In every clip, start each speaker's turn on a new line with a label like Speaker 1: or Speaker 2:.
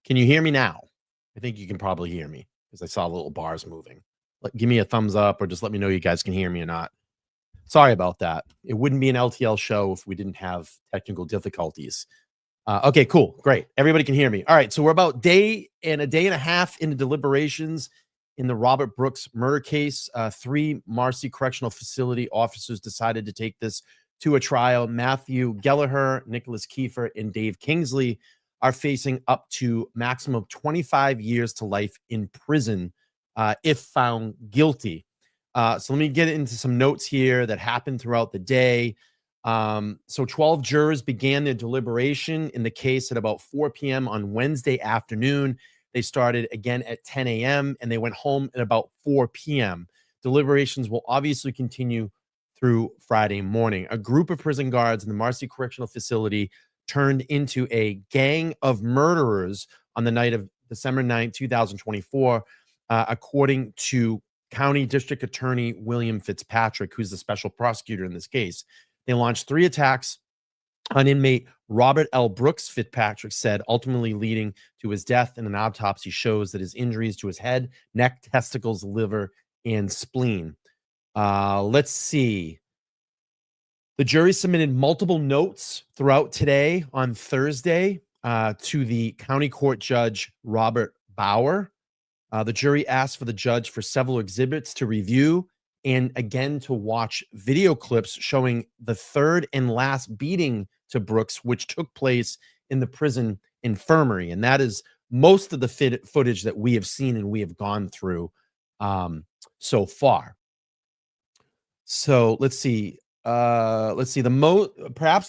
Speaker 1: Can you hear me now? I think you can probably hear me because I saw little bars moving. Give me a thumbs up or just let me know you guys can hear me or not. Sorry about that. It wouldn't be an LTL show if we didn't have technical difficulties. Okay, cool. Great. Everybody can hear me. All right. So we're about a day and a half into deliberations in the Robert Brooks murder case. 3 Marcy Correctional Facility officers decided to take this to a trial. Matthew Galliher, Nicholas Kieffer, and Dave Kingsley are facing up to maximum 25 years to life in prison if found guilty. So let me get into some notes here that happened throughout the day. So 12 jurors began their deliberation in the case at about 4 p.m. on Wednesday afternoon. They started again at 10 a.m. and they went home at about 4 p.m. Deliberations will obviously continue through Friday morning. A group of prison guards in the Marcy Correctional Facility turned into a gang of murderers on the night of December 9, 2024, according to County District Attorney William Fitzpatrick, who's the special prosecutor in this case. They launched 3 attacks on inmate Robert L. Brooks, Fitzpatrick said, ultimately leading to his death. And an autopsy shows that his injuries to his head, neck, testicles, liver, and spleen. Let's see. The jury submitted multiple notes throughout today on Thursday to the county court judge, Robert Bauer. The jury asked for the judge for several exhibits to review and again to watch video clips showing the third and last beating to Brooks, which took place in the prison infirmary. And that is most of the footage that we have seen and we have gone through so far. So let's see. Perhaps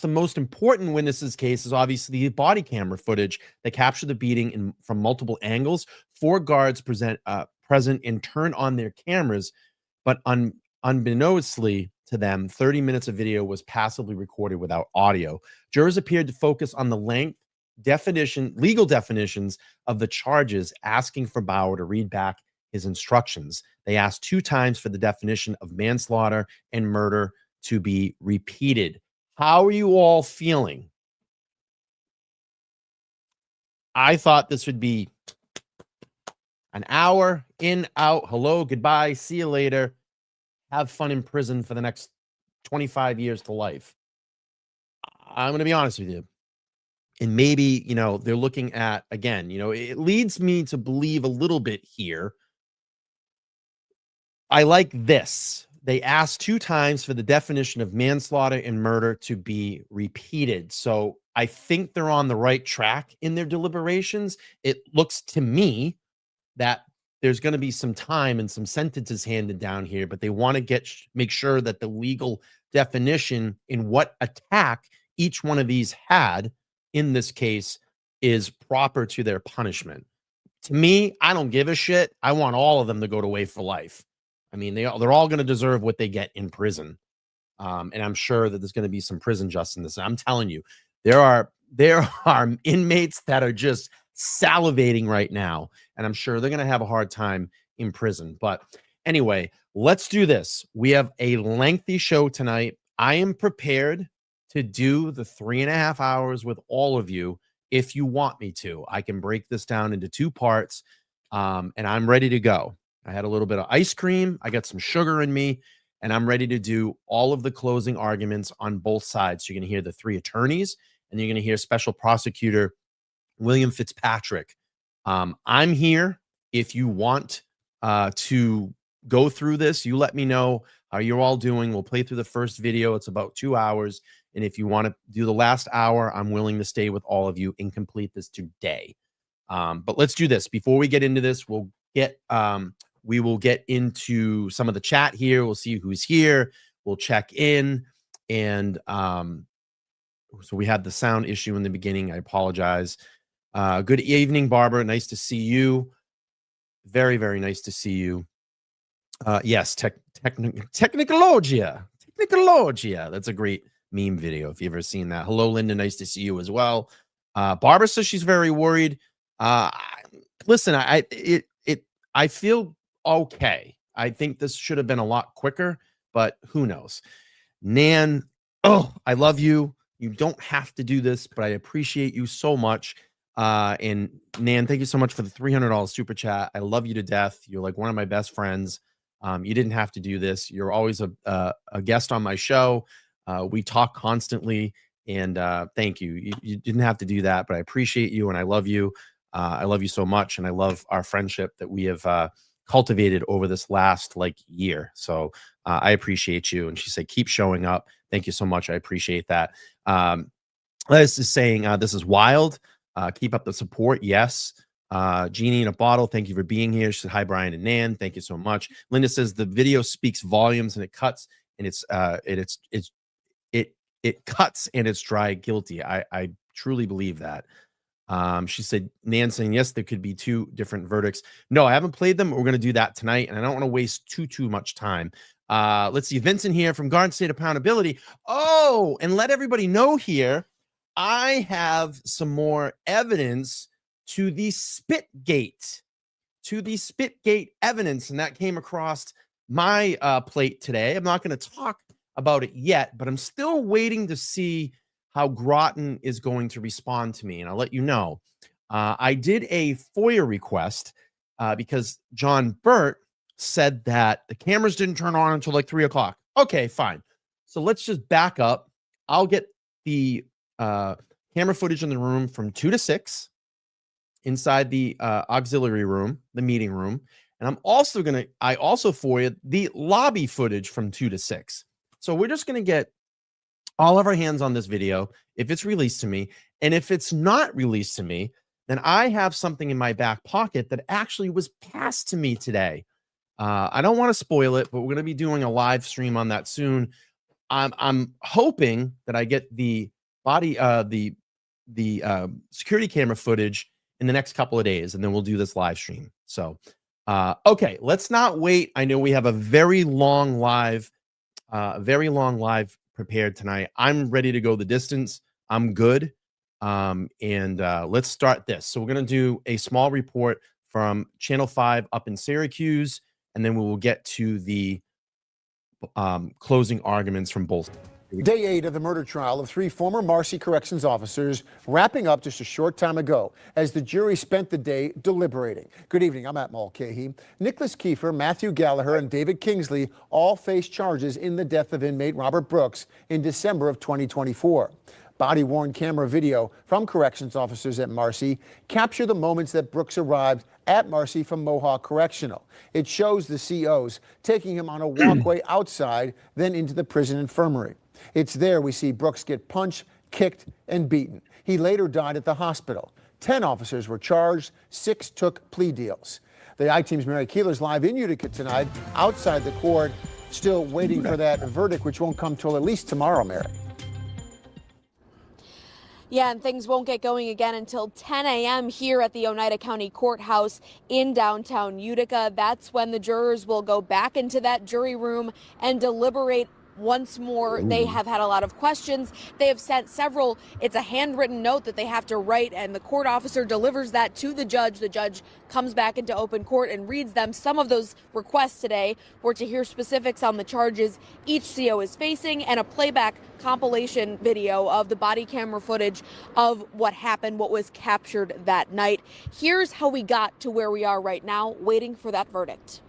Speaker 1: the most important witness's case is obviously the body camera footage that captured the beating from multiple angles. 4 guards present and turn on their cameras, but unbeknownstly to them, 30 minutes of video was passively recorded without audio. Jurors appeared to focus on the length, legal definitions of the charges, asking for Bauer to read back his instructions. They asked 2 times for the definition of manslaughter and murder to be repeated. How are you all feeling? I thought this would be an hour in, out, hello, goodbye, see you later. Have fun in prison for the next 25 years to life. I'm going to be honest with you. And maybe, they're looking at, again, it leads me to believe a little bit here. I like this. They asked 2 times for the definition of manslaughter and murder to be repeated. So I think they're on the right track in their deliberations. It looks to me that there's going to be some time and some sentences handed down here, but they want to make sure that the legal definition in what attack each one of these had in this case is proper to their punishment. To me, I don't give a shit. I want all of them to go away for life. I mean, they're all going to deserve what they get in prison. And I'm sure that there's going to be some prison justice in this. I'm telling you, there are inmates that are just salivating right now. And I'm sure they're going to have a hard time in prison. But anyway, let's do this. We have a lengthy show tonight. I am prepared to do the 3.5 hours with all of you. If you want me to, I can break this down into 2 parts. And I'm ready to go. I had a little bit of ice cream. I got some sugar in me, and I'm ready to do all of the closing arguments on both sides. You're going to hear the 3 attorneys, and you're going to hear Special Prosecutor William Fitzpatrick. I'm here. If you want to go through this, you let me know how you're all doing. We'll play through the first video. It's about 2 hours. And if you want to do the last hour, I'm willing to stay with all of you and complete this today. But let's do this. Before we get into this, we will get into some of the chat here. We'll see who's here. We'll check in. And so we had the sound issue in the beginning. I apologize. Good evening, Barbara. Nice to see you. Very, very nice to see you. Yes, Technologia. That's a great meme video if you've ever seen that. Hello, Linda. Nice to see you as well. Barbara says she's very worried. Listen, I feel okay. I think this should have been a lot quicker, but who knows? Nan, I love you. You don't have to do this, but I appreciate you so much. And Nan, thank you so much for the $300 super chat. I love you to death. You're like one of my best friends. You didn't have to do this. You're always a guest on my show. We talk constantly, and thank you. You didn't have to do that, but I appreciate you and I love you. I love you so much, and I love our friendship that we have cultivated over this last year. So I appreciate you. And she said, keep showing up. Thank you so much. I appreciate that. Liz is saying, this is wild. Keep up the support. Yes. Jeannie in a bottle, thank you for being here. She said, hi, Brian and Nan. Thank you so much. Linda says the video speaks volumes and it cuts and it cuts and it's dry guilty. I truly believe that. She said, Nan saying, yes, there could be 2 different verdicts. No, I haven't played them. We're going to do that tonight, and I don't want to waste too much time. Let's see. Vincent here from Garden State Accountability. Oh, and let everybody know here, I have some more evidence to the Spitgate, evidence, and that came across my plate today. I'm not going to talk about it yet, but I'm still waiting to see how Groton is going to respond to me, and I'll let you know. I did a FOIA request because John Burt said that the cameras didn't turn on until like 3 o'clock. Okay, fine. So let's just back up. I'll get the camera footage in the room from 2 to 6 inside the auxiliary room, the meeting room. And I also FOIA the lobby footage from 2 to 6. So we're just going to get all of our hands on this video if it's released to me. And if it's not released to me, then I have something in my back pocket that actually was passed to me today. I don't want to spoil it, but we're going to be doing a live stream on that soon. I'm hoping that I get the security camera footage in the next couple of days, and then we'll do this live stream. So, okay, let's not wait. I know we have a very long live prepared tonight. I'm ready to go the distance. I'm good. And let's start this. So we're going to do a small report from Channel 5 up in Syracuse, and then we will get to the closing arguments from both.
Speaker 2: Day 8 of the murder trial of 3 former Marcy Corrections officers wrapping up just a short time ago as the jury spent the day deliberating. Good evening, I'm Matt Mulcahy. Nicholas Kieffer, Matthew Galliher, and David Kingsley all face charges in the death of inmate Robert Brooks in December of 2024. Body-worn camera video from corrections officers at Marcy capture the moments that Brooks arrived at Marcy from Mohawk Correctional. It shows the COs taking him on a walkway outside, then into the prison infirmary. It's there we see Brooks get punched, kicked, and beaten. He later died at the hospital. 10 officers were charged, 6 took plea deals. The I-Team's Mary Keeler's live in Utica tonight, outside the court, still waiting for that verdict, which won't come till at least tomorrow, Mary.
Speaker 3: Yeah, and things won't get going again until 10 a.m. here at the Oneida County Courthouse in downtown Utica. That's when the jurors will go back into that jury room and deliberate once more. They have had a lot of questions. They have sent several. It's a handwritten note that they have to write, and the court officer delivers that to the judge. The judge comes back into open court and reads them. Some of those requests today were to hear specifics on the charges each CO is facing and a playback compilation video of the body camera footage of what happened, what was captured that night. Here's how we got to where we are right now, waiting for that verdict.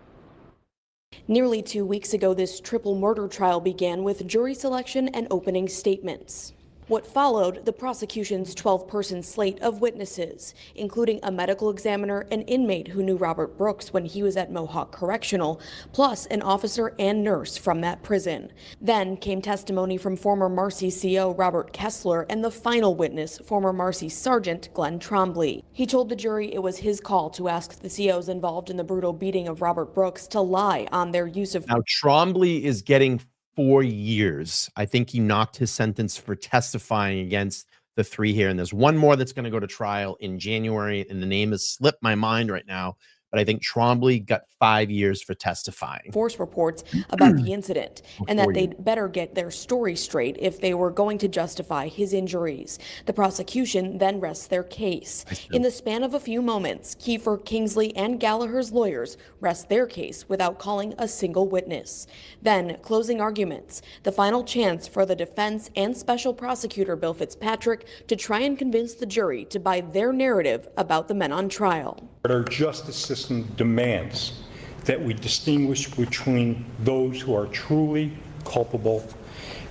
Speaker 3: Nearly 2 weeks ago, this triple murder trial began with jury selection and opening statements. What followed, the prosecution's 12-person slate of witnesses, including a medical examiner, an inmate who knew Robert Brooks when he was at Mohawk Correctional, plus an officer and nurse from that prison. Then came testimony from former Marcy CO Robert Kessler and the final witness, former Marcy Sergeant Glenn Trombley. He told the jury it was his call to ask the COs involved in the brutal beating of Robert Brooks to lie on their use of...
Speaker 1: Now, Trombley is getting 4 years. I think he knocked his sentence for testifying against the 3 here. And there's one more that's going to go to trial in January. And the name has slipped my mind right now. but I think Trombley got 5 years for testifying.
Speaker 4: Force reports about the incident and that
Speaker 1: 4 years.
Speaker 4: they'd better get their story straight if they were going to justify his injuries. The prosecution then rests their case. In the span of a few moments, Kieffer, Kingsley, and Galliher's lawyers rest their case without calling a single witness. Then, closing arguments, the final chance for the defense and special prosecutor Bill Fitzpatrick to try and convince the jury to buy their narrative about the men on trial.
Speaker 5: Our justice system demands that we distinguish between those who are truly culpable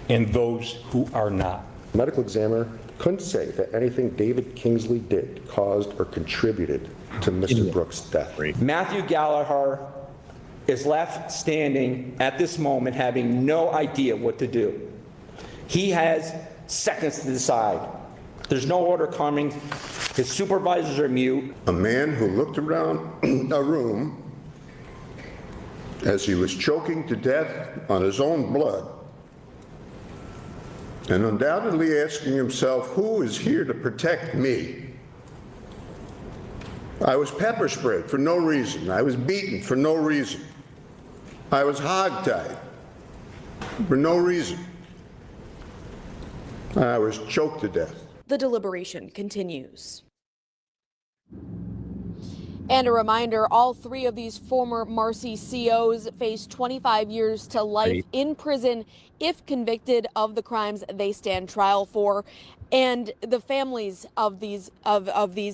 Speaker 5: and those who are not.
Speaker 6: The medical examiner couldn't say that anything David Kingsley did caused or contributed to Mr. Brooks' death.
Speaker 7: Matthew Galliher is left standing at this moment having no idea what to do. He has seconds to decide. There's no order coming. His supervisors are mute.
Speaker 6: A man who looked around a room as he was choking to death on his own blood and undoubtedly asking himself, who is here to protect me? I was pepper sprayed for no reason. I was beaten for no reason. I was hogtied for no reason. I was choked to death.
Speaker 4: The deliberation continues.
Speaker 3: And a reminder, all three of these former Marcy COs face 25 years to life in prison if convicted of the crimes they stand trial for. And the families of these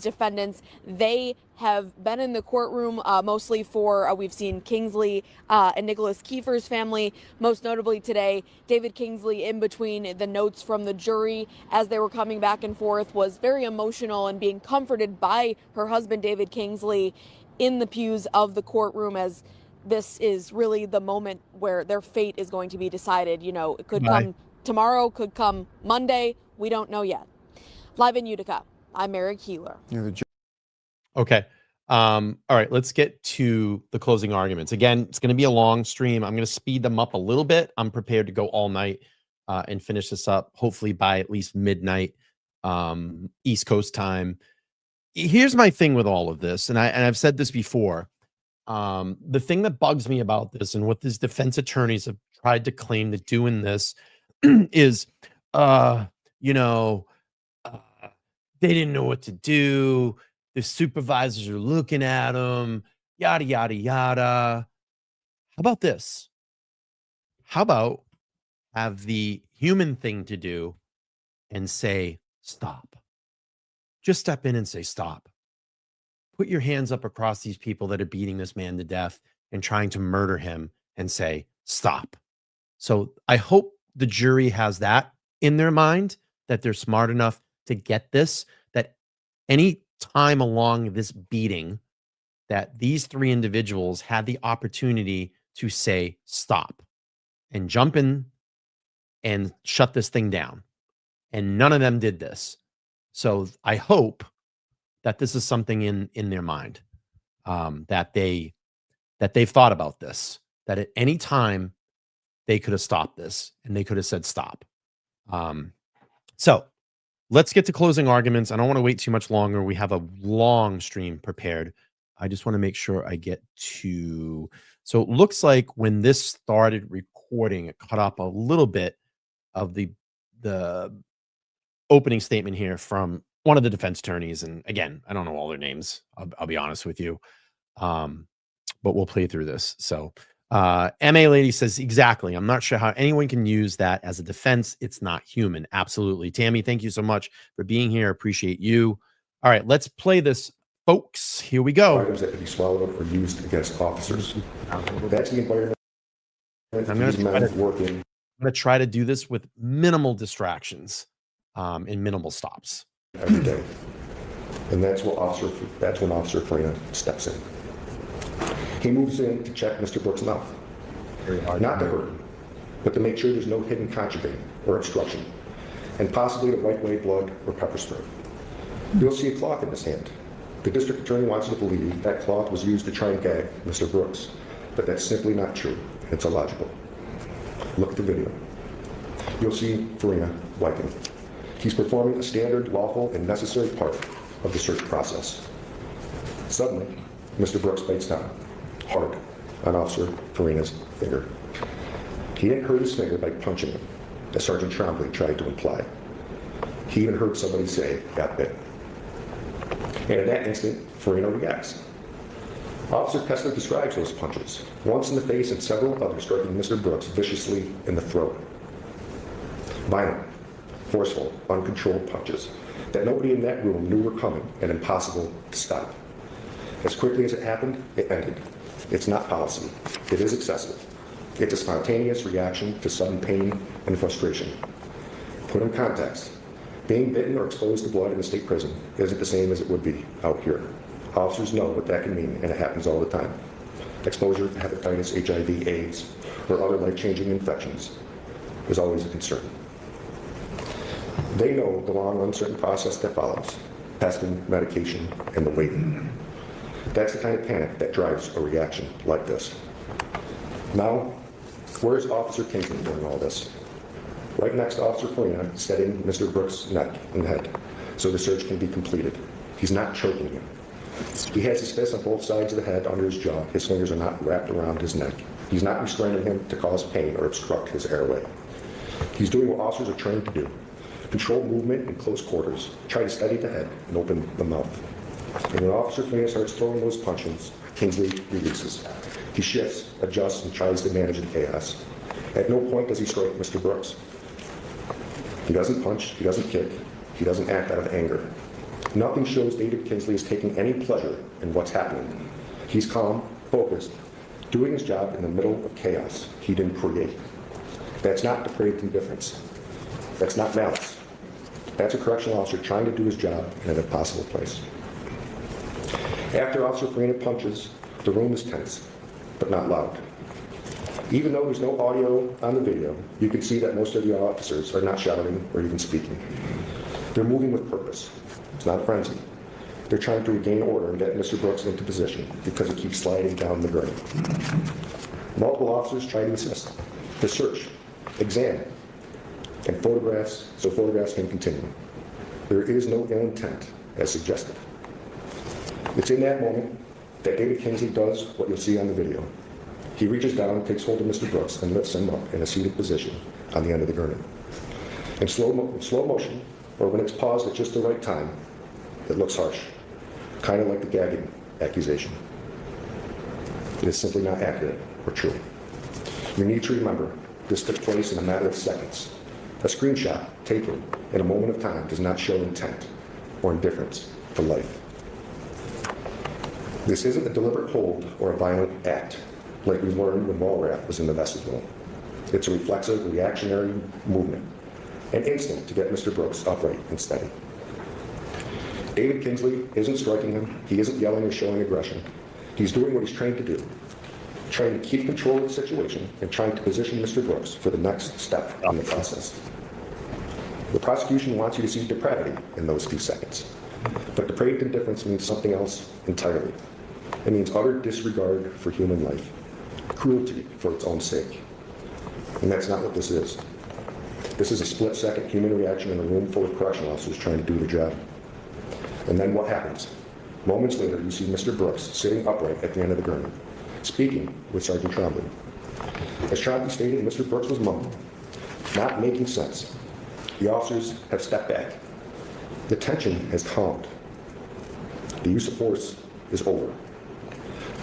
Speaker 3: defendants, they have been in the courtroom mostly for, we've seen Kingsley and Nicholas Kieffer's family, most notably today. David Kingsley, in between the notes from the jury as they were coming back and forth, was very emotional and being comforted by her husband, David Kingsley, in the pews of the courtroom, as this is really the moment where their fate is going to be decided. You know, it could come tomorrow, could come Monday. We don't know yet. Live in Utica, I'm Mary Keeler.
Speaker 1: Okay. All right, let's get to the closing arguments. Again, it's going to be a long stream. I'm going to speed them up a little bit. I'm prepared to go all night and finish this up, hopefully by at least midnight East Coast time. Here's my thing with all of this, and I've said this before. The thing that bugs me about this and what these defense attorneys have tried to claim that doing this is, they didn't know what to do. The supervisors are looking at them, yada, yada, yada. How about this? How about have the human thing to do and say, stop. Just step in and say, stop. Put your hands up across these people that are beating this man to death and trying to murder him and say, stop. So I hope the jury has that in their mind, that they're smart enough to get this, that any time along this beating that these three individuals had the opportunity to say stop and jump in and shut this thing down, and none of them did this. So I hope that this is something in their mind, that they've thought about this, that at any time they could have stopped this and they could have said stop. So let's get to closing arguments. I don't want to wait too much longer. We have a long stream prepared. I just want to make sure I get to. So it looks like when this started recording, it cut up a little bit of the opening statement here from one of the defense attorneys. And again, I don't know all their names. I'll be honest with you. But we'll play through this. So MA Lady says, exactly. I'm not sure how anyone can use that as a defense. It's not human. Absolutely. Tammy, thank you so much for being here. Appreciate you. All right, let's play this, folks. Here we go.
Speaker 6: Items that can be swallowed or used against officers. That's the environment.
Speaker 1: I'm going to try to do this with minimal distractions and minimal stops.
Speaker 6: Every day. And that's when Officer Farina steps in. He moves in to check Mr. Brooks' mouth. Not to hurt him, but to make sure there's no hidden contraband or obstruction, and possibly to wipe away blood or pepper spray. You'll see a cloth in his hand. The district attorney wants you to believe that cloth was used to try and gag Mr. Brooks, but that's simply not true. It's illogical. Look at the video. You'll see Farina wiping. He's performing a standard, lawful, and necessary part of the search process. Suddenly, Mr. Brooks bites down, hard, on Officer Farina's finger. He didn't hurt his finger by punching him, as Sergeant Trombley tried to imply. He even heard somebody say, "got bit." And in that instant, Farina reacts. Officer Kessler describes those punches, once in the face and several others striking Mr. Brooks viciously in the throat. Violent, forceful, uncontrolled punches that nobody in that room knew were coming and impossible to stop. As quickly as it happened, it ended. It's not policy. It is excessive. It's a spontaneous reaction to sudden pain and frustration. Put in context, being bitten or exposed to blood in a state prison isn't the same as it would be out here. Officers know what that can mean, and it happens all the time. Exposure to hepatitis, HIV, AIDS, or other life-changing infections is always a concern. They know the long, uncertain process that follows, testing, medication, and the waiting. That's the kind of panic that drives a reaction like this. Now, where's Officer Kingsley during all this? Right next to Officer Farina, steadying Mr. Brooks' neck and head so the search can be completed. He's not choking him. He has his fists on both sides of the head under his jaw. His fingers are not wrapped around his neck. He's not restraining him to cause pain or obstruct his airway. He's doing what officers are trained to do. Control movement in close quarters. Try to steady the head and open the mouth. And when Officer Farina starts throwing those punches, Kingsley releases. He shifts, adjusts, and tries to manage the chaos. At no point does he strike Mr. Brooks. He doesn't punch, he doesn't kick, he doesn't act out of anger. Nothing shows David Kingsley is taking any pleasure in what's happening. He's calm, focused, doing his job in the middle of chaos he didn't create. That's not depraved indifference. That's not malice. That's a correctional officer trying to do his job in an impossible place. After Officer Farina punches, the room is tense, but not loud. Even though there's no audio on the video, you can see that most of the officers are not shouting or even speaking. They're moving with purpose. It's not a frenzy. They're trying to regain order and get Mr. Brooks into position because he keeps sliding down the gurney. Multiple officers try to assist, to search, examine, and photographs so photographs can continue. There is no ill intent as suggested. It's in that moment that David Kingsley does what you'll see on the video. He reaches down, takes hold of Mr. Brooks, and lifts him up in a seated position on the end of the gurney. In slow motion, or when it's paused at just the right time, it looks harsh, kind of like the gagging accusation. It is simply not accurate or true. You need to remember, this took place in a matter of seconds. A screenshot taken in a moment of time does not show intent or indifference to life. This isn't a deliberate hold or a violent act, like we learned when Walrath was in the vestibule. It's a reflexive, reactionary movement, an instinct to get Mr. Brooks upright and steady. David Kingsley isn't striking him, he isn't yelling or showing aggression. He's doing what he's trained to do, trying to keep control of the situation and trying to position Mr. Brooks for the next step in the process. The prosecution wants you to see depravity in those few seconds, but depraved indifference means something else entirely. It means utter disregard for human life, cruelty for its own sake. And that's not what this is. This is a split-second human reaction in a room full of correctional officers trying to do their job. And then what happens? Moments later, you see Mr. Brooks sitting upright at the end of the gurney, speaking with Sergeant Trombley. As Trombley stated, Mr. Brooks was mumbling, not making sense. The officers have stepped back. The tension has calmed. The use of force is over.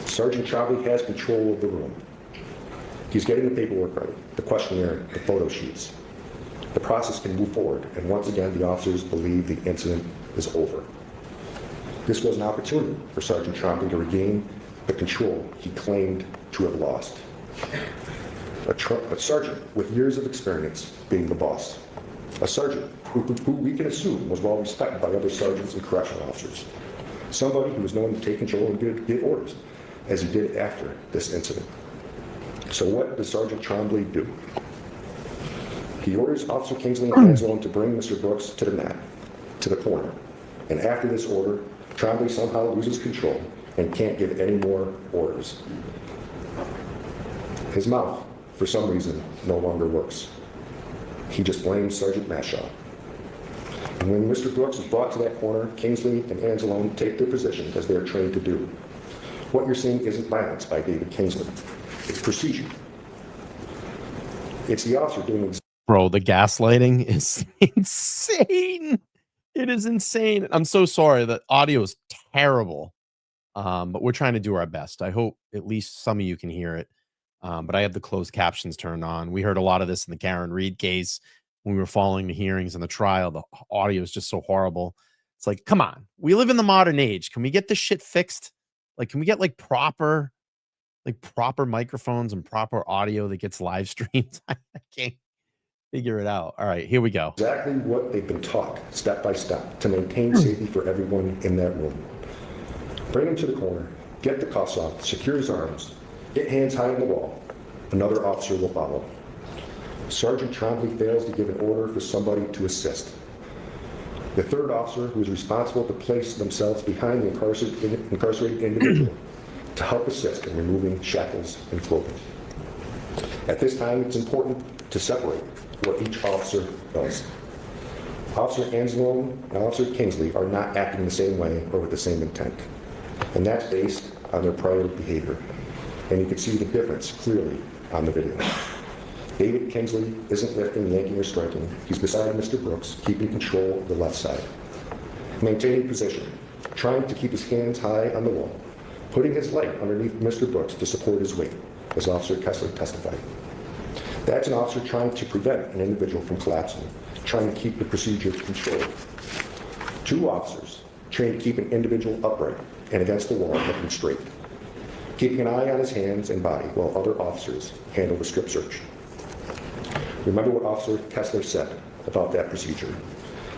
Speaker 6: Sergeant Trombley has control of the room. He's getting the paperwork ready, the questionnaire, the photo sheets. The process can move forward, and once again, the officers believe the incident is over. This was an opportunity for Sergeant Trombley to regain the control he claimed to have lost. A sergeant with years of experience being the boss. A sergeant who we can assume was well respected by other sergeants and correctional officers. Somebody who was known to take control and give orders, as he did after this incident. So what does Sergeant Trombley do? He orders Officer Kingsley and Anzalone to bring Mr. Brooks to the mat, to the corner. And after this order, Trombley somehow loses control and can't give any more orders. His mouth, for some reason, no longer works. He just blames Sergeant Mashaw. And when Mr. Brooks is brought to that corner, Kingsley and Anzalone take their position as they are trained to do. What you're seeing isn't violence by David Kingsley. It's procedure. It's the officer doing
Speaker 1: Bro, the gaslighting is insane. It is insane. I'm so sorry. The audio is terrible. But we're trying to do our best. I hope at least some of you can hear it. But I have the closed captions turned on. We heard a lot of this in the Karen Reed case when we were following the hearings and the trial. The audio is just so horrible. It's like, come on. We live in the modern age. Can we get this shit fixed? Like, can we get proper microphones and proper audio that gets live streamed? I can't figure it out. All right, here we go.
Speaker 6: exactly what they've been taught, step by step, to maintain safety for everyone in that room. Bring him to the corner, get the cuffs off, secure his arms, get hands high on the wall. Another officer will follow. Sergeant Trombley fails to give an order for somebody to assist. The third officer, who is responsible to place themselves behind the incarcerated individual to help assist in removing shackles and clothing. At this time, it's important to separate what each officer does. Officer Anzalone and Officer Kingsley are not acting the same way or with the same intent. And that's based on their prior behavior. And you can see the difference clearly on the video. David Kingsley isn't lifting, yanking, or striking. He's beside Mr. Brooks, keeping control of the left side. Maintaining position, trying to keep his hands high on the wall, putting his leg underneath Mr. Brooks to support his weight, as Officer Kessler testified. That's an officer trying to prevent an individual from collapsing, trying to keep the procedure controlled. Two officers trained to keep an individual upright and against the wall looking straight, keeping an eye on his hands and body while other officers handle the strip search. Remember what Officer Kessler said about that procedure.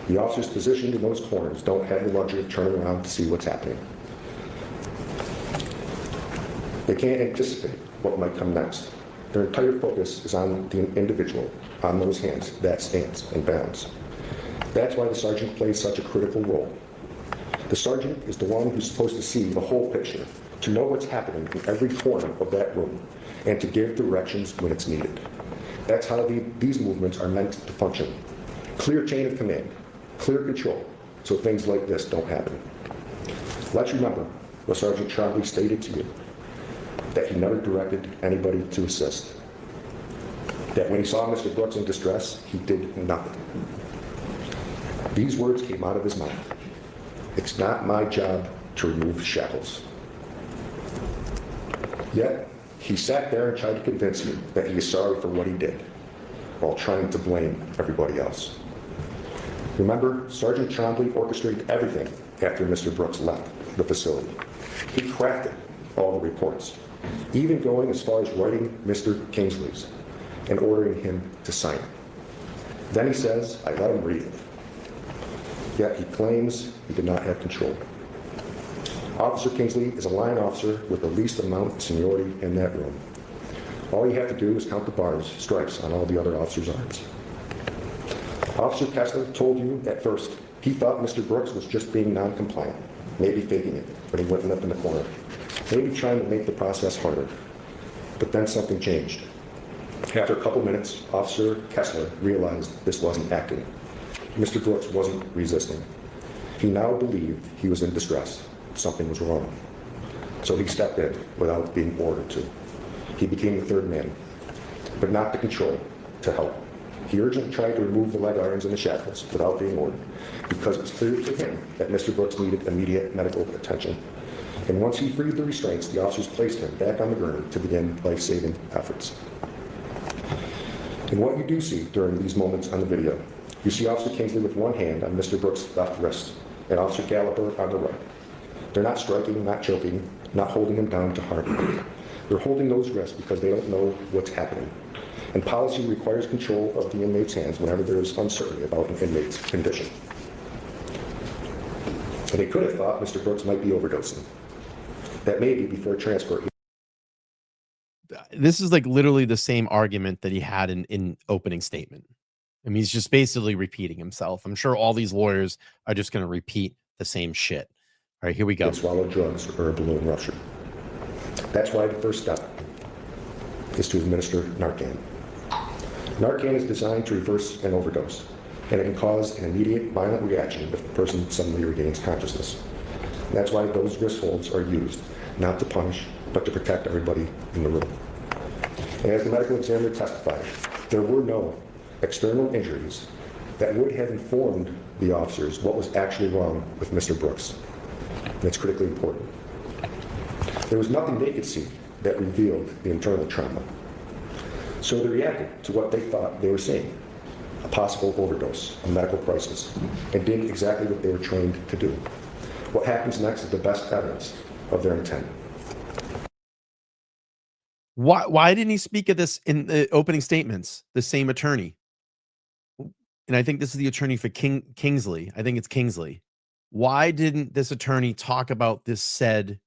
Speaker 6: The officers positioned in those corners don't have the luxury of turning around to see what's happening. They can't anticipate what might come next. Their entire focus is on the individual, on those hands, that stance and balance. That's why the sergeant plays such a critical role. The sergeant is the one who's supposed to see the whole picture, to know what's happening in every corner of that room, and to give directions when it's needed. That's how these movements are meant to function. Clear chain of command, clear control, so things like this don't happen. Let's remember what Sergeant Trombley stated to you, that he never directed anybody to assist. That when he saw Mr. Brooks in distress, he did nothing. These words came out of his mouth. It's not my job to remove shackles. Yet, he sat there and tried to convince me that he is sorry for what he did, while trying to blame everybody else. Remember, Sergeant Trombley orchestrated everything after Mr. Brooks left the facility. He crafted all the reports, even going as far as writing Mr. Kingsley's and ordering him to sign it. Then he says, I let him read it. Yet he claims he did not have control. Officer Kingsley is a line officer with the least amount of seniority in that room. All you have to do is count the bars, stripes on all the other officers' arms. Officer Kessler told you at first he thought Mr. Brooks was just being non-compliant, maybe faking it when he went up in the corner, maybe trying to make the process harder. But then something changed. After a couple minutes, Officer Kessler realized this wasn't acting. Mr. Brooks wasn't resisting. He now believed he was in distress. Something was wrong. So he stepped in without being ordered to. He became the third man, but not to control, to help. He urgently tried to remove the leg irons and the shackles without being ordered, because it was clear to him that Mr. Brooks needed immediate medical attention. And once he freed the restraints, the officers placed him back on the gurney to begin life-saving efforts. And what you do see during these moments on the video, you see Officer Kingsley with one hand on Mr. Brooks' left wrist, and Officer Galliher on the right. They're not striking, not choking, not holding him down to harm him. They're holding those wrists because they don't know what's happening. And policy requires control of the inmate's hands whenever there is uncertainty about an inmate's condition. And they could have thought Mr. Brooks might be overdosing. That may be before transfer.
Speaker 1: This is like literally the same argument that he had in opening statement. I mean, he's just basically repeating himself. I'm sure all these lawyers are just going to repeat the same shit. All right, here we go.
Speaker 6: Swallow drugs or a balloon rupture. That's why the first step is to administer Narcan. Narcan is designed to reverse an overdose, and it can cause an immediate violent reaction if the person suddenly regains consciousness. That's why those wrist holds are used, not to punish, but to protect everybody in the room. And as the medical examiner testified, there were no external injuries that would have informed the officers what was actually wrong with Mr. Brooks. And it's critically important. There was nothing they could see that revealed the internal trauma. So they reacted to what they thought they were seeing, a possible overdose, a medical crisis, and did exactly what they were trained to do. What happens next is the best evidence of their intent.
Speaker 1: Why didn't he speak of this in the opening statements? The same attorney, and I think this is the attorney for Kingsley. I think it's Kingsley. Why didn't this attorney talk about this said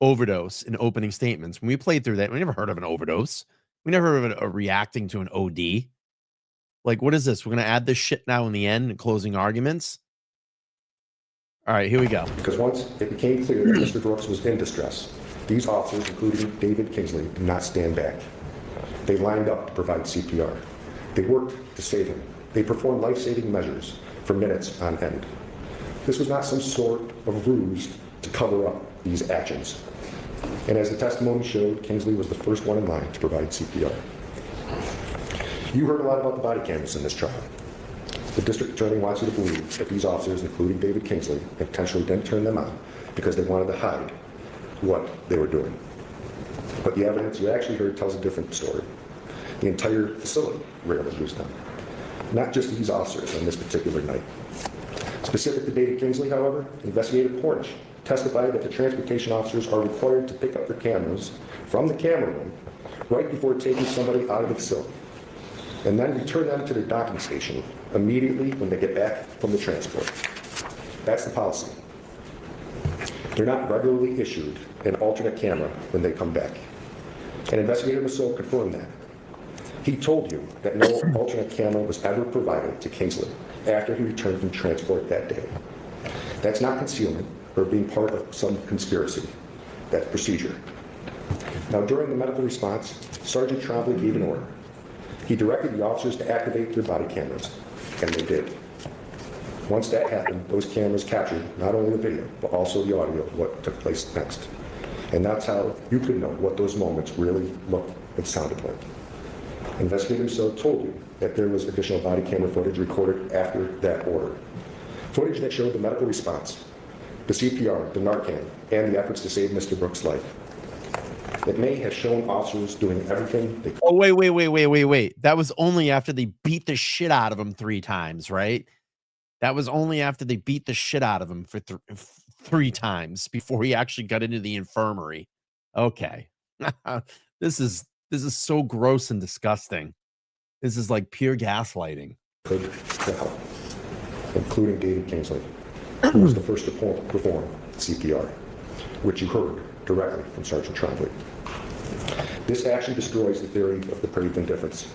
Speaker 1: overdose in opening statements? When we played through that, we never heard of an overdose. We never heard of a reacting to an OD. Like, what is this? We're going to add this shit now in the end in closing arguments? All right, here we go.
Speaker 6: Because once it became clear that Mr. Brooks was in distress, these officers, including David Kingsley, did not stand back. They lined up to provide CPR. They worked to save him. They performed life-saving measures for minutes on end. This was not some sort of ruse to cover up these actions. And as the testimony showed, Kingsley was the first one in line to provide CPR. You heard a lot about the body cameras in this trial. The district attorney wants you to believe that these officers, including David Kingsley, intentionally didn't turn them on because they wanted to hide what they were doing. But the evidence you actually heard tells a different story. The entire facility rarely used them, not just these officers on this particular night. Specific to David Kingsley, however, Investigator Cornish testified that the transportation officers are required to pick up their cameras from the camera room right before taking somebody out of the facility, and then return them to their docking station immediately when they get back from the transport. That's the policy. They're not regularly issued an alternate camera when they come back. And Investigator Massot confirmed that. He told you that no alternate camera was ever provided to Kingsley after he returned from transport that day. That's not concealment or being part of some conspiracy. That's procedure. Now, during the medical response, Sergeant Trombley gave an order. He directed the officers to activate their body cameras, and they did. Once that happened, those cameras captured not only the video, but also the audio of what took place next. And that's how you could know what those moments really looked and sounded like. Investigator Massot told you that there was additional body camera footage recorded after that order. Footage that showed the medical response, the CPR, the Narcan, and the efforts to save Mr. Brooks' life. It may have shown officers doing everything they could.
Speaker 1: Oh, wait. That was only after they beat the shit out of him 3 times, right? That was only after they beat the shit out of him for 3 times before he actually got into the infirmary. Okay. This is so gross and disgusting. This is like pure gaslighting.
Speaker 6: Could to help, including David Kingsley, who was the first to perform CPR, which you heard directly from Sergeant Trombley. This action destroys the theory of depraved indifference.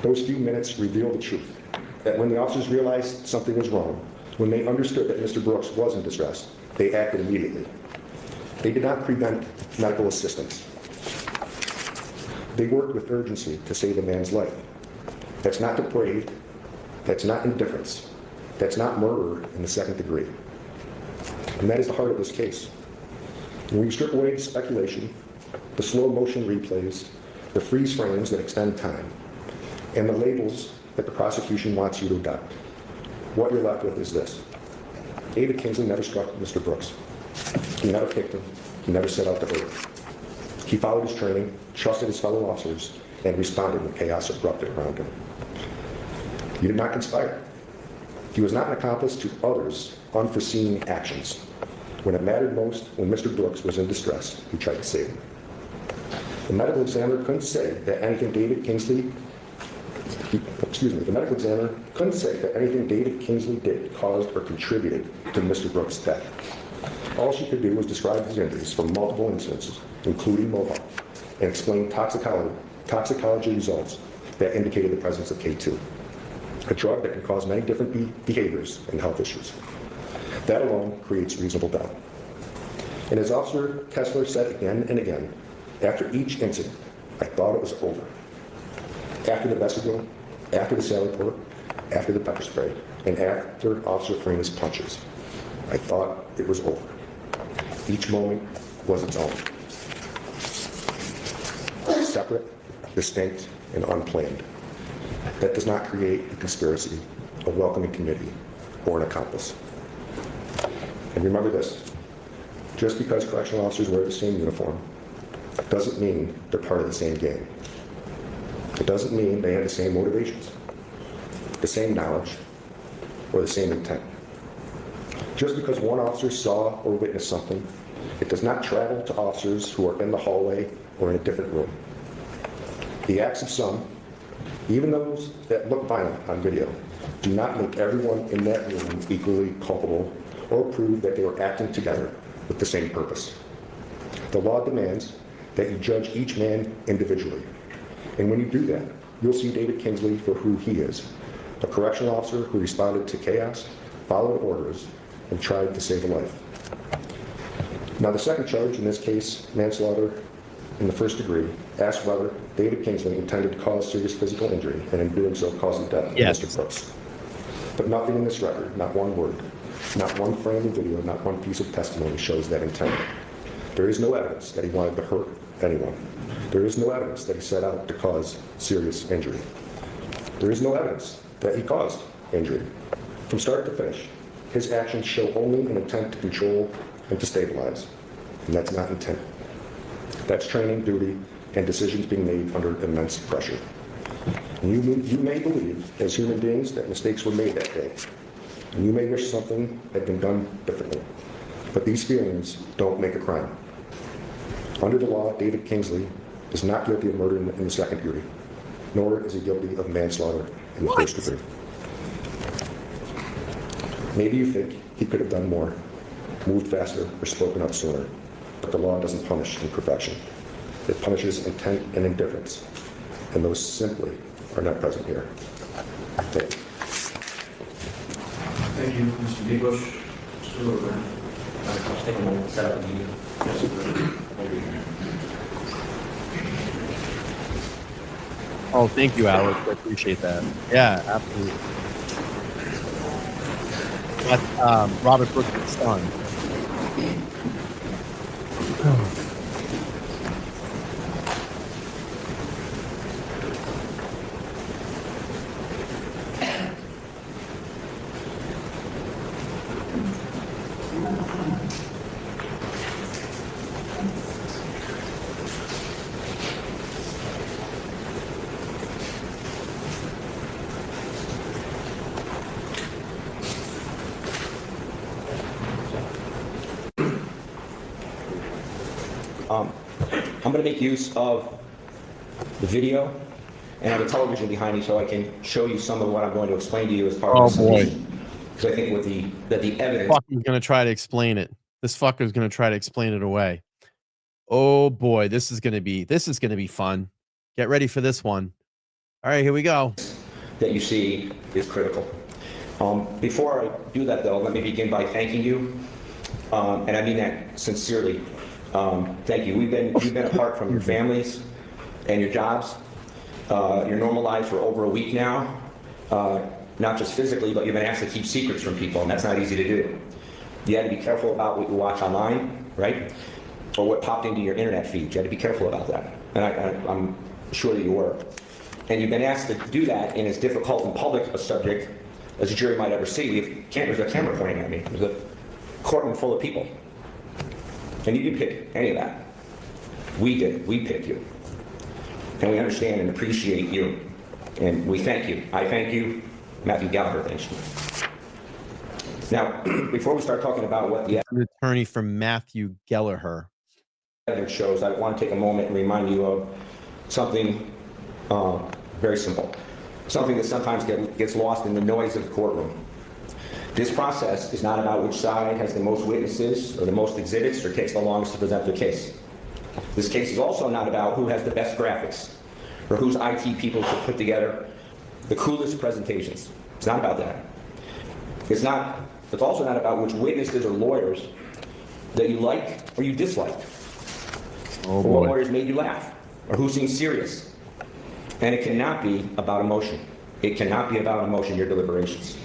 Speaker 6: Those few minutes reveal the truth, that when the officers realized something was wrong, when they understood that Mr. Brooks was in distress, they acted immediately. They did not prevent medical assistance. They worked with urgency to save a man's life. That's not depraved. That's not indifference. That's not murder in the second degree. And that is the heart of this case. When you strip away the speculation, the slow motion replays, the freeze frames that extend time, and the labels that the prosecution wants you to adopt, what you're left with is this. David Kingsley never struck Mr. Brooks. He never kicked him. He never set out to hurt him. He followed his training, trusted his fellow officers, and responded when chaos erupted around him. He did not conspire. He was not an accomplice to others' unforeseen actions. When it mattered most, when Mr. Brooks was in distress, he tried to save him. The medical examiner couldn't say that anything David Kingsley did caused or contributed to Mr. Brooks' death. All she could do was describe his injuries from multiple incidences, including Mohawk, and explain toxicology results that indicated the presence of K2, a drug that can cause many different behaviors and health issues. That alone creates reasonable doubt. And as Officer Kessler said again and again, after each incident, I thought it was over. After the vestibule, after the sally port, after the pepper spray, and after Officer Farina's punches, I thought it was over. Each moment was its own. Separate, distinct, and unplanned. That does not create a conspiracy, a welcoming committee, or an accomplice. And remember this, just because correctional officers wear the same uniform doesn't mean they're part of the same gang. It doesn't mean they have the same motivations, the same knowledge, or the same intent. Just because one officer saw or witnessed something, it does not travel to officers who are in the hallway or in a different room. The acts of some, even those that look violent on video, do not make everyone in that room equally culpable or prove that they were acting together with the same purpose. The law demands that you judge each man individually. And when you do that, you'll see David Kingsley for who he is, a correctional officer who responded to chaos, followed orders, and tried to save a life. Now, the second charge in this case, manslaughter in the first degree, asks whether David Kingsley intended to cause serious physical injury, and in doing so, cause the death of Mr. Brooks. But nothing in this record, not one word, not one frame of video, not one piece of testimony shows that intent. There is no evidence that he wanted to hurt anyone. There is no evidence that he set out to cause serious injury. There is no evidence that he caused injury. From start to finish, his actions show only an intent to control and to stabilize. And that's not intent. That's training, duty, and decisions being made under immense pressure. And you may believe, as human beings, that mistakes were made that day. And you may wish something had been done differently. But these feelings don't make a crime. Under the law, David Kingsley is not guilty of murder in the second degree, nor is he guilty of manslaughter in the first degree. Maybe you think he could have done more, moved faster, or spoken up sooner, but the law doesn't punish imperfection. It punishes intent and indifference, and those simply are not present here. Thank you.
Speaker 8: Thank you, Mr. Debush. Mr. Lilburn.
Speaker 7: Let's take a moment to set up the meeting.
Speaker 1: Oh, thank you, Alex. I appreciate that. Yeah, absolutely. That's Robert Brooks' son.
Speaker 7: I'm going to make use of the video and have a television behind me so I can show you some of what I'm going to explain to you as part of the submission. Because I think that the evidence...
Speaker 1: Fucker's going to try to explain it. This fucker's going to try to explain it away. Oh boy, this is going to be fun. Get ready for this one. All right, here we go.
Speaker 7: ...that you see is critical. Before I do that, though, let me begin by thanking you, and I mean that sincerely. Thank you. You've been apart from your families and your jobs, your normal lives for over a week now, not just physically, but you've been asked to keep secrets from people, and that's not easy to do. You had to be careful about what you watch online, right? Or what popped into your internet feed. You had to be careful about that, and I'm sure that you were. And you've been asked to do that in as difficult and public a subject as a jury might ever see. There's a camera pointing at me. There's a courtroom full of people. And you didn't pick any of that. We did. We picked you. And we understand and appreciate you. And we thank you. I thank you. Matthew Galliher thanks you. Now, before we start talking about what the
Speaker 1: attorney from Matthew Galliher
Speaker 7: evidence shows, I want to take a moment and remind you of something very simple. Something that sometimes gets lost in the noise of the courtroom. This process is not about which side has the most witnesses or the most exhibits or takes the longest to present their case. This case is also not about who has the best graphics or whose IT people could put together the coolest presentations. It's not about that. It's also not about which witnesses or lawyers that you like or you dislike.
Speaker 1: Oh,
Speaker 7: or what lawyers made you laugh or who seemed serious. And it cannot be about emotion. It cannot be about emotion, your deliberations.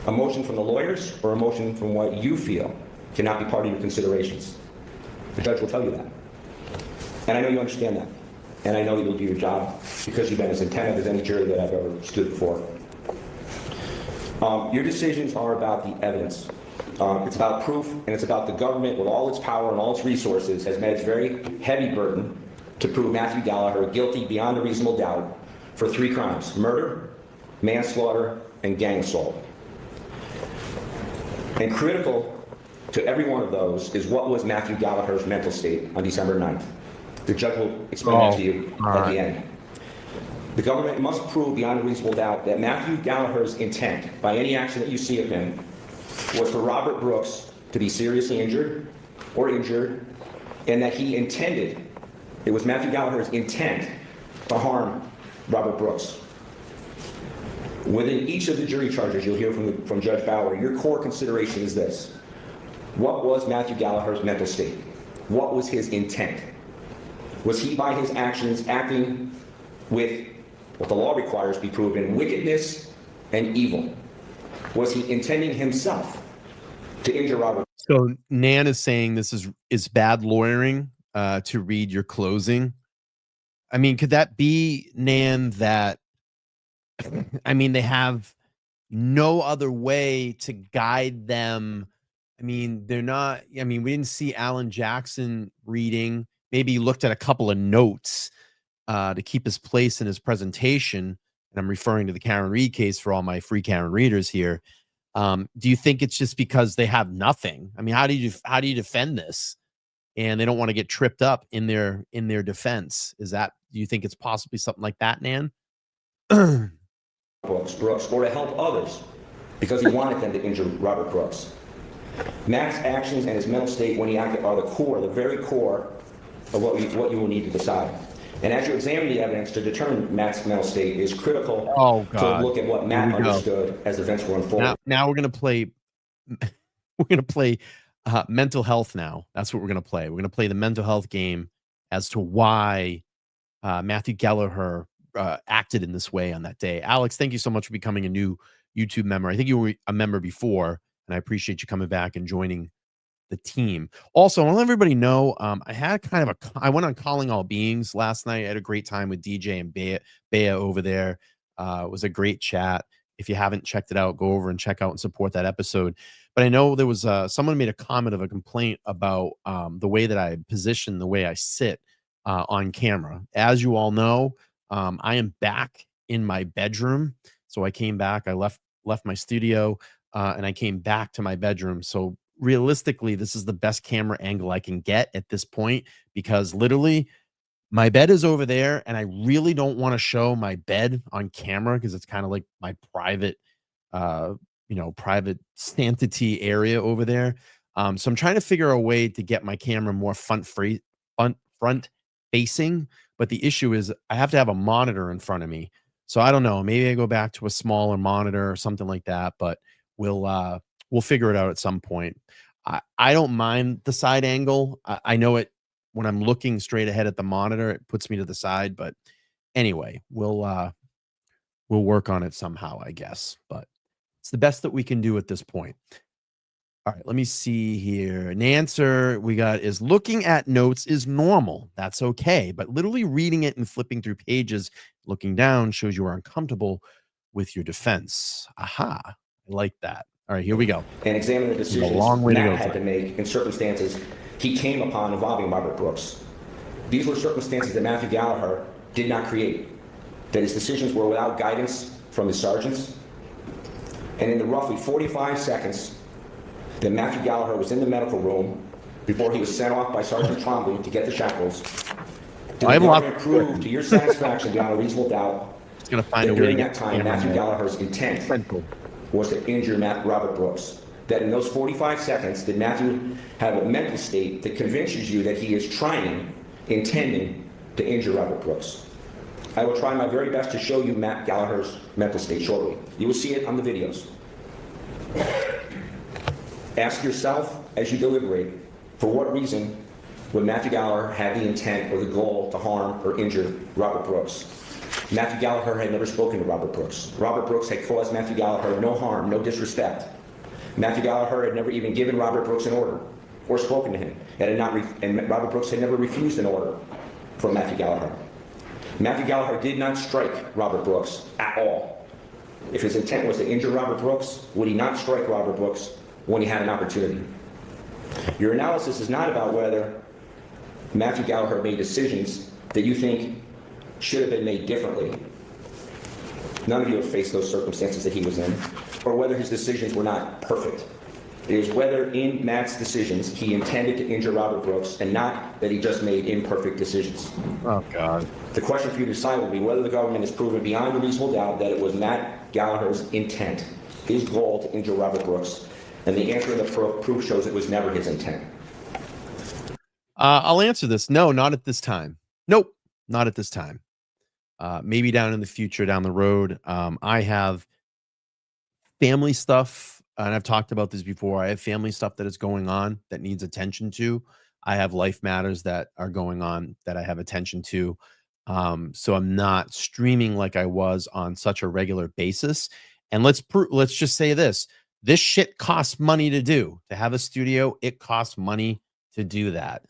Speaker 7: Emotion from the lawyers or emotion from what you feel cannot be part of your considerations. The judge will tell you that. And I know you understand that. And I know you'll do your job because you've been as attentive as any jury that I've ever stood before. Your decisions are about the evidence. It's about proof, and it's about the government with all its power and all its resources has met its very heavy burden to prove Matthew Galliher guilty beyond a reasonable doubt for 3 crimes: murder, manslaughter, and gang assault. And critical to every one of those is what was Matthew Galliher's mental state on December 9th. The judge will explain that to you at the end. The government must prove beyond a reasonable doubt that Matthew Galliher's intent, by any action that you see of him, was for Robert Brooks to be seriously injured or injured, and that he intended, it was Matthew Galliher's intent to harm Robert Brooks. Within each of the jury charges you'll hear from Judge Bauer, your core consideration is this: what was Matthew Galliher's mental state? What was his intent? Was he, by his actions, acting with what the law requires be proven, wickedness and evil? Was he intending himself to injure Robert?
Speaker 1: So Nan is saying this is bad lawyering to read your closing. I mean, could that be, Nan, that, I mean, they have no other way to guide them? I mean, they're not, I mean, we didn't see Alan Jackson reading. Maybe he looked at a couple of notes to keep his place in his presentation. And I'm referring to the Karen Reed case for all my free Karen readers here. Do you think it's just because they have nothing? I mean, how do you defend this? And they don't want to get tripped up in their defense. Do you think it's possibly something like that, Nan?
Speaker 7: Brooks, or to help others, because he wanted them to injure Robert Brooks. Matt's actions and his mental state when he acted are the very core of what you will need to decide. And as you examine the evidence to determine Matt's mental state, is critical to look at what Matt understood as events were unfolding.
Speaker 1: Now we're going to play mental health now. That's what we're going to play. We're going to play the mental health game as to why Matthew Galliher acted in this way on that day. Alex, thank you so much for becoming a new YouTube member. I think you were a member before, and I appreciate you coming back and joining the team. Also, I want to let everybody know, I had I went on Calling All Beings last night. I had a great time with DJ and Bea over there. It was a great chat. If you haven't checked it out, go over and check out and support that episode. But I know there was someone made a comment of a complaint about the way that I position, the way I sit on camera. As you all know, I am back in my bedroom. So I came back, I left my studio and I came back to my bedroom. So realistically, this is the best camera angle I can get at this point, because literally my bed is over there and I really don't want to show my bed on camera because it's kind of like my private, private sanctity area over there. So I'm trying to figure a way to get my camera more front facing. But the issue is I have to have a monitor in front of me. So I don't know, maybe I go back to a smaller monitor or something like that, but we'll figure it out at some point. I don't mind the side angle. I know it when I'm looking straight ahead at the monitor, it puts me to the side. But anyway, we'll work on it somehow, I guess. But it's the best that we can do at this point. All right, let me see here. An answer we got is looking at notes is normal. That's okay. But literally reading it and flipping through pages, looking down shows you are uncomfortable with your defense. Aha, I like that. All right, here we go.
Speaker 7: And examine the decisions Matt had to make in circumstances he came upon involving Robert Brooks. These were circumstances that Matthew Galliher did not create, that his decisions were without guidance from his sergeants. And in the roughly 45 seconds that Matthew Galliher was in the medical room before he was sent off by Sergeant Trombley to get the shackles, did the government prove to your satisfaction beyond a reasonable doubt that during that time Matthew Galliher's intent was to injure Robert Brooks? That in those 45 seconds, did Matthew have a mental state that convinces you that he is intending to injure Robert Brooks? I will try my very best to show you Matt Galliher's mental state shortly. You will see it on the videos. Ask yourself as you deliberate, for what reason would Matthew Galliher have the intent or the goal to harm or injure Robert Brooks? Matthew Galliher had never spoken to Robert Brooks. Robert Brooks had caused Matthew Galliher no harm, no disrespect. Matthew Galliher had never even given Robert Brooks an order or spoken to him, and Robert Brooks had never refused an order from Matthew Galliher. Matthew Galliher did not strike Robert Brooks at all. If his intent was to injure Robert Brooks, would he not strike Robert Brooks when he had an opportunity? Your analysis is not about whether Matthew Galliher made decisions that you think should have been made differently. None of you have faced those circumstances that he was in, or whether his decisions were not perfect. It is whether in Matt's decisions he intended to injure Robert Brooks and not that he just made imperfect decisions.
Speaker 1: Oh, God.
Speaker 7: The question for you to decide will be whether the government has proven beyond a reasonable doubt that it was Matt Galliher's intent, his goal to injure Robert Brooks, and the answer in the proof shows it was never his intent.
Speaker 1: I'll answer this. No, not at this time. Nope, not at this time. Maybe down in the future, down the road. I have family stuff, and I've talked about this before. I have family stuff that is going on that needs attention to. I have life matters that are going on that I have attention to. So I'm not streaming like I was on such a regular basis. And let's just say this. This shit costs money to do. To have a studio, it costs money to do that.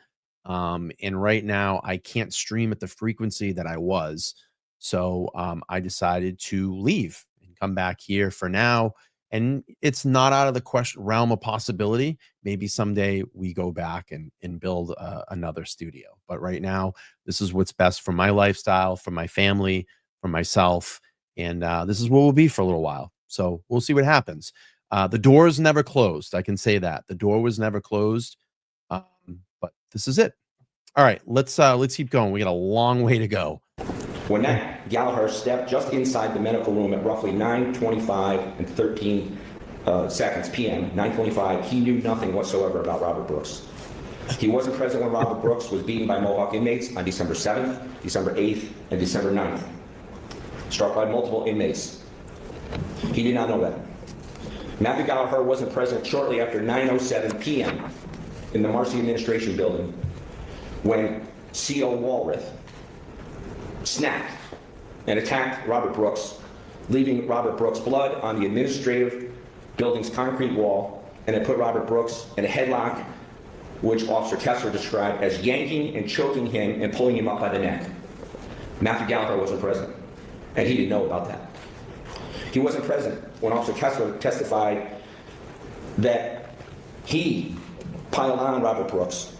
Speaker 1: And right now I can't stream at the frequency that I was. So I decided to leave and come back here for now. And it's not out of the realm of possibility. Maybe someday we go back and build another studio. But right now, this is what's best for my lifestyle, for my family, for myself. And this is what we'll be for a little while. So we'll see what happens. The door is never closed. I can say that. The door was never closed. But this is it. All right, let's keep going. We got a long way to go.
Speaker 7: When Matt Galliher stepped just inside the medical room at roughly 9:25 and 13 seconds p.m., 9:25, he knew nothing whatsoever about Robert Brooks. He wasn't present when Robert Brooks was beaten by Mohawk inmates on December 7th, December 8th, and December 9th, struck by multiple inmates. He did not know that. Matthew Galliher wasn't present shortly after 9:07 p.m. in the Marcy Administration Building when C.O. Walrath snapped and attacked Robert Brooks, leaving Robert Brooks' blood on the administrative building's concrete wall, and it put Robert Brooks in a headlock, which Officer Kessler described as yanking and choking him and pulling him up by the neck. Matthew Galliher wasn't present, and he didn't know about that. He wasn't present when Officer Kessler testified that he piled on Robert Brooks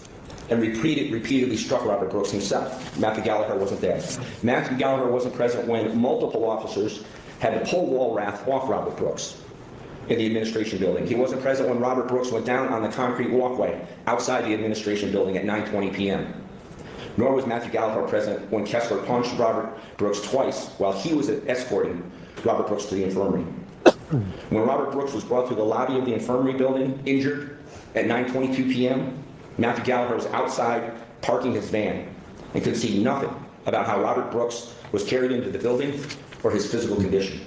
Speaker 7: and repeatedly struck Robert Brooks himself. Matthew Galliher wasn't there. Matthew Galliher wasn't present when multiple officers had to pull Walrath off Robert Brooks in the administration building. He wasn't present when Robert Brooks went down on the concrete walkway outside the administration building at 9:20 p.m. Nor was Matthew Galliher present when Kessler punched Robert Brooks twice while he was escorting Robert Brooks to the infirmary. When Robert Brooks was brought to the lobby of the infirmary building, injured, at 9:22 p.m., Matthew Galliher was outside parking his van and could see nothing about how Robert Brooks was carried into the building or his physical condition.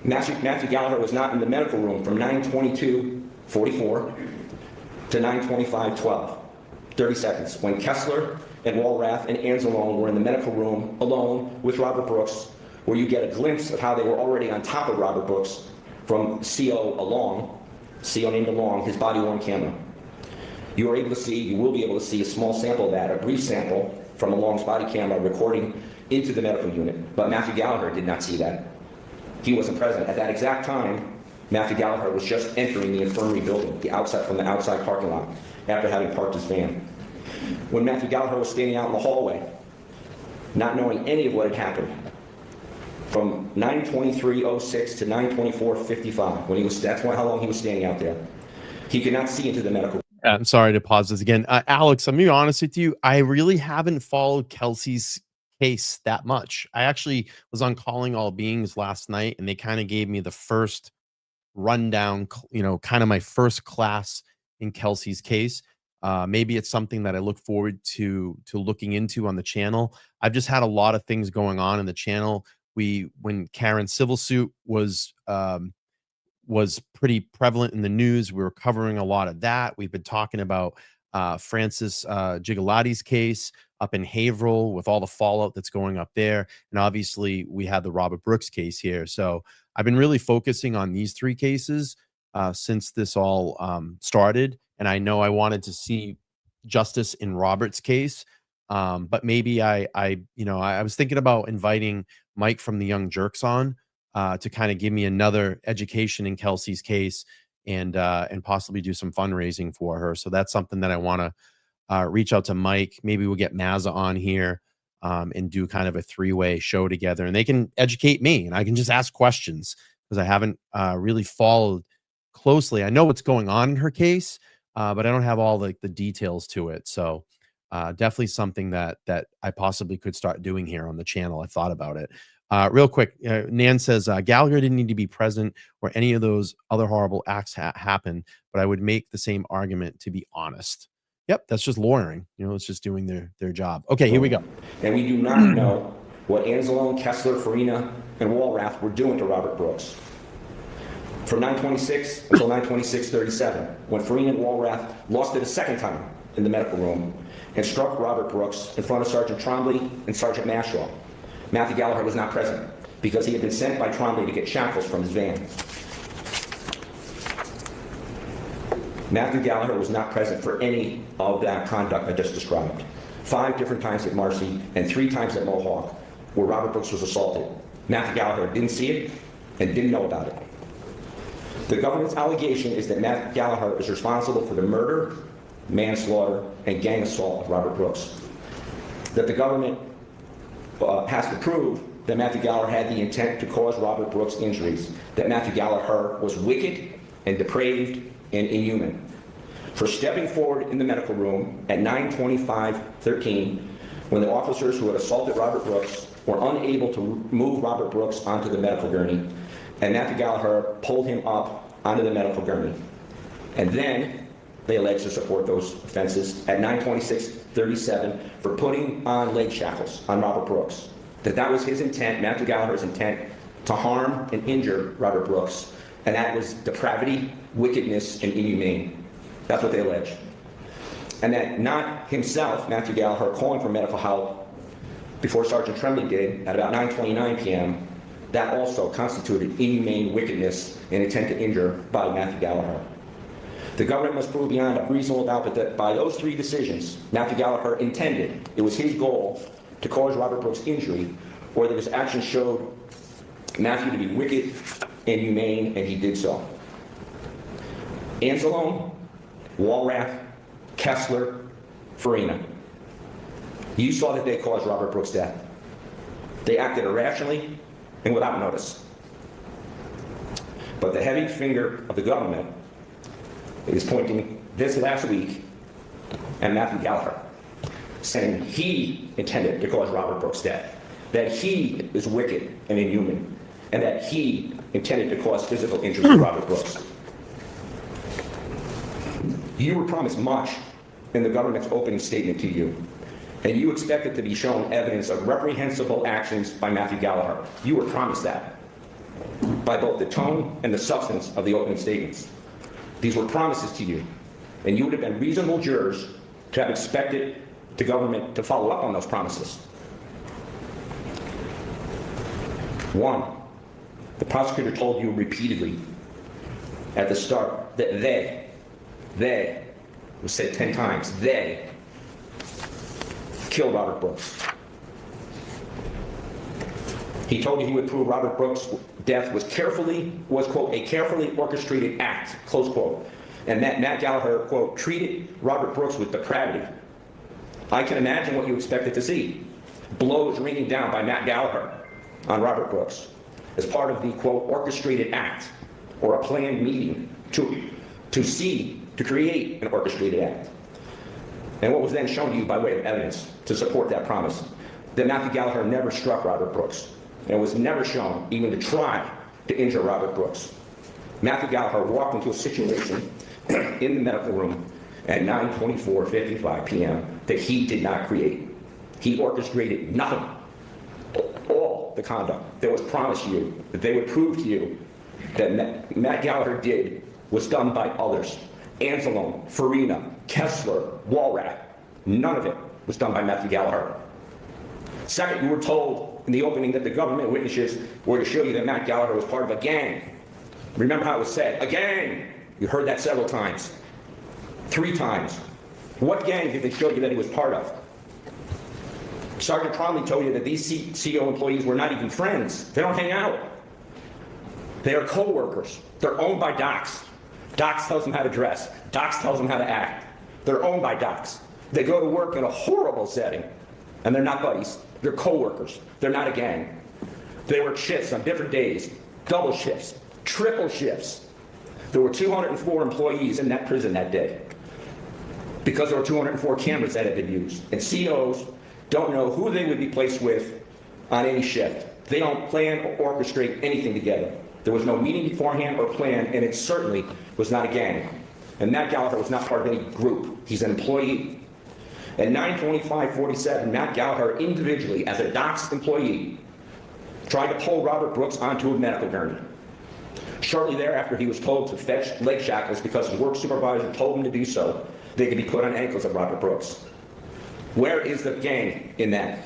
Speaker 7: Matthew Galliher was not in the medical room from 9:22:44 to 9:25:12, 30 seconds, when Kessler and Walrath and Anzalone were in the medical room alone with Robert Brooks, where you get a glimpse of how they were already on top of Robert Brooks from CO named Along, his body-worn camera. You will be able to see a small sample of that, a brief sample from Along's body camera recording into the medical unit, but Matthew Galliher did not see that. He wasn't present. At that exact time, Matthew Galliher was just entering the infirmary building, from the outside parking lot, after having parked his van. When Matthew Galliher was standing out in the hallway, not knowing any of what had happened, from 9:23:06 to 9:24:55, that's how long he was standing out there. He could not see into the medical.
Speaker 1: I'm sorry to pause this again. Alex, I'm going to be honest with you. I really haven't followed Kelsey's case that much. I actually was on Calling All Beings last night, and they kind of gave me the first rundown, kind of my first class in Kelsey's case. Maybe it's something that I look forward to looking into on the channel. I've just had a lot of things going on in the channel. When Karen's civil suit was pretty prevalent in the news, we were covering a lot of that. We've been talking about Francis Gigalotti's case up in Haverhill with all the fallout that's going up there. And obviously we had the Robert Brooks case here. So I've been really focusing on these three cases. since this all started, and I know I wanted to see justice in Robert's case, but maybe I was thinking about inviting Mike from the Young Jerks on to kind of give me another education in Kelsey's case and possibly do some fundraising for her. So that's something that I want to reach out to Mike. Maybe we'll get Mazza on here and do kind of a three-way show together, and they can educate me and I can just ask questions because I haven't really followed closely. I know what's going on in her case, but I don't have all the details to it. So definitely something that I possibly could start doing here on the channel. I thought about it. Real quick, Nan says, Galliher didn't need to be present or any of those other horrible acts happen, but I would make the same argument, to be honest. Yep, that's just lawyering. It's just doing their job. Okay, here we go.
Speaker 7: And we do not know what Anzalone, Kessler, Farina, and Walrath were doing to Robert Brooks. From 9/26 until 9/26/37, when Farina and Walrath lost it a second time in the medical room and struck Robert Brooks in front of Sergeant Trombley and Sergeant Mashaw. Matthew Galliher was not present because he had been sent by Trombley to get shackles from his van. Matthew Galliher was not present for any of that conduct I just described. 5 different times at Marcy and 3 times at Mohawk where Robert Brooks was assaulted. Matthew Galliher didn't see it and didn't know about it. The government's allegation is that Matthew Galliher is responsible for the murder, manslaughter, and gang assault of Robert Brooks. That the government has to prove that Matthew Galliher had the intent to cause Robert Brooks injuries, that Matthew Galliher was wicked and depraved and inhuman. For stepping forward in the medical room at 9/25/13, when the officers who had assaulted Robert Brooks were unable to move Robert Brooks onto the medical gurney, and Matthew Galliher pulled him up onto the medical gurney. And then they alleged to support those offenses at 9/26/37 for putting on leg shackles on Robert Brooks. That was his intent, Matthew Galliher's intent, to harm and injure Robert Brooks. And that was depravity, wickedness, and inhumane. That's what they allege. And that not himself, Matthew Galliher, calling for medical help before Sergeant Tremblay did at about 9:29 p.m., that also constituted inhumane wickedness and intent to injure by Matthew Galliher. The government must prove beyond a reasonable doubt that by those 3 decisions, Matthew Galliher intended, it was his goal, to cause Robert Brooks injury, or that his actions showed Matthew to be wicked and humane, and he did so. Anzalone, Walrath, Kessler, Farina. You saw that they caused Robert Brooks' death. They acted irrationally and without notice. But the heavy finger of the government is pointing this last week at Matthew Galliher, saying he intended to cause Robert Brooks' death, that he is wicked and inhuman, and that he intended to cause physical injury to Robert Brooks. You were promised much in the government's opening statement to you, and you expected to be shown evidence of reprehensible actions by Matthew Galliher. You were promised that by both the tone and the substance of the opening statements. These were promises to you, and you would have been reasonable jurors to have expected the government to follow up on those promises. 1, the prosecutor told you repeatedly at the start that they, it was said 10 times, they killed Robert Brooks. He told you he would prove Robert Brooks' death was quote, a carefully orchestrated act, close quote. And that Matt Galliher, quote, treated Robert Brooks with depravity. I can imagine what you expected to see. Blows raining down by Matt Galliher on Robert Brooks as part of the, quote, orchestrated act or a planned meeting to create an orchestrated act. And what was then shown to you by way of evidence to support that promise, that Matthew Galliher never struck Robert Brooks and was never shown even to try to injure Robert Brooks. Matthew Galliher walked into a situation in the medical room at 9:24:55 p.m. that he did not create. He orchestrated nothing. All the conduct that was promised you, that they would prove to you that Matt Galliher did, was done by others. Anzalone, Farina, Kessler, Walrath, none of it was done by Matthew Galliher. Second, you were told in the opening that the government witnesses were to show you that Matt Galliher was part of a gang Remember how it was said, a gang. You heard that several times. 3 times. What gang did they show you that he was part of? Sergeant Cromley told you that these CO employees were not even friends. They don't hang out. They are co-workers. They're owned by Docs. Docs tells them how to dress. Docs tells them how to act. They're owned by Docs. They go to work in a horrible setting, and they're not buddies. They're co-workers. They're not a gang. They work shifts on different days, double shifts, triple shifts. There were 204 employees in that prison that day because there were 204 cameras that had been used. And COs don't know who they would be placed with on any shift. They don't plan or orchestrate anything together. There was no meeting beforehand or plan, and it certainly was not a gang. And Matt Galliher was not part of any group. He's an employee. At 9/25/47, Matt Galliher individually, as a Docs employee, tried to pull Robert Brooks onto a medical gurney. Shortly thereafter, he was told to fetch leg shackles because his work supervisor told him to do so. They could be put on ankles of Robert Brooks. Where is the gang in that?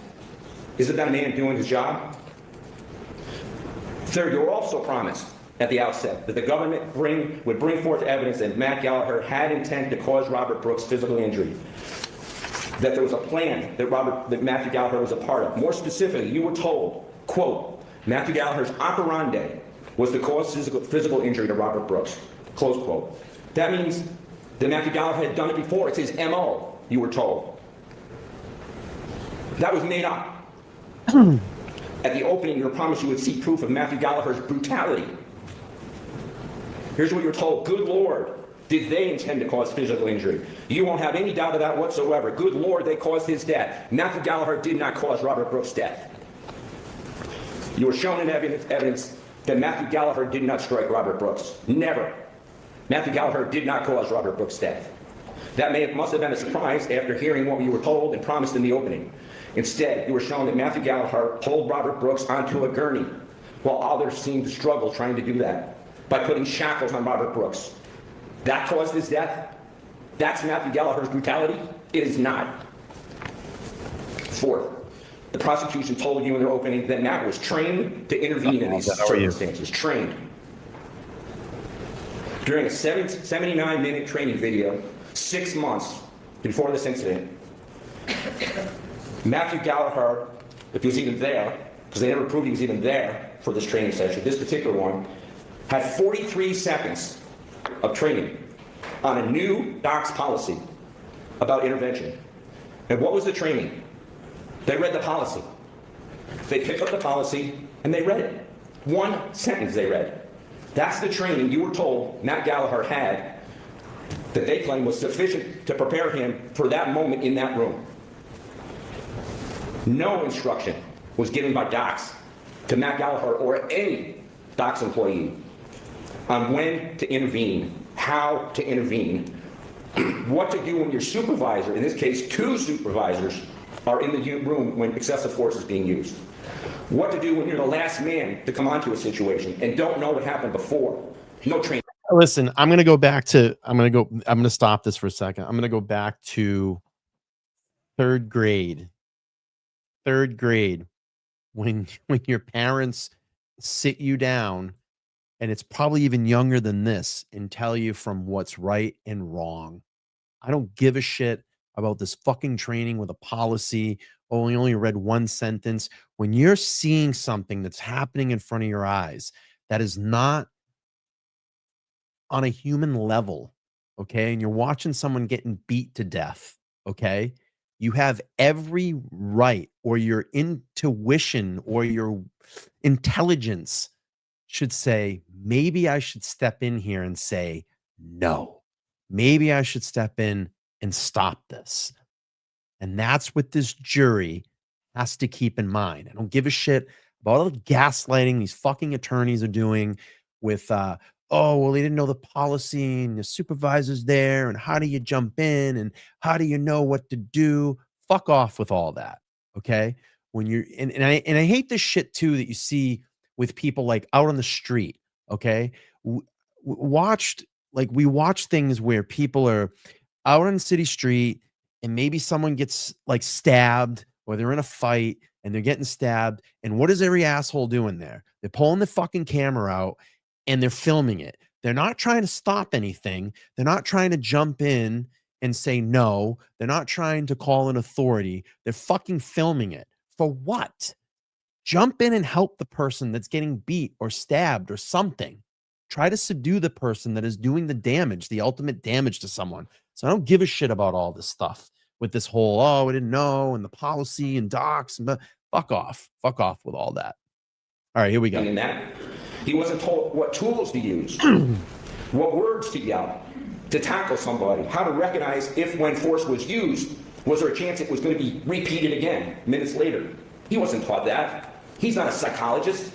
Speaker 7: Isn't that a man doing his job? Third, you were also promised at the outset that the government would bring forth evidence that Matt Galliher had intent to cause Robert Brooks physical injury, that there was a plan that Matthew Galliher was a part of. More specifically, you were told, quote, Matthew Galliher's operandi was to cause physical injury to Robert Brooks, close quote. That means that Matthew Galliher had done it before. It's his MO, you were told. That was made up. At the opening, you were promised you would see proof of Matthew Galliher's brutality. Here's what you're told. Good Lord, did they intend to cause physical injury? You won't have any doubt of that whatsoever. Good Lord, they caused his death. Matthew Galliher did not cause Robert Brooks' death. You were shown in evidence that Matthew Galliher did not strike Robert Brooks. Never. Matthew Galliher did not cause Robert Brooks' death. That must have been a surprise after hearing what you were told and promised in the opening. Instead, you were shown that Matthew Galliher pulled Robert Brooks onto a gurney while others seemed to struggle trying to do that by putting shackles on Robert Brooks. That caused his death? That's Matthew Galliher's brutality? It is not. Fourth, the prosecution told you in their opening that Matt was trained to intervene in these circumstances. Trained. During a 79-minute training video, 6 months before this incident, Matthew Galliher, if he was even there, because they never proved he was even there for this training session, this particular one, had 43 seconds of training on a new Docs policy about intervention. And what was the training? They read the policy. They picked up the policy and they read it. 1 sentence they read. That's the training you were told Matt Galliher had that they claim was sufficient to prepare him for that moment in that room. No instruction was given by Docs to Matt Galliher or any Docs employee on when to intervene, how to intervene, what to do when your supervisor, in this case 2 supervisors, are in the room when excessive force is being used. What to do when you're the last man to come onto a situation and don't know what happened before. No training.
Speaker 1: Listen, I'm going to go back to, I'm going to stop this for a second. I'm going to go back to 3rd grade. 3rd grade, when your parents sit you down, and it's probably even younger than this, and tell you from what's right and wrong. I don't give a shit about this fucking training with a policy. Oh, you only read 1 sentence. When you're seeing something that's happening in front of your eyes that is not on a human level, okay, and you're watching someone getting beat to death, okay, you have every right, or your intuition or your intelligence should say, maybe I should step in here and say, no, maybe I should step in and stop this. And that's what this jury has to keep in mind. I don't give a shit about all the gaslighting these fucking attorneys are doing with, oh, well, they didn't know the policy and the supervisor's there. And how do you jump in? And how do you know what to do? Fuck off with all that. Okay. When you're, and I hate this shit too, that you see with people like out on the street. Okay. We watch things where people are out on city street and maybe someone gets like stabbed, or they're in a fight and they're getting stabbed. And what is every asshole doing there? They're pulling the fucking camera out and they're filming it. They're not trying to stop anything. They're not trying to jump in and say no. They're not trying to call an authority. They're fucking filming it. For what? Jump in and help the person that's getting beat or stabbed or something. Try to subdue the person that is doing the damage, the ultimate damage to someone. So I don't give a shit about all this stuff with this whole, oh, I didn't know, and the policy and docs. And fuck off. Fuck off with all that. All right, here we go.
Speaker 7: In that, he wasn't told what tools to use, what words to yell, to tackle somebody, how to recognize if when force was used, was there a chance it was going to be repeated again minutes later. He wasn't taught that. He's not a psychologist.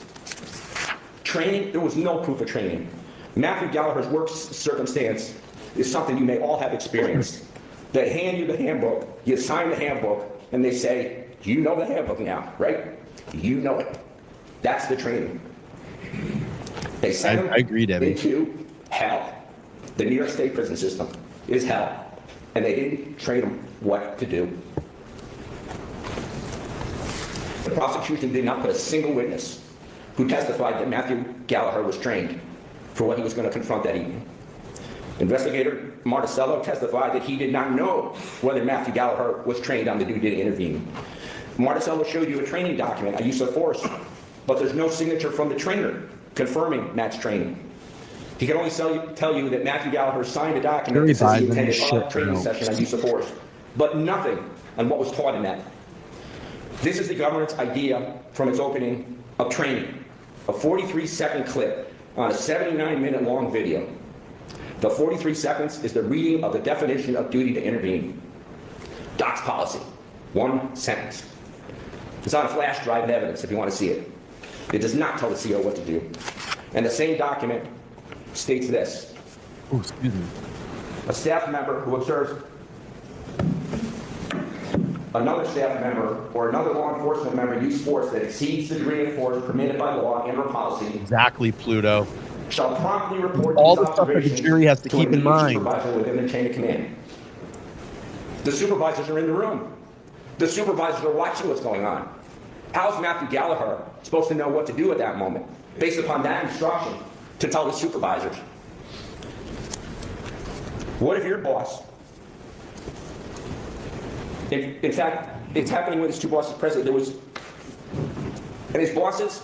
Speaker 7: Training, there was no proof of training. Matthew Galliher's work circumstance is something you may all have experienced. They hand you the handbook, you sign the handbook, and they say, you know the handbook now, right? You know it. That's the training. They send him into hell. The New York State prison system is hell. And they didn't train him what to do. The prosecution did not put a single witness who testified that Matthew Galliher was trained for what he was going to confront that evening. Investigator Marticello testified that he did not know whether Matthew Galliher was trained on the duty to intervene. Marticello showed you a training document, a use of force, but there's no signature from the trainer confirming Matt's training. He can only tell you that Matthew Galliher signed a document that says he attended a training session on use of force, but nothing on what was taught in that. This is the government's idea from its opening of training, a 43-second clip on a 79-minute long video. The 43 seconds is the reading of the definition of duty to intervene. Docs policy, 1 sentence. It's on a flash drive in evidence if you want to see it. It does not tell the CO what to do. And the same document states this.
Speaker 1: Oh, excuse me.
Speaker 7: A staff member who observes another staff member or another law enforcement member use force that exceeds the degree of force permitted by law and or policy.
Speaker 1: Exactly, Pluto.
Speaker 7: Shall promptly report
Speaker 1: all
Speaker 7: these
Speaker 1: the stuff that the
Speaker 7: observations
Speaker 1: jury has to keep in mind.
Speaker 7: Supervisor within the chain of command. The supervisors are in the room. The supervisors are watching what's going on. How's Matthew Galliher supposed to know what to do at that moment, based upon that instruction to tell the supervisors? What if your boss, in fact, it's happening with his two bosses present, and his bosses,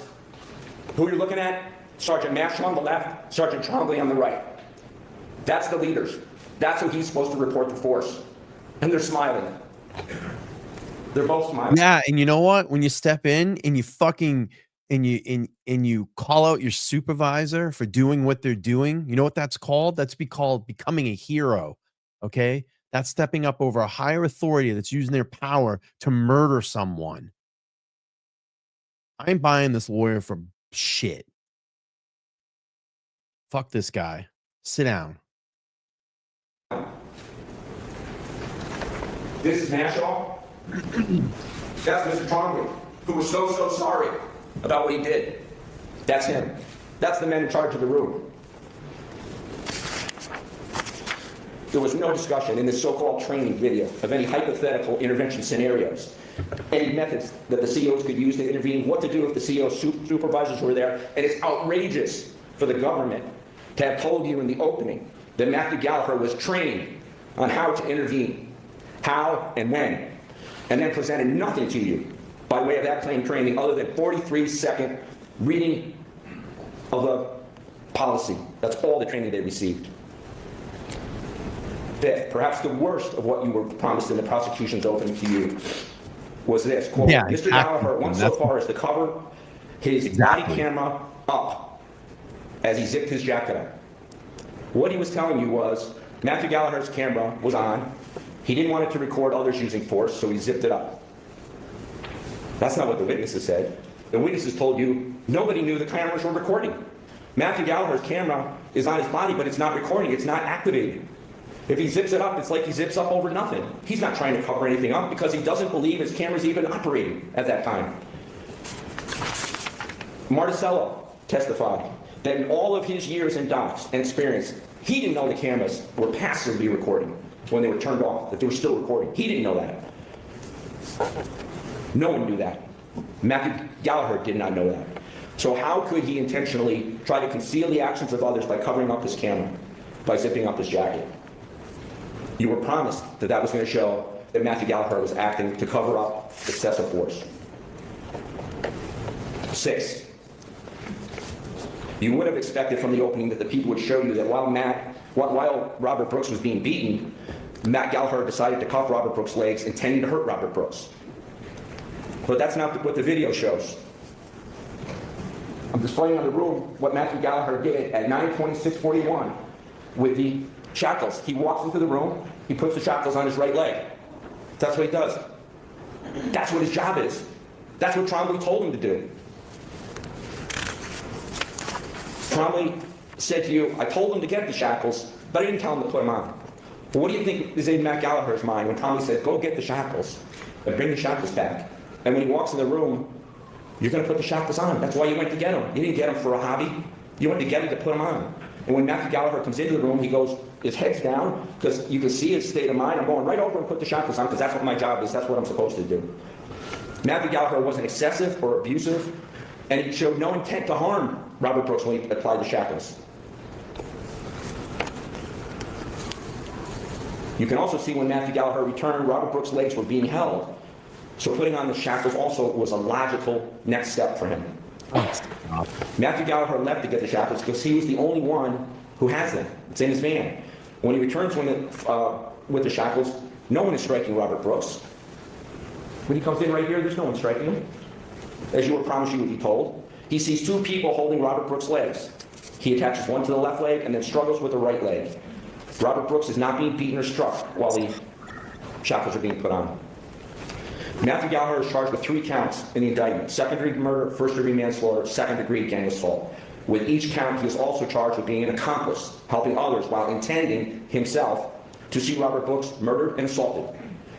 Speaker 7: who you're looking at, Sergeant Mashal on the left, Sergeant Trombley on the right. That's the leaders. That's who he's supposed to report the force. And they're smiling. They're both smiling.
Speaker 1: Yeah, and you know what? When you step in and you fucking and you call out your supervisor for doing what they're doing, you know what that's called? That's called becoming a hero. Okay? That's stepping up over a higher authority that's using their power to murder someone. I ain't buying this lawyer for shit. Fuck this guy. Sit down.
Speaker 7: This is Mashal. That's Mr. Trombley, who was so sorry about what he did. That's him. That's the man in charge of the room. There was no discussion in this so-called training video of any hypothetical intervention scenarios, any methods that the COs could use to intervene, what to do if the CO supervisors were there, and it's outrageous for the government to have told you in the opening that Matthew Galliher was trained on how to intervene, how and when, and then presented nothing to you by way of that claim training other than 43-second reading of the policy. That's all the training they received. Fifth, perhaps the worst of what you were promised in the prosecution's opening to you was this, quote,
Speaker 1: yeah,
Speaker 7: Mr. Galliher went so far as to cover his body camera up as he zipped his jacket up. What he was telling you was Matthew Galliher's camera was on. He didn't want it to record others using force, so he zipped it up. That's not what the witnesses said. The witnesses told you nobody knew the cameras were recording. Matthew Galliher's camera is on his body, but it's not recording. It's not activated. If he zips it up, it's like he zips up over nothing. He's not trying to cover anything up because he doesn't believe his camera's even operating at that time. Marticello testified that in all of his years in docs and experience, he didn't know the cameras were passively recording when they were turned off, that they were still recording. He didn't know that. No one knew that. Matthew Galliher did not know that. So how could he intentionally try to conceal the actions of others by covering up his camera, by zipping up his jacket? You were promised that that was going to show that Matthew Galliher was acting to cover up excessive force. 6, you would have expected from the opening that the people would show you that while Robert Brooks was being beaten, Matt Galliher decided to cuff Robert Brooks' legs, intending to hurt Robert Brooks. But that's not what the video shows. I'm displaying on the room what Matthew Galliher did at 9:26:41 with the shackles. He walks into the room, he puts the shackles on his right leg. That's what he does. That's what his job is. That's what Trombley told him to do. Trombley said to you, I told him to get the shackles, but I didn't tell him to put them on. Well, what do you think is in Matt Galliher's mind when Trombley said, go get the shackles and bring the shackles back? And when he walks in the room, you're going to put the shackles on. That's why you went to get them. You didn't get them for a hobby. You went to get them to put them on. And when Matthew Galliher comes into the room, he goes, his head's down, because you can see his state of mind. I'm going right over and put the shackles on, because that's what my job is. That's what I'm supposed to do. Matthew Galliher wasn't excessive or abusive, and he showed no intent to harm Robert Brooks when he applied the shackles. You can also see when Matthew Galliher returned, Robert Brooks' legs were being held. So putting on the shackles also was a logical next step for him. Matthew Galliher left to get the shackles because he was the only one who has them. It's in his van. When he returns with the shackles, no one is striking Robert Brooks. When he comes in right here, there's no one striking him. As you were promised you would be told. He sees 2 people holding Robert Brooks' legs. He attaches one to the left leg and then struggles with the right leg. Robert Brooks is not being beaten or struck while the shackles are being put on. Matthew Galliher is charged with 3 counts in the indictment: second-degree murder, first-degree manslaughter, second-degree gang assault. With each count, he is also charged with being an accomplice, helping others while intending himself to see Robert Brooks murdered and assaulted.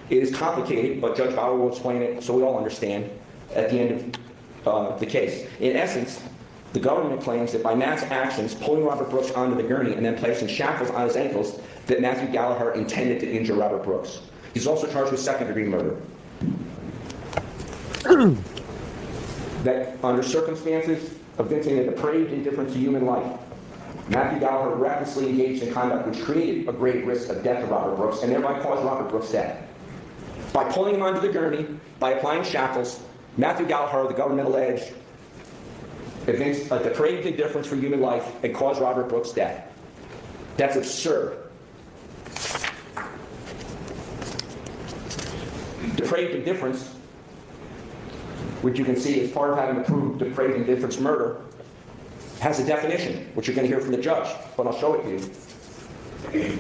Speaker 7: It is complicated, but Judge Bauer will explain it so we all understand at the end of the case. In essence, the government claims that by Matt's actions, pulling Robert Brooks onto the gurney and then placing shackles on his ankles, that Matthew Galliher intended to injure Robert Brooks. He's also charged with second-degree murder. That under circumstances evincing a depraved indifference to human life, Matthew Galliher recklessly engaged in conduct which created a grave risk of death to Robert Brooks and thereby caused Robert Brooks' death. By pulling him onto the gurney, by applying shackles, Matthew Galliher, the government alleged, evinced a depraved indifference for human life and caused Robert Brooks' death. That's absurd. Depraved indifference, which you can see as part of having to prove depraved indifference murder, has a definition, which you're going to hear from the judge, but I'll show it to you.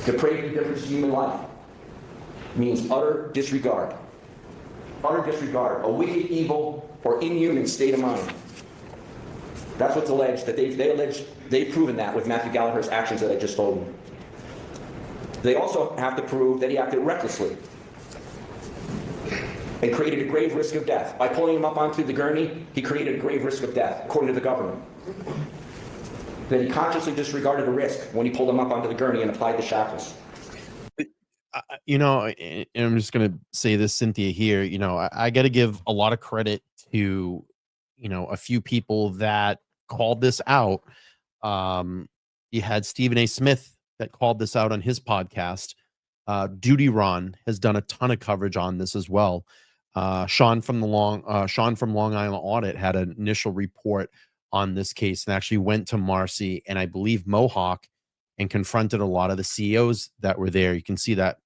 Speaker 7: Depraved indifference to human life means utter disregard. Utter disregard, a wicked, evil, or inhuman state of mind. That's what's alleged, that they've proven that with Matthew Galliher's actions that I just told you. They also have to prove that he acted recklessly and created a grave risk of death. By pulling him up onto the gurney, he created a grave risk of death, according to the government. That he consciously disregarded a risk when he pulled him up onto the gurney and applied the shackles.
Speaker 1: You know, and I'm just going to say this, Cynthia, here, you know, I got to give a lot of credit to, you know, a few people that called this out. You had Stephen A. Smith that called this out on his podcast. Duty Ron has done a ton of coverage on this as well. Sean from Long Island Audit had an initial report on this case and actually went to Marcy and I believe Mohawk and confronted a lot of the CEOs that were there. You can see that,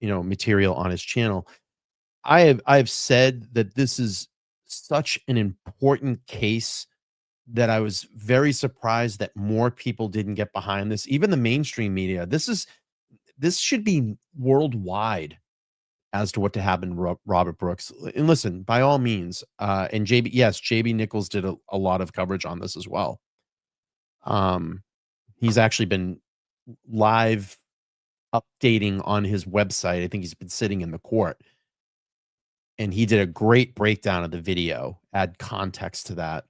Speaker 1: you know, material on his channel. I've said that this is such an important case that I was very surprised that more people didn't get behind this. Even the mainstream media. This should be worldwide as to what to happen to Robert Brooks. And listen, by all means, and JB Nichols did a lot of coverage on this as well. He's actually been live updating on his website. I think he's been sitting in the court. And he did a great breakdown of the video, add context to that.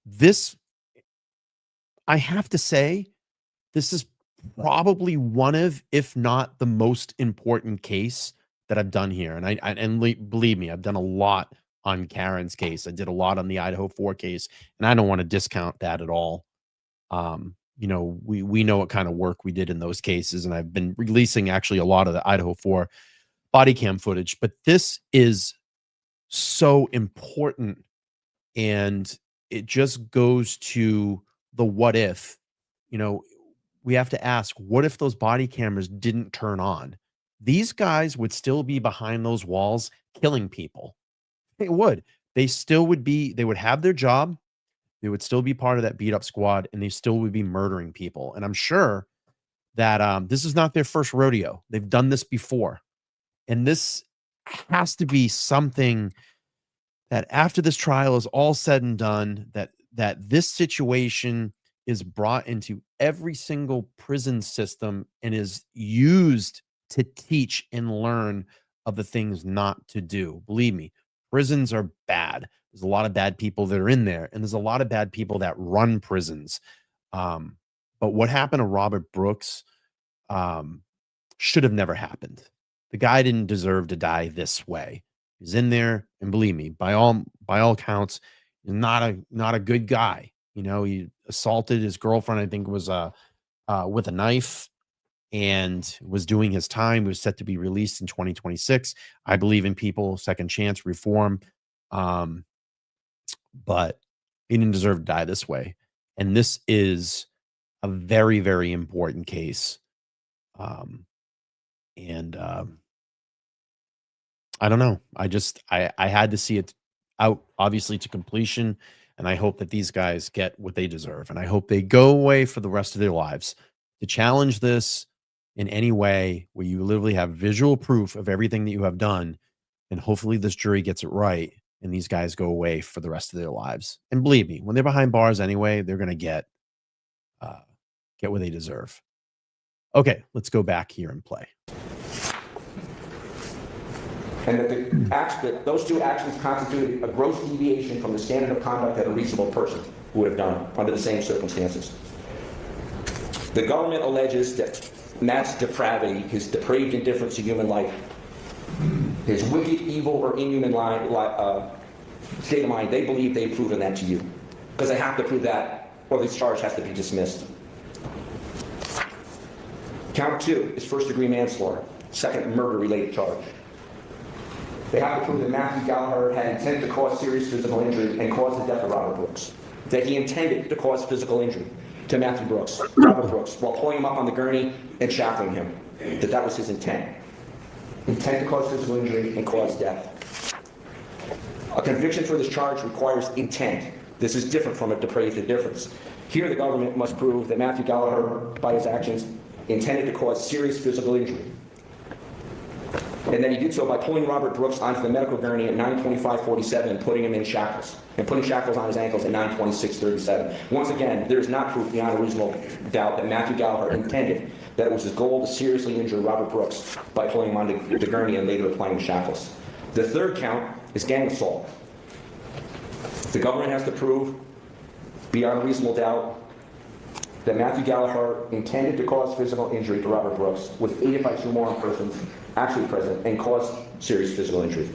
Speaker 1: This, I have to say, this is probably one of, if not the most important case that I've done here, and believe me, I've done a lot on Karen's case. I did a lot on the Idaho 4 case, and I don't want to discount that at all. You know, we know what kind of work we did in those cases, and I've been releasing actually a lot of the Idaho 4 body cam footage, but this is so important, and it just goes to the what if. You know, we have to ask, what if those body cameras didn't turn on? These guys would still be behind those walls killing people. They would. They still would be, they would have their job. They would still be part of that beat up squad, and they still would be murdering people. And I'm sure that this is not their first rodeo. They've done this before. And this has to be something that after this trial is all said and done, that this situation is brought into every single prison system and is used to teach and learn of the things not to do. Believe me, prisons are bad. There's a lot of bad people that are in there, and there's a lot of bad people that run prisons. But what happened to Robert Brooks should have never happened. The guy didn't deserve to die this way. He's in there, and believe me, by all counts, he's not a good guy. You know, he assaulted his girlfriend, I think it was with a knife, and was doing his time. He was set to be released in 2026. I believe in people, second chance, reform. But he didn't deserve to die this way. And this is a very, very important case. I don't know. I had to see it out, obviously, to completion. And I hope that these guys get what they deserve. And I hope they go away for the rest of their lives. To challenge this in any way where you literally have visual proof of everything that you have done. And hopefully this jury gets it right, and these guys go away for the rest of their lives. And believe me, when they're behind bars anyway, they're going to get what they deserve. Okay, let's go back here and play.
Speaker 7: And that those two actions constituted a gross deviation from the standard of conduct that a reasonable person would have done under the same circumstances. The government alleges that Matt's depravity, his depraved indifference to human life, his wicked, evil, or inhuman state of mind, they believe they've proven that to you. Because they have to prove that, or this charge has to be dismissed. Count 2 is first-degree manslaughter, second murder-related charge. They have to prove that Matthew Galliher had intent to cause serious physical injury and cause the death of Robert Brooks. That he intended to cause physical injury to Matthew Brooks, Robert Brooks, while pulling him up on the gurney and shackling him. That was his intent. Intent to cause physical injury and cause death. A conviction for this charge requires intent. This is different from a depraved indifference. Here the government must prove that Matthew Galliher, by his actions, intended to cause serious physical injury. And that he did so by pulling Robert Brooks onto the medical gurney at 9:25:47 and putting him in shackles, and putting shackles on his ankles at 9:26:37. Once again, there is not proof beyond a reasonable doubt that Matthew Galliher intended that it was his goal to seriously injure Robert Brooks by pulling him onto the gurney and later applying the shackles. The third count is gang assault. The government has to prove beyond a reasonable doubt that Matthew Galliher intended to cause physical injury to Robert Brooks, was aided by two more persons actually present, and caused serious physical injury.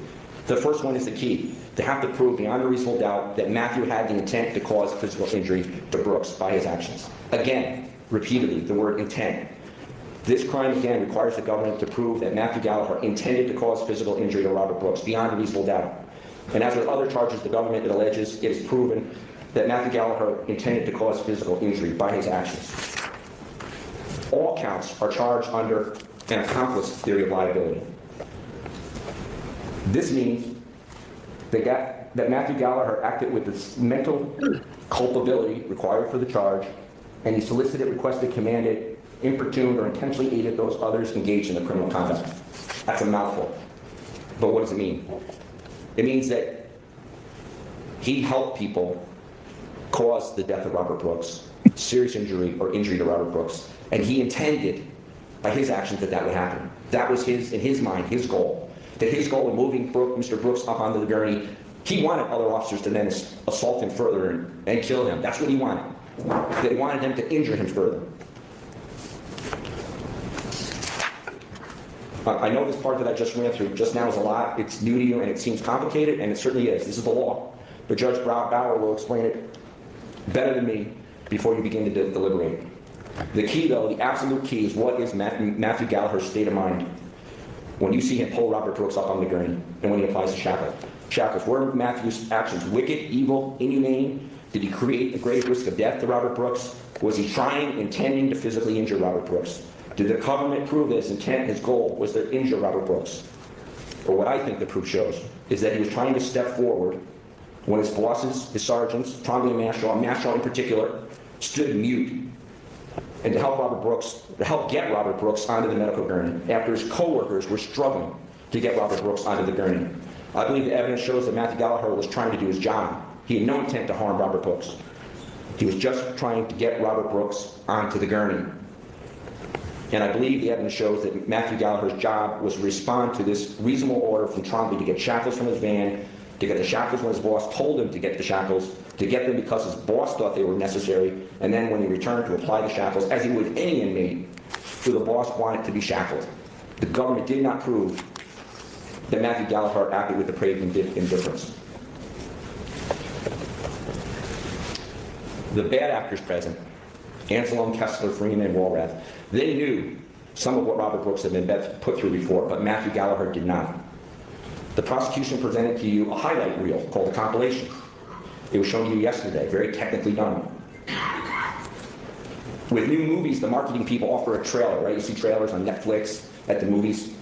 Speaker 7: The first one is the key. They have to prove beyond a reasonable doubt that Matthew had the intent to cause physical injury to Brooks by his actions. Again, repeatedly, the word intent. This crime, again, requires the government to prove that Matthew Galliher intended to cause physical injury to Robert Brooks beyond a reasonable doubt. And as with other charges, the government, it alleges, it is proven that Matthew Galliher intended to cause physical injury by his actions. All counts are charged under an accomplice theory of liability. This means that Matthew Galliher acted with the mental culpability required for the charge, and he solicited, requested, commanded, importuned, or intentionally aided those others engaged in the criminal conduct. That's a mouthful. But what does it mean? It means that he helped people cause the death of Robert Brooks, serious injury or injury to Robert Brooks, and he intended by his actions that would happen. That was in his mind, his goal. That his goal in moving Mr. Brooks up onto the gurney, he wanted other officers to then assault him further and kill him. That's what he wanted. That he wanted them to injure him further. I know this part that I just ran through just now is a lot. It's new to you and it seems complicated, and it certainly is. This is the law. But Judge Bauer will explain it better than me before you begin to deliberate. The key, though, the absolute key is what is Matthew Galliher's state of mind when you see him pull Robert Brooks up on the gurney and when he applies the shackles. Were Matthew's actions wicked, evil, inhumane? Did he create a grave risk of death to Robert Brooks? Was he intending to physically injure Robert Brooks? Did the government prove that his intent, his goal, was to injure Robert Brooks? Or what I think the proof shows is that he was trying to step forward when his bosses, his sergeants, Trombley and Mashaw in particular, stood mute, and to help get Robert Brooks onto the medical gurney after his co-workers were struggling to get Robert Brooks onto the gurney. I believe the evidence shows that Matthew Galliher was trying to do his job. He had no intent to harm Robert Brooks. He was just trying to get Robert Brooks onto the gurney. And I believe the evidence shows that Matthew Galliher's job was to respond to this reasonable order from Trombley to get shackles from his van, to get the shackles when his boss told him to get the shackles, to get them because his boss thought they were necessary, and then when he returned to apply the shackles, as he would any inmate who the boss wanted to be shackled. The government did not prove that Matthew Galliher acted with depraved indifference. The bad actors present, Anselm, Kessler, Freeman, and Walrath, they knew some of what Robert Brooks had been put through before, but Matthew Galliher did not. The prosecution presented to you a highlight reel called a compilation. It was shown to you yesterday, very technically done. With new movies, the marketing people offer a trailer, right? You see trailers on Netflix, at the movies.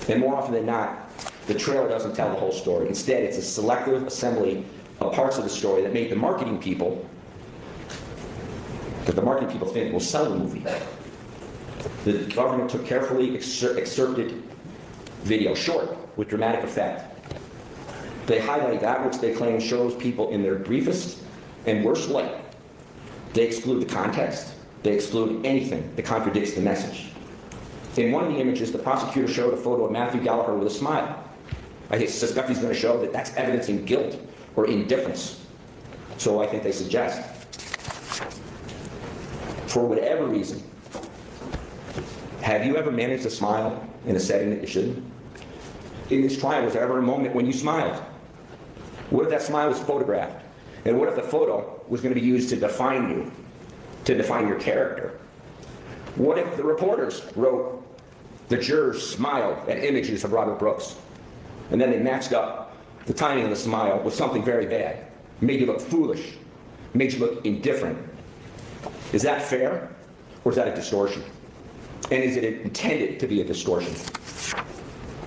Speaker 7: And more often than not, the trailer doesn't tell the whole story. Instead, it's a selective assembly of parts of the story that make the marketing people, that the marketing people think will sell the movie. The government took carefully excerpted video, short, with dramatic effect. They highlight that which they claim shows people in their briefest and worst light. They exclude the context. They exclude anything that contradicts the message. In one of the images, the prosecutor showed a photo of Matthew Galliher with a smile. I suspect he's going to show that that's evidencing guilt or indifference. So I think they suggest, for whatever reason, have you ever managed to smile in a setting that you shouldn't? In this trial, was there ever a moment when you smiled? What if that smile was photographed? And what if the photo was going to be used to define you, to define your character? What if the reporters wrote, the jurors smiled at images of Robert Brooks, and then they matched up the timing of the smile with something very bad, made you look foolish, made you look indifferent? Is that fair, or is that a distortion? And is it intended to be a distortion?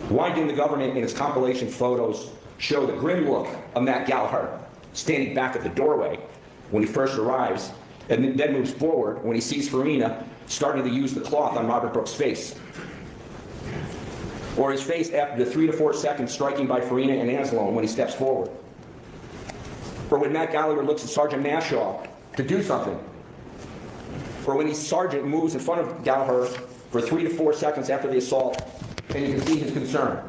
Speaker 7: Why didn't the government in its compilation photos show the grim look of Matt Galliher standing back at the doorway when he first arrives, and then moves forward when he sees Farina starting to use the cloth on Robert Brooks' face? Or his face after the 3 to 4 seconds striking by Farina and Anselm when he steps forward? Or when Matt Galliher looks at Sergeant Mashaw to do something? Or when Sergeant moves in front of Galliher for 3 to 4 seconds after the assault, and you can see his concern?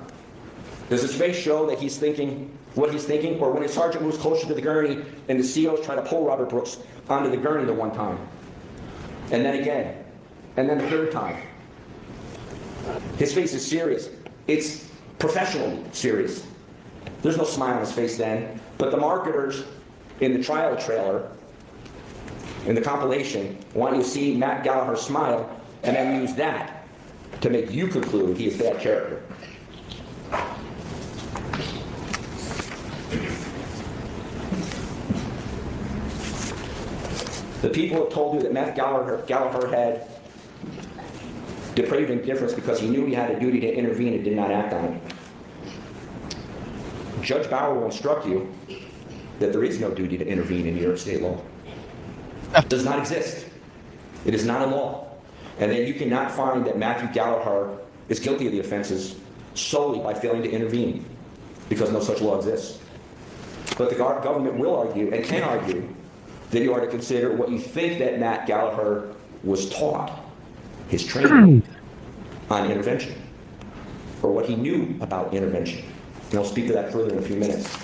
Speaker 7: Does his face show that he's thinking what he's thinking? Or when his sergeant moves closer to the gurney and the COs try to pull Robert Brooks onto the gurney the one time, and then again, and then the third time? His face is serious. It's professionally serious. There's no smile on his face then, but the marketers in the trial trailer, in the compilation, want you to see Matt Galliher smile and then use that to make you conclude he is bad character. The people have told you that Matt Galliher had depraved indifference because he knew he had a duty to intervene and did not act on it. Judge Bauer will instruct you that there is no duty to intervene in New York state law. It does not exist. It is not a law. And that you cannot find that Matthew Galliher is guilty of the offenses solely by failing to intervene, because no such law exists. But the government will argue, and can argue, that you are to consider what you think that Matt Galliher was taught, his training on intervention, or what he knew about intervention. And I'll speak to that further in a few minutes.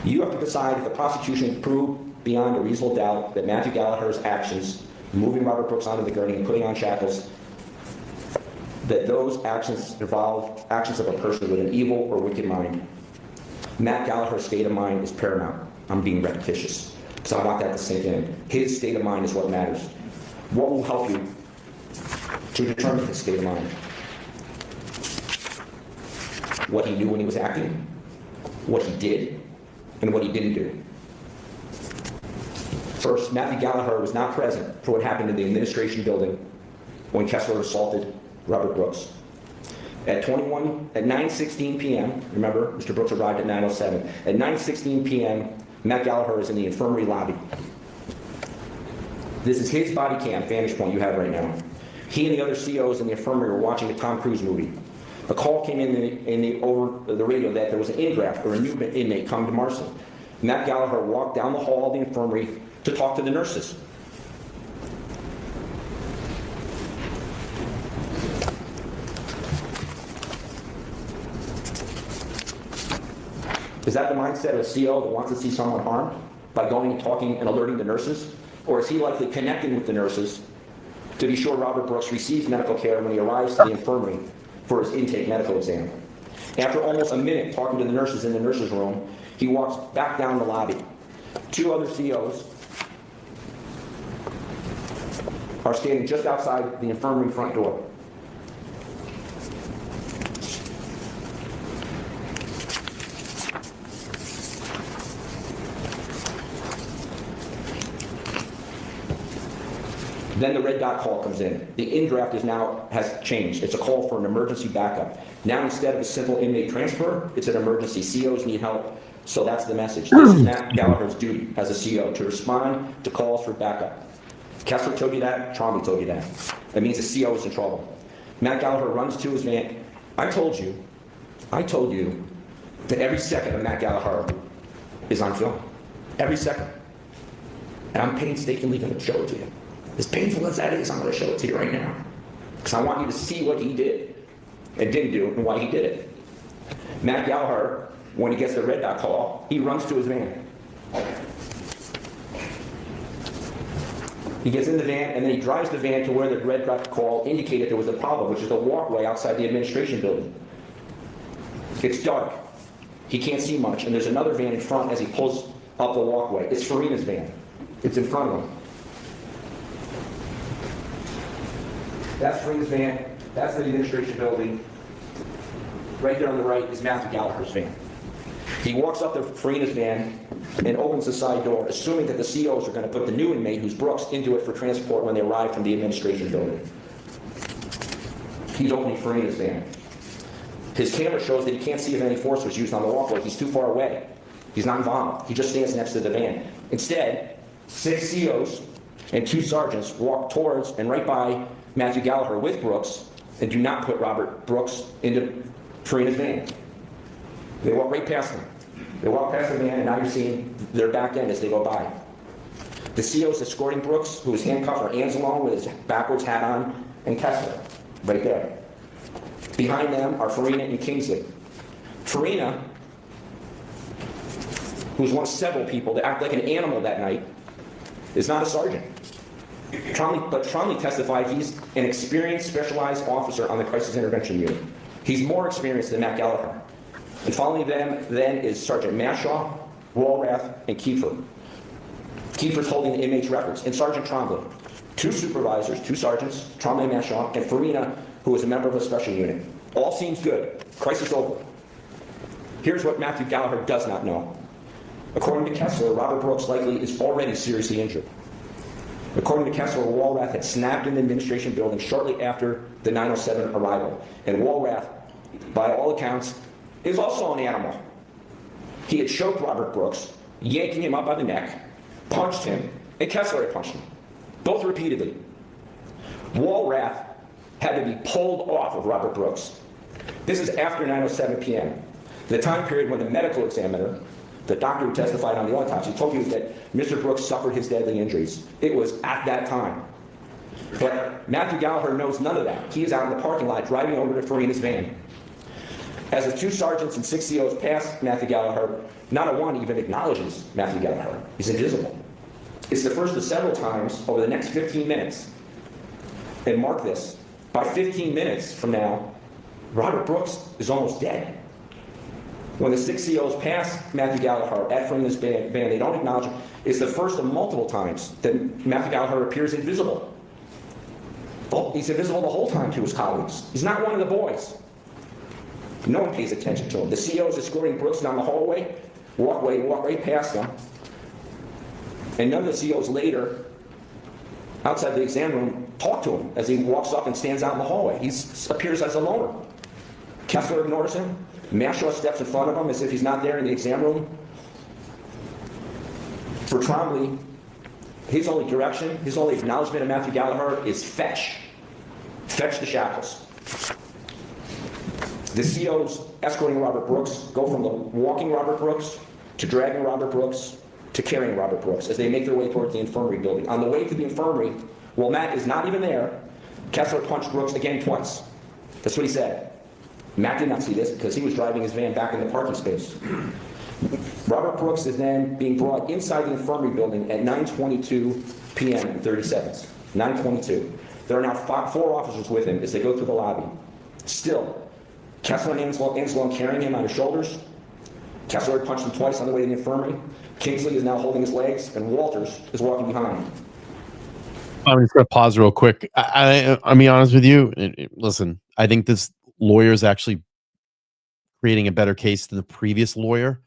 Speaker 7: You have to decide if the prosecution proved beyond a reasonable doubt that Matthew Galliher's actions, moving Robert Brooks onto the gurney and putting on shackles, that those actions involve actions of a person with an evil or wicked mind. Matt Galliher's state of mind is paramount. I'm being repetitious, because I want that to sink in. His state of mind is what matters. What will help you to determine his state of mind? What he knew when he was acting, what he did, and what he didn't do. First, Matthew Galliher was not present for what happened in the administration building when Kessler assaulted Robert Brooks. At 9:16 p.m., remember, Mr. Brooks arrived at 9:07. At 9:16 p.m., Matt Galliher is in the infirmary lobby. This is his body cam vantage point you have right now. He and the other COs in the infirmary were watching a Tom Cruise movie. A call came in over the radio that there was an in-graft or a new inmate coming to Marston. Matt Galliher walked down the hall of the infirmary to talk to the nurses. Is that the mindset of a CO that wants to see someone harmed by going and talking and alerting the nurses? Or is he likely connecting with the nurses to be sure Robert Brooks receives medical care when he arrives to the infirmary for his intake medical exam? After almost a minute talking to the nurses in the nurses' room, he walks back down the lobby. Two other COs are standing just outside the infirmary front door. Then the red dot call comes in. The in-draft has changed. It's a call for an emergency backup. Now instead of a simple inmate transfer, it's an emergency. COs need help, so that's the message. This is Matt Galliher's duty as a CO, to respond to calls for backup. Kessler told you that, Trombley told you that. That means the CO is in trouble. Matt Galliher runs to his van. I told you that every second of Matt Galliher is on film. Every second. And I'm painstakingly going to show it to you. As painful as that is, I'm going to show it to you right now. Because I want you to see what he did and didn't do and why he did it. Matt Galliher, when he gets the red dot call, he runs to his van. He gets in the van and then he drives the van to where the red dot call indicated there was a problem, which is the walkway outside the administration building. It's dark. He can't see much, and there's another van in front as he pulls up the walkway. It's Farina's van. It's in front of him. That's Farina's van. That's the administration building. Right there on the right is Matthew Galliher's van. He walks up to Farina's van and opens the side door, assuming that the COs are going to put the new inmate, who's Brooks, into it for transport when they arrive from the administration building. He's opening Farina's van. His camera shows that he can't see if any force was used on the walkway. He's too far away. He's not involved. He just stands next to the van. Instead, 6 COs and 2 sergeants walk towards and right by Matthew Galliher with Brooks and do not put Robert Brooks into Farina's van. They walk right past him. They walk past the van, and now you're seeing their back end as they go by. The COs escorting Brooks, who is handcuffed, are Anzalone with his backwards hat on, and Kessler, right there. Behind them are Farina and Kingsley. Farina, who's one of several people that act like an animal that night, is not a sergeant. But Trombley testified he's an experienced, specialized officer on the crisis intervention unit. He's more experienced than Matt Galliher. And following them then is Sergeant Mashaw, Walrath, and Kieffer. Kieffer's holding the inmates' records, and Sergeant Trombley. 2 supervisors, 2 sergeants, Trombley and Mashaw, and Farina, who is a member of a special unit. All seems good. Crisis over. Here's what Matthew Galliher does not know. According to Kessler, Robert Brooks likely is already seriously injured. According to Kessler, Walrath had snapped in the administration building shortly after the 907 arrival. And Walrath, by all accounts, is also an animal. He had choked Robert Brooks, yanking him up by the neck, punched him, and Kessler had punched him, both repeatedly. Walrath had to be pulled off of Robert Brooks. This is after 9:07 p.m., the time period when the medical examiner, the doctor who testified on the autopsy, told you that Mr. Brooks suffered his deadly injuries. It was at that time. But Matthew Galliher knows none of that. He is out in the parking lot driving over to Farina's van. As the 2 sergeants and 6 COs pass Matthew Galliher, not a one even acknowledges Matthew Galliher. He's invisible. It's the first of several times over the next 15 minutes, and mark this, By 15 minutes from now, Robert Brooks is almost dead. When the 6 COs pass Matthew Galliher at Freeman's van, they don't acknowledge him. It's the first of multiple times that Matthew Galliher appears invisible. Well, he's invisible the whole time to his colleagues. He's not one of the boys. No one pays attention to him. The COs escorting Brooks down the hallway, walk right past them. And none of the COs later, outside the exam room, talk to him as he walks up and stands out in the hallway. He appears as a loner. Kessler ignores him. Mashaw steps in front of him as if he's not there in the exam room. For Trombley, his only direction, his only acknowledgement of Matthew Galliher is fetch. Fetch the shackles. The COs escorting Robert Brooks go from the walking Robert Brooks to dragging Robert Brooks to carrying Robert Brooks as they make their way towards the infirmary building. On the way to the infirmary, while Matt is not even there, Kessler punched Brooks again twice. That's what he said. Matt did not see this because he was driving his van back in the parking space. Robert Brooks is then being brought inside the infirmary building at 9:22 p.m. and 30 seconds. 9:22. There are now 4 officers with him as they go through the lobby. Still, Kessler and Anslow carrying him on his shoulders. Kessler had punched him twice on the way to the infirmary. Kingsley is now holding his legs, and Walters is walking behind.
Speaker 1: I'm just going to pause real quick. I'll be honest with you. Listen, I think this lawyer is actually creating a better case than the previous lawyer.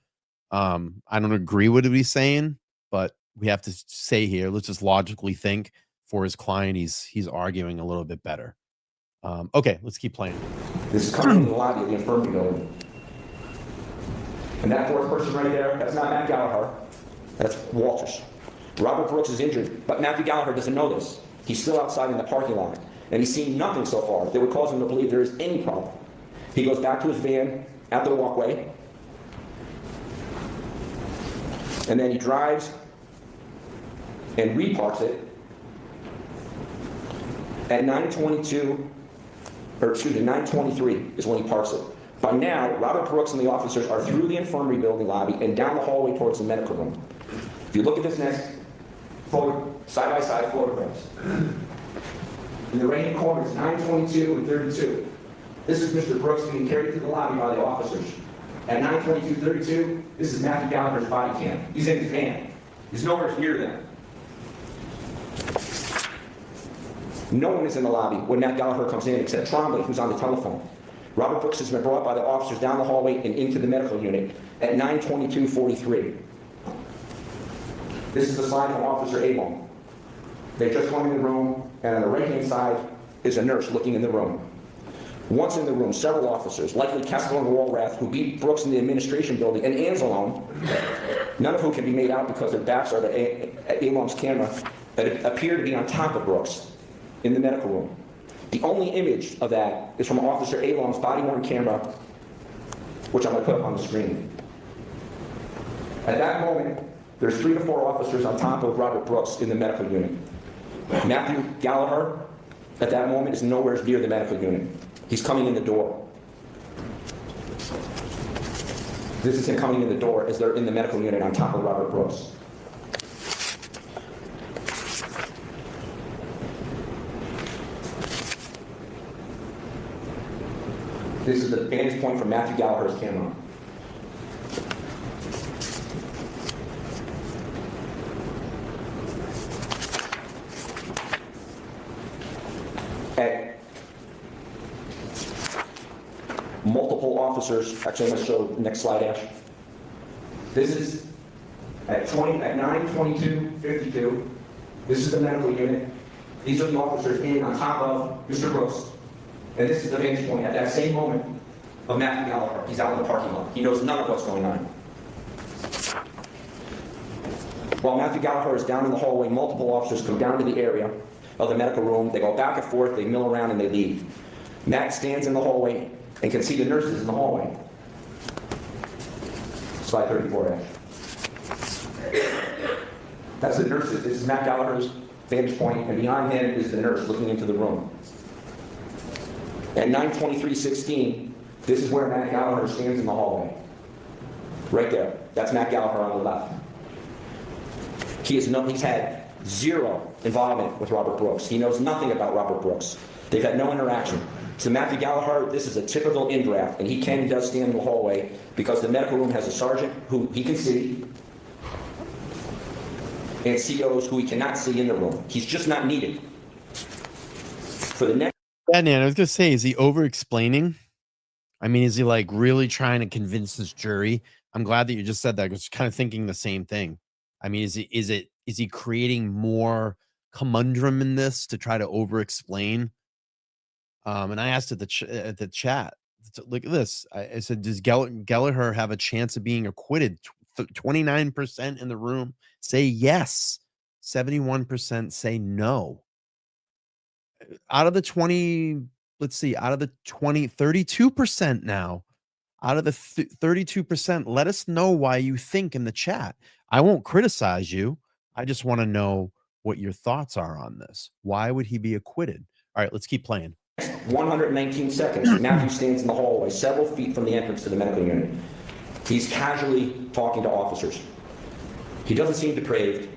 Speaker 1: I don't agree with what he's saying, but we have to say here, let's just logically think for his client, he's arguing a little bit better. Okay, let's keep playing.
Speaker 7: This is coming in the lobby of the infirmary building. And that 4th person right there, that's not Matt Galliher, that's Walters. Robert Brooks is injured, but Matthew Galliher doesn't know this. He's still outside in the parking lot, and he's seen nothing so far that would cause him to believe there is any problem. He goes back to his van at the walkway, and then he drives and reparks it at 9:23 is when he parks it. By now, Robert Brooks and the officers are through the infirmary building lobby and down the hallway towards the medical room. If you look at this next side-by-side photographs, in the right-hand corner is 9:22 and 32. This is Mr. Brooks being carried through the lobby by the officers. At 9:22:32, this is Matthew Galliher's body cam. He's in his van. He's nowhere near them. No one is in the lobby when Matt Galliher comes in except Trombley, who's on the telephone. Robert Brooks has been brought by the officers down the hallway and into the medical unit at 9:22:43. This is the slide from Officer Abel. They just come in the room, and on the right-hand side is a nurse looking in the room. Once in the room, several officers, likely Kessler and Walrath, who beat Brooks in the administration building, and Anzalone, none of whom can be made out because their backs are to Alone's camera, that appear to be on top of Brooks in the medical room. The only image of that is from Officer Alone's body-worn camera, which I'm going to put up on the screen. At that moment, there's 3 to 4 officers on top of Robert Brooks in the medical unit. Matthew Galliher, at that moment, is nowhere near the medical unit. He's coming in the door. This is him coming in the door as they're in the medical unit on top of Robert Brooks. This is the vantage point from Matthew Galliher's camera. At multiple officers, actually I'm going to show next slide, Ash. This is at 9:22:52. This is the medical unit. These are the officers in on top of Mr. Brooks. And this is the vantage point at that same moment of Matthew Galliher. He's out in the parking lot. He knows none of what's going on. While Matthew Galliher is down in the hallway, multiple officers come down to the area of the medical room. They go back and forth, they mill around, and they leave. Matt stands in the hallway and can see the nurses in the hallway. Slide 34, Ash. That's the nurses. This is Matt Galliher's vantage point, and behind him is the nurse looking into the room. At 9:23:16, this is where Matt Galliher stands in the hallway. Right there. That's Matt Galliher on the left. He's had zero involvement with Robert Brooks. He knows nothing about Robert Brooks. They've had no interaction. So Matthew Galliher, this is a typical in-draft, and he does stand in the hallway because the medical room has a sergeant who he can see and COs who he cannot see in the room. He's just not needed. For the next...
Speaker 1: Yeah, man, I was going to say, is he over-explaining? I mean, is he like really trying to convince this jury? I'm glad that you just said that. I was kind of thinking the same thing. I mean, is he creating more conundrum in this to try to over-explain? And I asked at the chat, look at this. I said, does Galliher have a chance of being acquitted? 29% in the room say yes. 71% say no. Out of the 20, let's see, out of the 20, 32% now. Out of the 32%, let us know why you think in the chat. I won't criticize you. I just want to know what your thoughts are on this. Why would he be acquitted? All right, let's keep playing.
Speaker 7: 119 seconds, Matthew stands in the hallway several feet from the entrance to the medical unit. He's casually talking to officers. He doesn't seem depraved.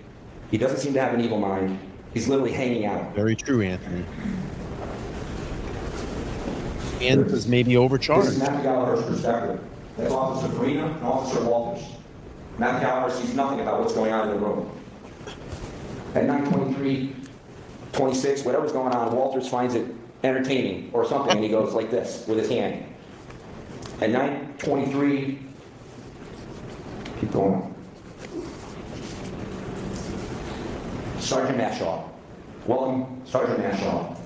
Speaker 7: He doesn't seem to have an evil mind. He's literally hanging out.
Speaker 1: Very true, Anthony. And is maybe overcharged.
Speaker 7: This is Matthew Galliher's perspective. That's Officer Farina and Officer Walters. Matthew Galliher sees nothing about what's going on in the room. At 9:23, 26, whatever's going on, Walters finds it entertaining or something, and he goes like this with his hand. At 9:23, keep going. Sergeant Mashaw. Welcome, Sergeant Mashaw.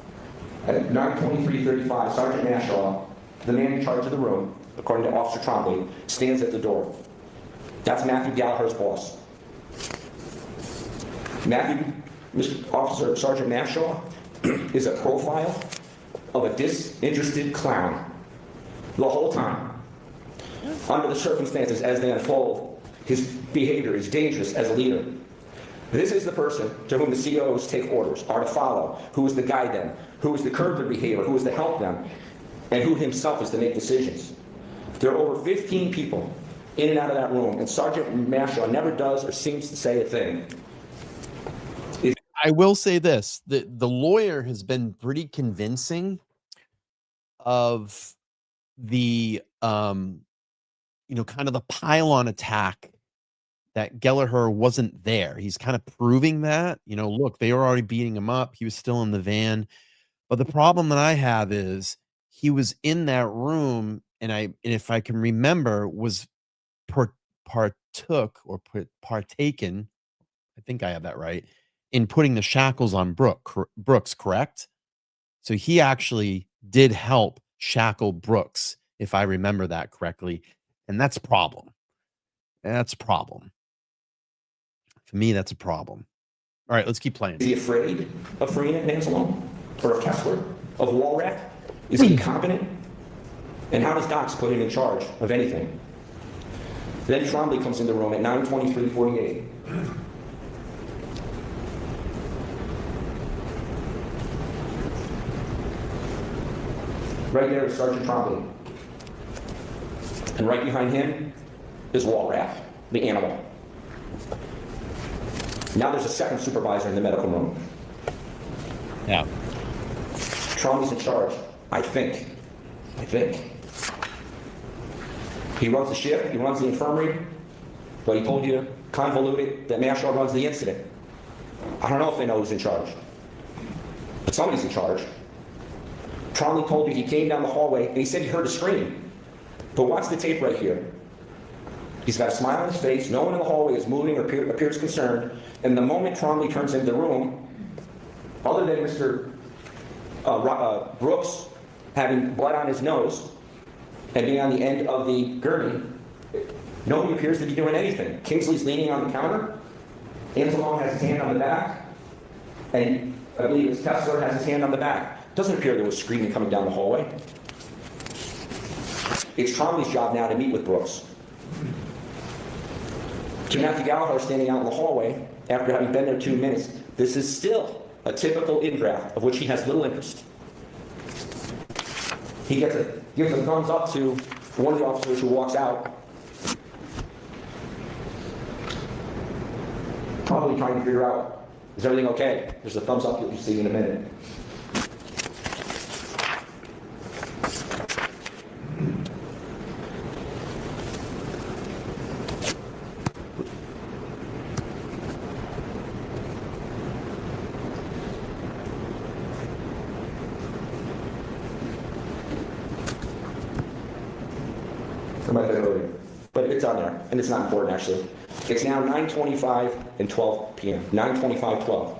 Speaker 7: At 9:23:35, Sergeant Mashaw, the man in charge of the room, according to Officer Trombley, stands at the door. That's Matthew Galliher's boss. Officer Sergeant Mashaw is a profile of a disinterested clown the whole time. Under the circumstances as they unfold, his behavior is dangerous as a leader. This is the person to whom the COs take orders, are to follow, who is to guide them, who is to curb their behavior, who is to help them, and who himself is to make decisions. There are over 15 people in and out of that room, and Sergeant Mashaw never does or seems to say a thing.
Speaker 1: I will say this, the lawyer has been pretty convincing of the, kind of the pile-on attack that Galliher wasn't there. He's kind of proving that, look, they were already beating him up. He was still in the van. But the problem that I have is he was in that room, and if I can remember, was partaken, I think I have that right, in putting the shackles on Brooks, correct? So he actually did help shackle Brooks, if I remember that correctly. And that's a problem. That's a problem. For me, that's a problem. All right, let's keep playing.
Speaker 7: Is he afraid of Farina and Anzalone? Or of Kessler? Of Walrack? Is he incompetent? And how does Docs put him in charge of anything? Then Trombley comes in the room at 9:23:48. Right there is Sergeant Trombley. And right behind him is Walrack, the animal. Now there's a second supervisor in the medical room.
Speaker 1: Yeah.
Speaker 7: Trombley's in charge, I think. He runs the shift, he runs the infirmary, but he told you, convoluted, that Mashaw runs the incident. I don't know if they know who's in charge, but somebody's in charge. Trombley told you he came down the hallway and he said he heard a scream. But watch the tape right here. He's got a smile on his face, no one in the hallway is moving or appears concerned, and the moment Trombley turns into the room, other than Mr. Brooks having blood on his nose and being on the end of the gurney, nobody appears to be doing anything. Kingsley's leaning on the counter, Anzalone has his hand on the back, and I believe it's Kessler has his hand on the back. Doesn't appear there was screaming coming down the hallway. It's Trombley's job now to meet with Brooks. To Matthew Galliher standing out in the hallway after having been there 2 minutes, this is still a typical in-draft of which he has little interest. He gives a thumbs up to one of the officers who walks out, probably trying to figure out, is everything okay? There's a thumbs up you'll see in a minute. It might have been earlier, but it's on there, and it's not important, actually. It's now 9:25 and 12 p.m., 9:25:12.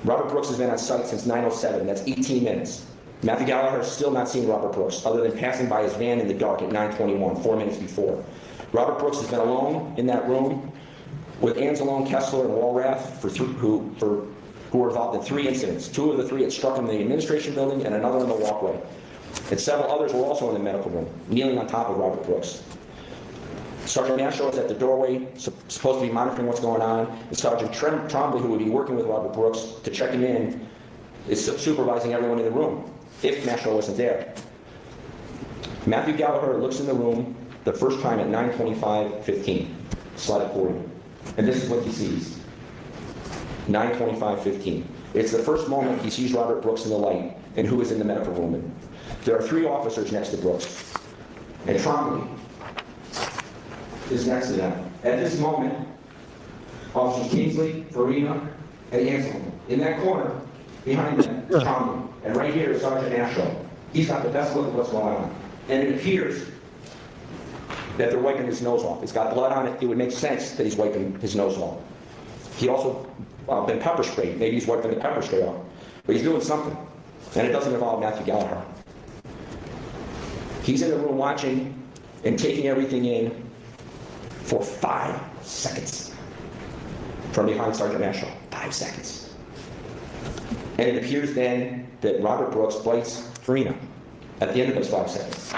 Speaker 7: Robert Brooks has been on site since 9:07, that's 18 minutes. Matthew Galliher has still not seen Robert Brooks, other than passing by his van in the dark at 9:21, 4 minutes before. Robert Brooks has been alone in that room with Anzalone, Kessler, and Walrath, who were involved in 3 incidents. 2 of the 3 had struck him in the administration building and another in the walkway. And several others were also in the medical room, kneeling on top of Robert Brooks. Sergeant Nashaw is at the doorway, supposed to be monitoring what's going on, and Sergeant Trombley, who would be working with Robert Brooks to check him in, is supervising everyone in the room, if Nashaw wasn't there. Matthew Galliher looks in the room the first time at 9:25:15, slide it forward, and this is what he sees. 9:25:15. It's the first moment he sees Robert Brooks in the light and who is in the medical room. There are 3 officers next to Brooks, and Trombley is next to them. At this moment, Officers Kingsley, Farina, and Anselm. In that corner, behind them, Trombley. And right here is Sergeant Nashaw. He's got the best look at what's going on. And it appears that they're wiping his nose off. It's got blood on it. It would make sense that he's wiping his nose off. He'd also been pepper sprayed. Maybe he's wiping the pepper spray off. But he's doing something. And it doesn't involve Matthew Galliher. He's in the room watching and taking everything in for 5 seconds from behind Sergeant Nashaw. 5 seconds. And it appears then that Robert Brooks bites Farina at the end of those 5 seconds.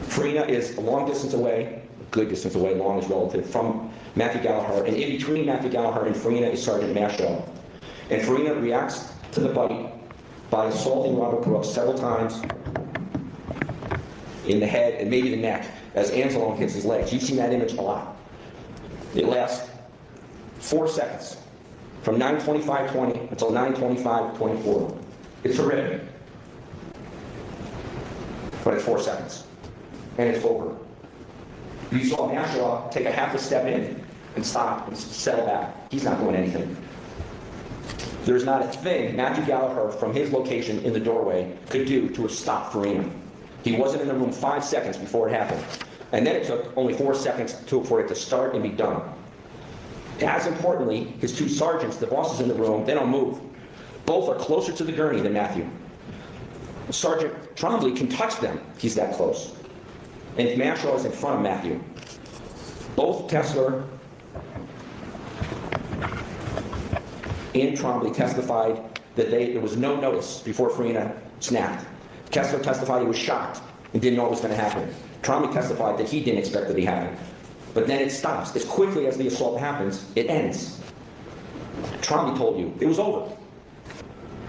Speaker 7: Farina is a long distance away, a good distance away, long is relative, from Matthew Galliher, and in between Matthew Galliher and Farina is Sergeant Nashaw. And Farina reacts to the bite by assaulting Robert Brooks several times in the head and maybe the neck as Anzalone hits his legs. You've seen that image a lot. It lasts 4 seconds, from 9:25:20 until 9:25:24. It's horrific. But it's 4 seconds. And it's over. You saw Nashaw take a half a step in and stop and settle back. He's not doing anything. There's not a thing Matthew Galliher, from his location in the doorway, could do to stop Farina. He wasn't in the room 5 seconds before it happened. And then it took only 4 seconds for it to start and be done. As importantly, his 2 sergeants, the bosses in the room, they don't move. Both are closer to the gurney than Matthew. Sergeant Trombley can touch them. He's that close. And Nashaw is in front of Matthew. Both Kessler and Trombley testified that there was no notice before Farina snapped. Kessler testified he was shocked and didn't know what was going to happen. Trombley testified that he didn't expect that to happen. But then it stops. As quickly as the assault happens, it ends. Trombley told you it was over.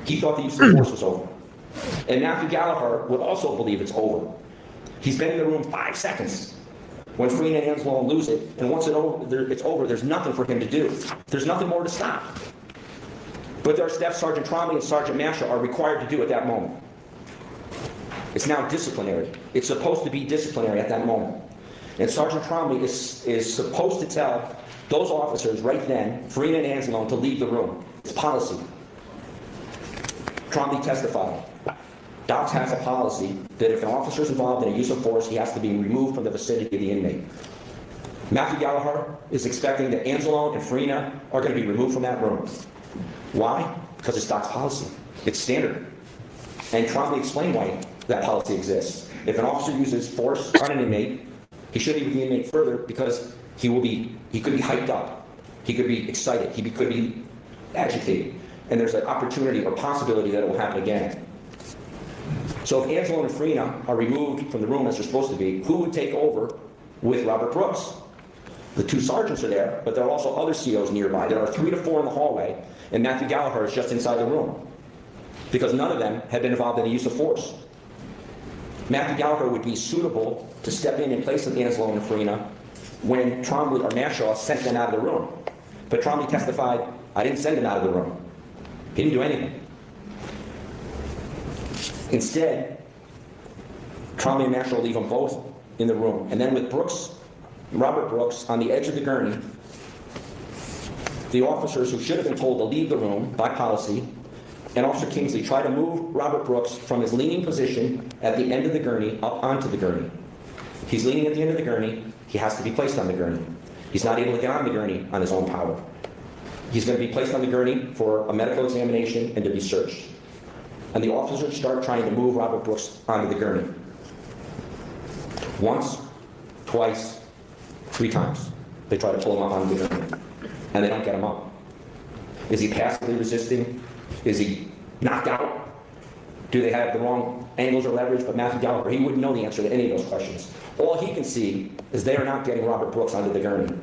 Speaker 7: He thought the use of force was over. And Matthew Galliher would also believe it's over. He's been in the room 5 seconds when Farina and Anzalone lose it, and once it's over, there's nothing for him to do. There's nothing more to stop. But there are steps Sergeant Trombley and Sergeant Nashaw are required to do at that moment. It's now disciplinary. It's supposed to be disciplinary at that moment. And Sergeant Trombley is supposed to tell those officers right then, Farina and Anzalone, to leave the room. It's policy. Trombley testified. DOCS has a policy that if an officer is involved in a use of force, he has to be removed from the vicinity of the inmate. Matthew Galliher is expecting that Anzalone and Farina are going to be removed from that room. Why? Because it's DOCS policy. It's standard. And Trombley explained why that policy exists. If an officer uses force on an inmate, he should leave the inmate further because he could be hyped up. He could be excited. He could be agitated. And there's an opportunity or possibility that it will happen again. So if Anzalone and Farina are removed from the room as they're supposed to be, who would take over with Robert Brooks? The 2 sergeants are there, but there are also other COs nearby. There are 3 to 4 in the hallway, and Matthew Galliher is just inside the room because none of them had been involved in the use of force. Matthew Galliher would be suitable to step in place of Anzalone and Farina when Trombley or Nashaw sent them out of the room. But Trombley testified, I didn't send them out of the room. He didn't do anything. Instead, Trombley and Nashaw leave them both in the room. And then with Robert Brooks on the edge of the gurney, the officers who should have been told to leave the room by policy, and Officer Kingsley try to move Robert Brooks from his leaning position at the end of the gurney up onto the gurney. He's leaning at the end of the gurney. He has to be placed on the gurney. He's not able to get on the gurney on his own power. He's going to be placed on the gurney for a medical examination and to be searched. And the officers start trying to move Robert Brooks onto the gurney. Once, twice, 3 times. They try to pull him up onto the gurney, and they don't get him up. Is he passively resisting? Is he knocked out? Do they have the wrong angles or leverage? But Matthew Galliher, he wouldn't know the answer to any of those questions. All he can see is they are not getting Robert Brooks onto the gurney.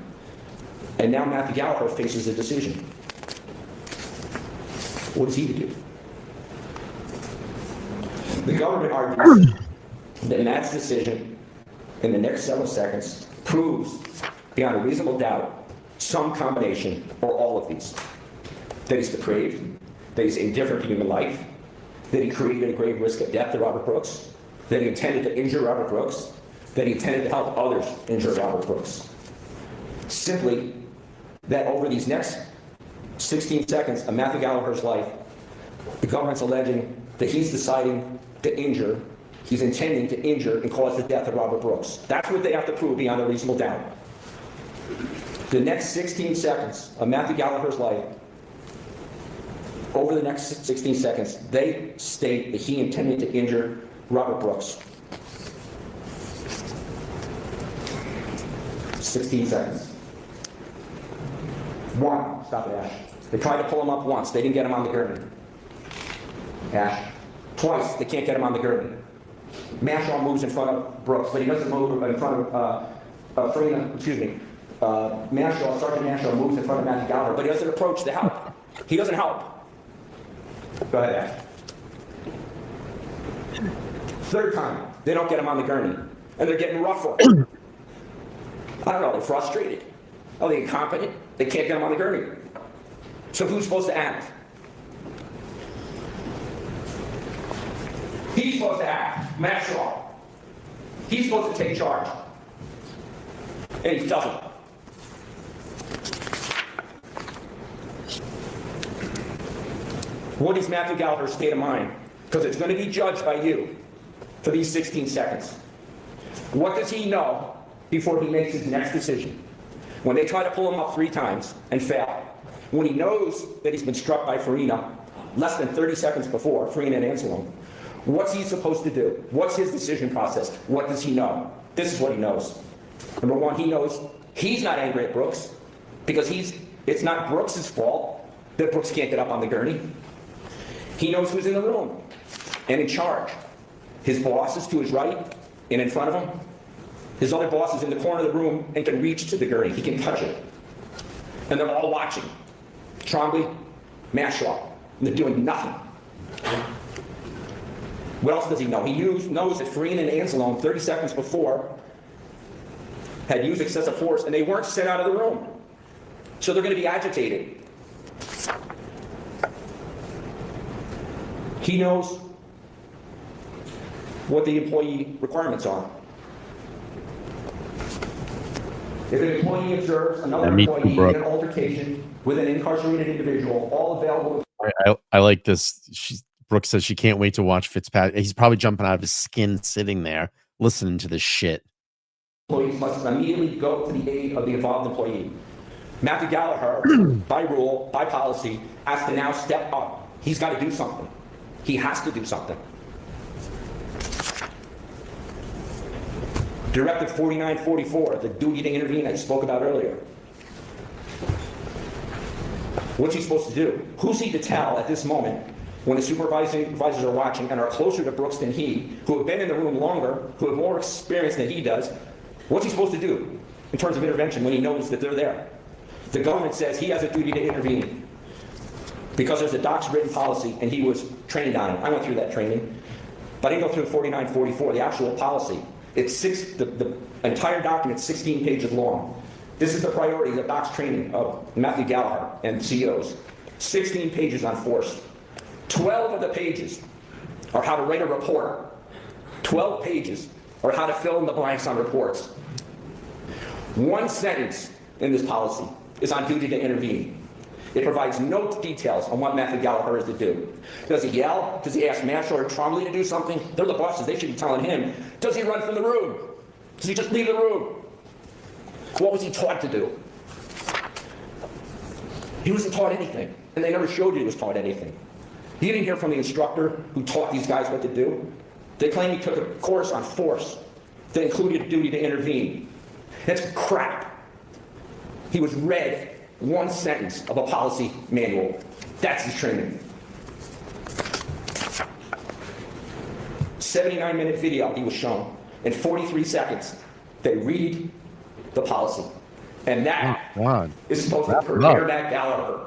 Speaker 7: And now Matthew Galliher faces a decision. What is he to do? The government argues that Matt's decision in the next several seconds proves beyond a reasonable doubt some combination or all of these. That he's depraved, that he's indifferent to human life, that he created a grave risk of death to Robert Brooks, that he intended to injure Robert Brooks, that he intended to help others injure Robert Brooks. Simply that over these next 16 seconds of Matthew Galliher's life, the government's alleging that he's deciding to injure, he's intending to injure and cause the death of Robert Brooks. That's what they have to prove beyond a reasonable doubt. The next 16 seconds of Matthew Galliher's life, over the next 16 seconds, they state that he intended to injure Robert Brooks. 16 seconds. 1, stop it, Ash. They tried to pull him up once, they didn't get him on the gurney. Ash. Twice, they can't get him on the gurney. Mashaw moves in front of Brooks, but he doesn't move in front of Sergeant Mashaw moves in front of Matthew Galliher, but he doesn't approach to help. He doesn't help. Go ahead, Ash. 3rd time, they don't get him on the gurney, and they're getting rougher. I don't know, they're frustrated. Oh, they're incompetent. They can't get him on the gurney. So who's supposed to act? He's supposed to act. Mashaw. He's supposed to take charge. And he doesn't. What is Matthew Galliher's state of mind? Because it's going to be judged by you for these 16 seconds. What does he know before he makes his next decision? When they try to pull him up 3 times and fail. When he knows that he's been struck by Farina less than 30 seconds before, Farina and Anselm. What's he supposed to do? What's his decision process? What does he know? This is what he knows. Number 1, he knows he's not angry at Brooks because it's not Brooks' fault that Brooks can't get up on the gurney. He knows who's in the room and in charge. His boss is to his right and in front of him. His other boss is in the corner of the room and can reach to the gurney. He can touch it. And they're all watching. Trombley, Mashaw. And they're doing nothing. What else does he know? He knows that Farina and Anselm 30 seconds before had used excessive force and they weren't sent out of the room. So they're going to be agitated. He knows what the employee requirements are. If an employee observes another employee in an altercation with an incarcerated individual, all available...
Speaker 1: I like this. Brooke says she can't wait to watch Fitzpatrick. He's probably jumping out of his skin sitting there listening to this shit.
Speaker 7: Employees must immediately go to the aid of the involved employee. Matthew Galliher, by rule, by policy, has to now step up. He's got to do something. He has to do something. Directive 4944, the duty to intervene I spoke about earlier. What's he supposed to do? Who's he to tell at this moment when the supervisors are watching and are closer to Brooks than he, who have been in the room longer, who have more experience than he does? What's he supposed to do in terms of intervention when he knows that they're there? The government says he has a duty to intervene because there's a doc's written policy and he was trained on it. I went through that training, but I didn't go through 4944, the actual policy. It's the entire document, 16 pages long. This is the priority of the doc's training of Matthew Galliher and CEOs. 16 pages on force. 12 of the pages are how to write a report. 12 pages are how to fill in the blanks on reports. 1 sentence in this policy is on duty to intervene. It provides no details on what Matthew Galliher is to do. Does he yell? Does he ask Mashaw or Trombley to do something? They're the bosses, they should be telling him. Does he run from the room? Does he just leave the room? What was he taught to do? He wasn't taught anything, and they never showed you he was taught anything. You didn't hear from the instructor who taught these guys what to do. They claim he took a course on force that included a duty to intervene. That's crap. He was read one sentence of a policy manual. That's his training. 79-minute video he was shown. In 43 seconds, they read the policy. And that is supposed to prepare that Galliher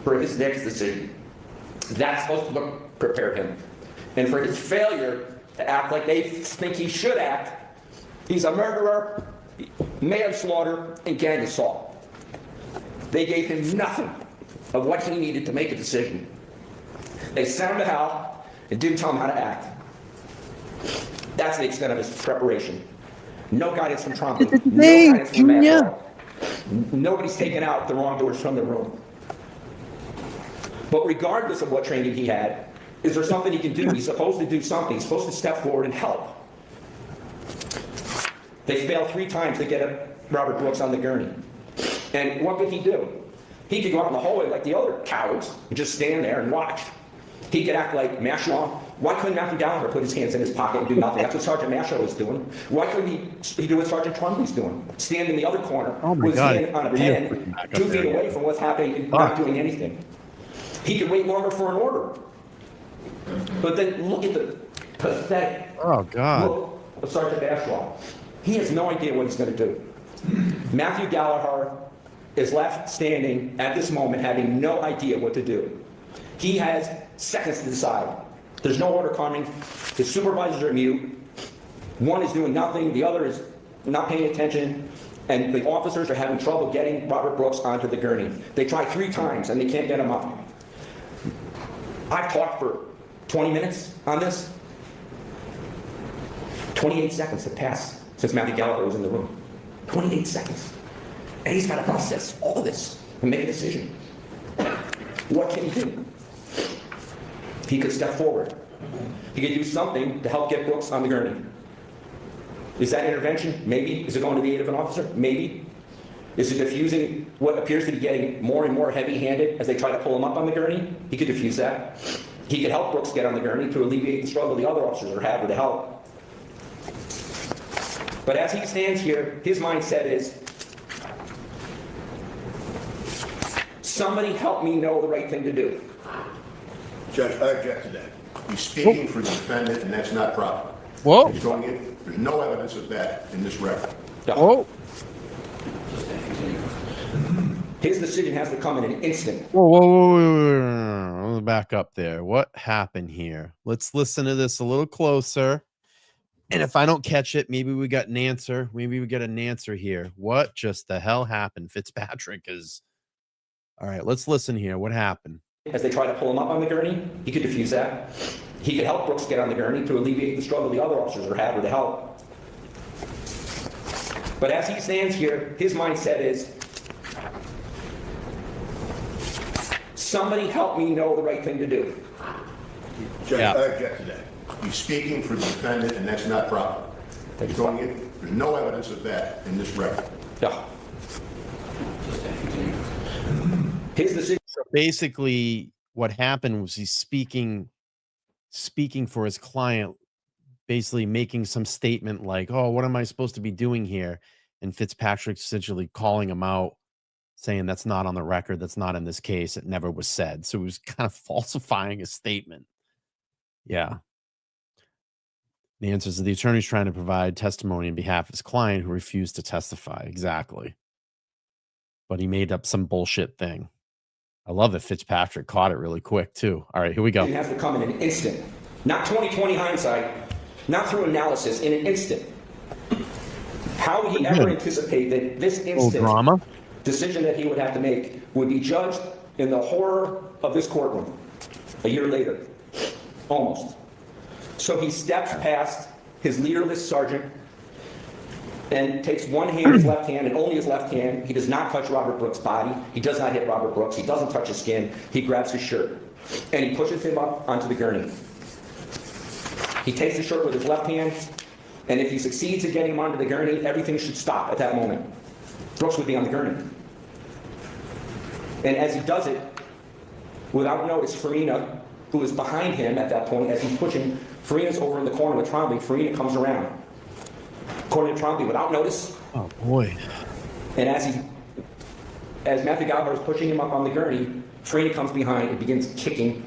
Speaker 7: for his next decision. That's supposed to prepare him. And for his failure to act like they think he should act, he's a murderer, manslaughter, and gang assault. They gave him nothing of what he needed to make a decision. They sent him to hell and didn't tell him how to act. That's the extent of his preparation. No guidance from Trump. No guidance from Macron. Nobody's taken out the wrongdoers from the room. But regardless of what training he had, is there something he can do? He's supposed to do something. He's supposed to step forward and help. They failed 3 times to get Robert Brooks on the gurney. And what could he do? He could go out in the hallway like the other cowards and just stand there and watch. He could act like Mashaw. Why couldn't Matthew Galliher put his hands in his pocket and do nothing? That's what Sergeant Mashaw was doing. Why couldn't he do what Sergeant Trumbley's doing? Stand in the other corner with his hand on a pen, 2 feet away from what's happening and not doing anything. He could wait longer for an order. But then look at the pathetic look of Sergeant Mashaw. He has no idea what he's going to do. Matthew Galliher is left standing at this moment having no idea what to do. He has seconds to decide. There's no order coming. His supervisors are mute. One is doing nothing. The other is not paying attention. And the officers are having trouble getting Robert Brooks onto the gurney. They try 3 times and they can't get him up. I've talked for 20 minutes on this. 28 seconds have passed since Matthew Galliher was in the room. 28 seconds. And he's got to process all of this and make a decision. What can he do? He could step forward. He could do something to help get Brooks on the gurney. Is that intervention? Maybe. Is it going to the aid of an officer? Maybe. Is it diffusing what appears to be getting more and more heavy-handed as they try to pull him up on the gurney? He could diffuse that. He could help Brooks get on the gurney to alleviate the struggle the other officers are having to help. But as he stands here, his mindset is, somebody help me know the right thing to do.
Speaker 9: Judge, I object to that. He's speaking for the defendant, and that's not proper.
Speaker 1: Whoa.
Speaker 9: He's going in. There's no evidence of that in this record.
Speaker 1: Whoa.
Speaker 7: His decision has to come in an instant.
Speaker 1: Whoa. Let me back up there. What happened here? Let's listen to this a little closer. And if I don't catch it, maybe we got an answer. Maybe we get an answer here. What just the hell happened? Fitzpatrick is... All right, let's listen here. What happened?
Speaker 7: As they try to pull him up on the gurney, he could diffuse that. He could help Brooks get on the gurney to alleviate the struggle the other officers are having to help. But as he stands here, his mindset is, somebody help me know the right thing to do.
Speaker 9: Judge, I object to that. He's speaking for the defendant, and that's not proper. He's going in. There's no evidence of that in this record.
Speaker 7: Yeah. His decision.
Speaker 1: So basically, what happened was he's speaking for his client, basically making some statement like, "Oh, what am I supposed to be doing here?" And Fitzpatrick's essentially calling him out, saying that's not on the record, that's not in this case, it never was said. So he was kind of falsifying a statement. Yeah. The answer is the attorney's trying to provide testimony on behalf of his client who refused to testify. Exactly. But he made up some bullshit thing. I love that Fitzpatrick caught it really quick, too. All right, here we go.
Speaker 7: It has to come in an instant. Not 20/20 hindsight, not through analysis, in an instant. How would he ever anticipate that this instant decision that he would have to make would be judged in the horror of this courtroom a year later? Almost. So he steps past his leaderless sergeant and takes one hand, his left hand, and only his left hand. He does not touch Robert Brooks' body. He does not hit Robert Brooks. He doesn't touch his skin. He grabs his shirt, and he pushes him up onto the gurney. He takes the shirt with his left hand, And if he succeeds at getting him onto the gurney, everything should stop at that moment. Brooks would be on the gurney. And as he does it, without notice, Farina, who is behind him at that point, as he's pushing, Farina's over in the corner with Trombley. Farina comes around. According to Trombley, without notice.
Speaker 1: Oh, boy.
Speaker 7: And as Matthew Galliher is pushing him up on the gurney, Farina comes behind and begins kicking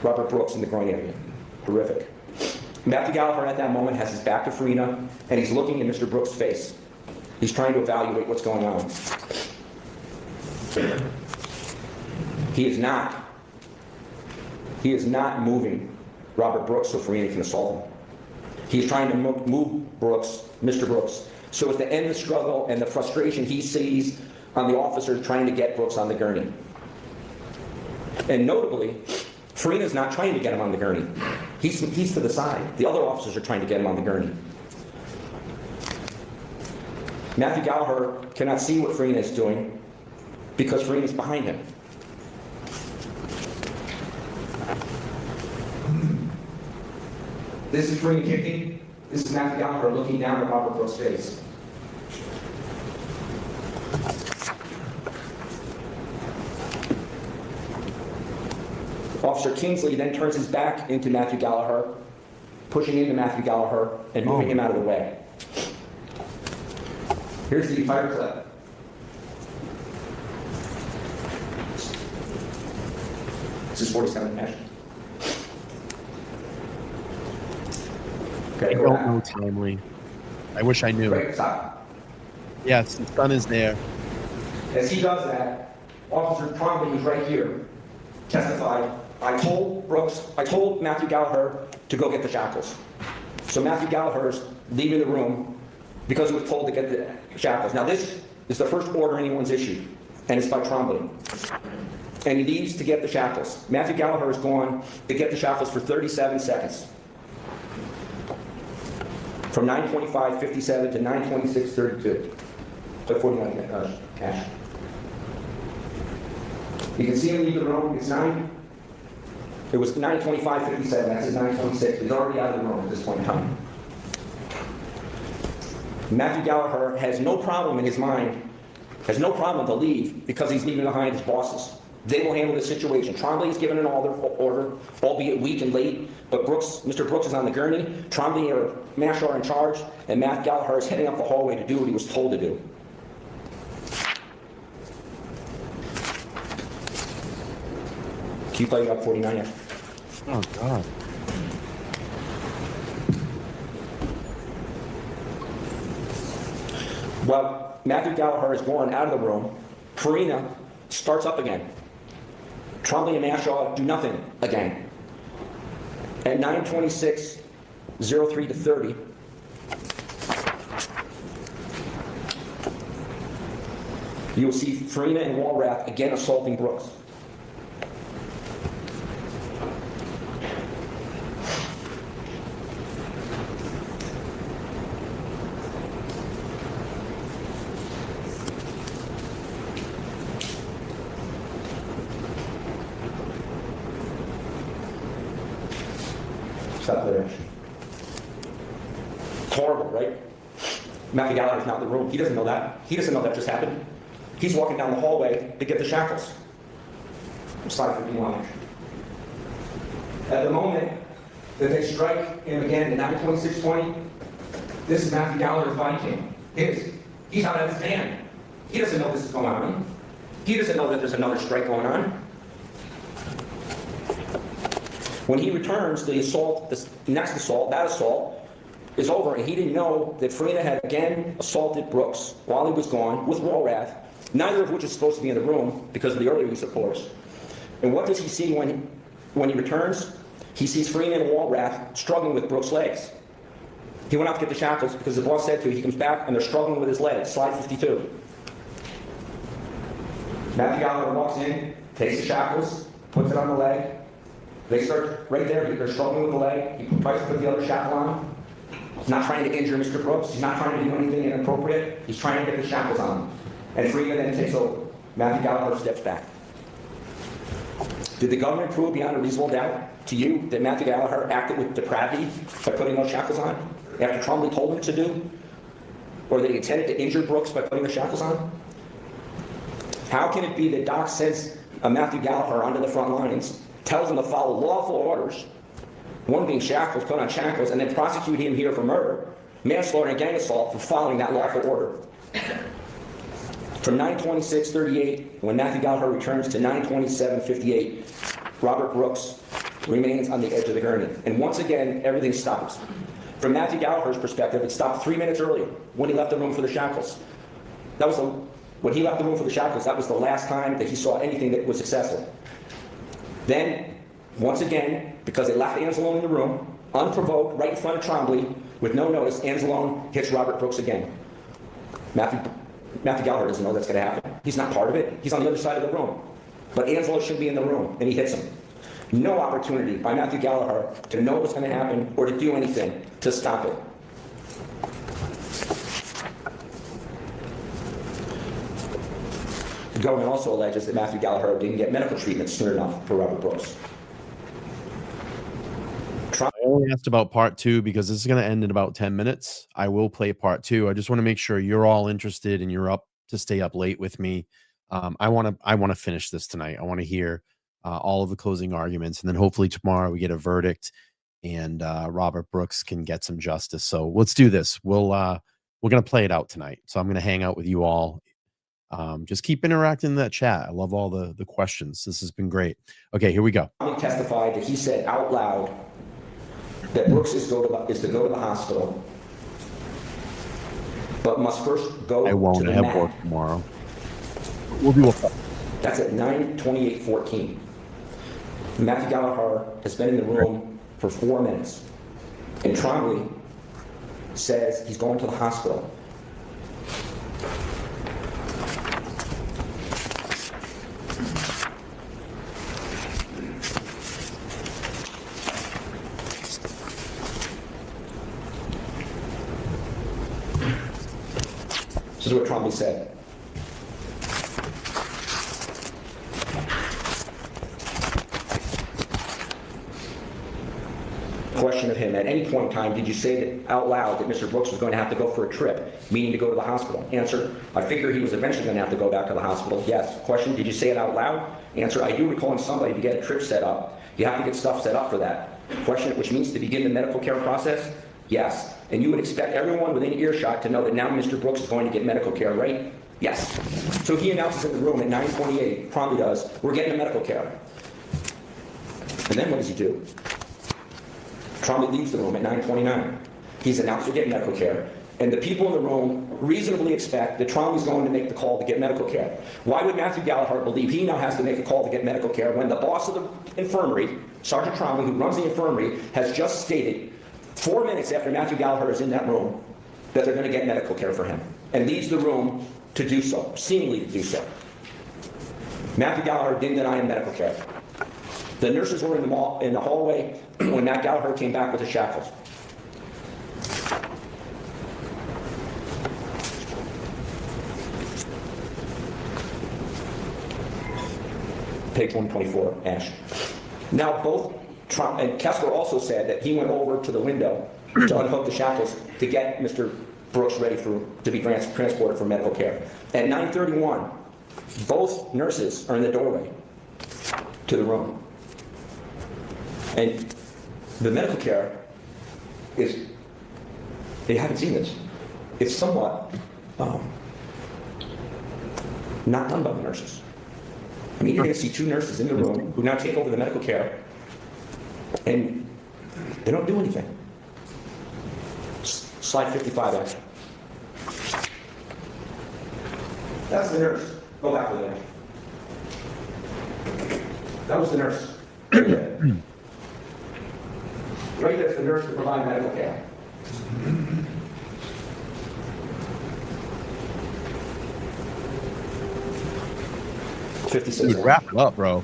Speaker 7: Robert Brooks in the groin area. Horrific. Matthew Galliher at that moment has his back to Farina, and he's looking in Mr. Brooks' face. He's trying to evaluate what's going on. He is not moving Robert Brooks so Farina can assault him. He's trying to move Brooks, Mr. Brooks, so as to end the struggle and the frustration he sees on the officers trying to get Brooks on the gurney. And notably, Farina's not trying to get him on the gurney. He's to the side. The other officers are trying to get him on the gurney. Matthew Galliher cannot see what Farina is doing because Farina's behind him. This is Farina kicking. This is Matthew Galliher looking down at Robert Brooks' face. Officer Kingsley then turns his back into Matthew Galliher, pushing into Matthew Galliher and moving him out of the way. Here's the fire clip. This is 47 Nash. Okay,
Speaker 1: I don't know timely. I wish I knew.
Speaker 7: Right, stop.
Speaker 1: Yes, the sun is there.
Speaker 7: As he does that, Officer Trombley, who's right here, testified, I told Matthew Galliher to go get the shackles. So Matthew Galliher's leaving the room because he was told to get the shackles. Now this is the first order anyone's issued, and it's by Trombley. And he leaves to get the shackles. Matthew Galliher is gone to get the shackles for 37 seconds. From 9:25:57 to 9:26:32. So 49 cash. You can see him leave the room. It was 9:25:57. That's his 9:26. He's already out of the room at this point in time. Matthew Galliher has no problem in his mind, has no problem to leave because he's leaving behind his bosses. They will handle the situation. Trombley has given an order, albeit weak and late, but Mr. Brooks is on the gurney. Trombley or Mash are in charge, and Matt Galliher is heading up the hallway to do what he was told to do. Keep playing up 49.
Speaker 1: Oh, God.
Speaker 7: Well, Matthew Galliher is gone out of the room. Farina starts up again. Trombley and Mashaw do nothing again. At 9:26:03 to 30, you'll see Farina and Walrath again assaulting Brooks. Stop there. It's horrible, right? Matthew Galliher's not in the room. He doesn't know that. He doesn't know that just happened. He's walking down the hallway to get the shackles. Slide 51. At the moment that they strike him again at 9:26:20, this is Matthew Galliher's body cam. He's out of his van. He doesn't know this is going on. He doesn't know that there's another strike going on. When he returns, the assault, the next assault, that assault, is over, and he didn't know that Farina had again assaulted Brooks while he was gone with Walrath, neither of which is supposed to be in the room because of the earlier use of force. And what does he see when he returns? He sees Farina and Walrath struggling with Brooks' legs. He went out to get the shackles because the boss said to. He comes back and they're struggling with his legs. Slide 52. Matthew Galliher walks in, takes the shackles, puts it on the leg. They start right there. They're struggling with the leg. He tries to put the other shackle on. He's not trying to injure Mr. Brooks. He's not trying to do anything inappropriate. He's trying to get the shackles on. And Farina then takes over. Matthew Galliher steps back. Did the government prove beyond a reasonable doubt to you that Matthew Galliher acted with depravity by putting those shackles on? after Trombley told him to do? Or that he intended to injure Brooks by putting the shackles on? How can it be that Doc sends Matthew Galliher onto the front lines, tells him to follow lawful orders, one being shackles, put on shackles, and then prosecute him here for murder, manslaughter, and gang assault for following that lawful order? From 9/26/38, when Matthew Galliher returns, to 9/27/58, Robert Brooks remains on the edge of the gurney. And once again, everything stops. From Matthew Galliher's perspective, it stopped 3 minutes earlier when he left the room for the shackles. When he left the room for the shackles, that was the last time that he saw anything that was successful. Then, once again, because they left Anzalone in the room, unprovoked, right in front of Trombley, with no notice, Anzalone hits Robert Brooks again. Matthew Galliher doesn't know that's going to happen. He's not part of it. He's on the other side of the room. But Anzalone should be in the room, and he hits him. No opportunity by Matthew Galliher to know what's going to happen or to do anything to stop it. The government also alleges that Matthew Galliher didn't get medical treatment soon enough for Robert Brooks.
Speaker 1: I only asked about part 2 because this is going to end in about 10 minutes. I will play part 2. I just want to make sure you're all interested and you're up to stay up late with me. I want to finish this tonight. I want to hear all of the closing arguments, and then hopefully tomorrow we get a verdict and Robert Brooks can get some justice. So let's do this. We're going to play it out tonight. So I'm going to hang out with you all. Just keep interacting in that chat. I love all the questions. This has been great. Okay, here we go.
Speaker 7: He testified that he said out loud that Brooks is to go to the hospital, but must first go
Speaker 1: I won't
Speaker 7: to the
Speaker 1: have
Speaker 7: mat.
Speaker 1: work tomorrow. We'll do a
Speaker 7: That's at 9/28/14. Matthew Galliher has been in the room for 4 minutes, and Trombley says he's going to the hospital. This is what Trombley said. Question of him, at any point in time, did you say that out loud that Mr. Brooks was going to have to go for a trip, meaning to go to the hospital? Answer, I figure he was eventually going to have to go back to the hospital. Yes. Question, did you say it out loud? Answer, I do recalling somebody to get a trip set up. You have to get stuff set up for that. Question, which means to begin the medical care process? Yes. And you would expect everyone within earshot to know that now Mr. Brooks is going to get medical care, right? Yes. So he announces in the room at 9:28, probably does, we're getting the medical care. And then what does he do? Trombley leaves the room at 9:29. He's announced we're getting medical care. And the people in the room reasonably expect that Trombley's going to make the call to get medical care. Why would Matthew Galliher believe he now has to make a call to get medical care when the boss of the infirmary, Sergeant Trombley, who runs the infirmary, has just stated 4 minutes after Matthew Galliher is in that room that they're going to get medical care for him, and leaves the room to do so, seemingly to do so. Matthew Galliher didn't deny him medical care. The nurses were in the hallway when Matt Galliher came back with the shackles. Page 124, Ash. Now both and Kessler also said that he went over to the window to unhook the shackles to get Mr. Brooks ready to be transported for medical care. At 9:31, both nurses are in the doorway to the room. And the medical care is, they haven't seen this, it's somewhat not done by the nurses. I mean, you're going to see 2 nurses in the room who now take over the medical care, and they don't do anything. Slide 55, actually. That's the nurse. Go back to there. That was the nurse. Right there. Right there's the nurse to provide medical care.
Speaker 1: Dude, wrap it up, bro.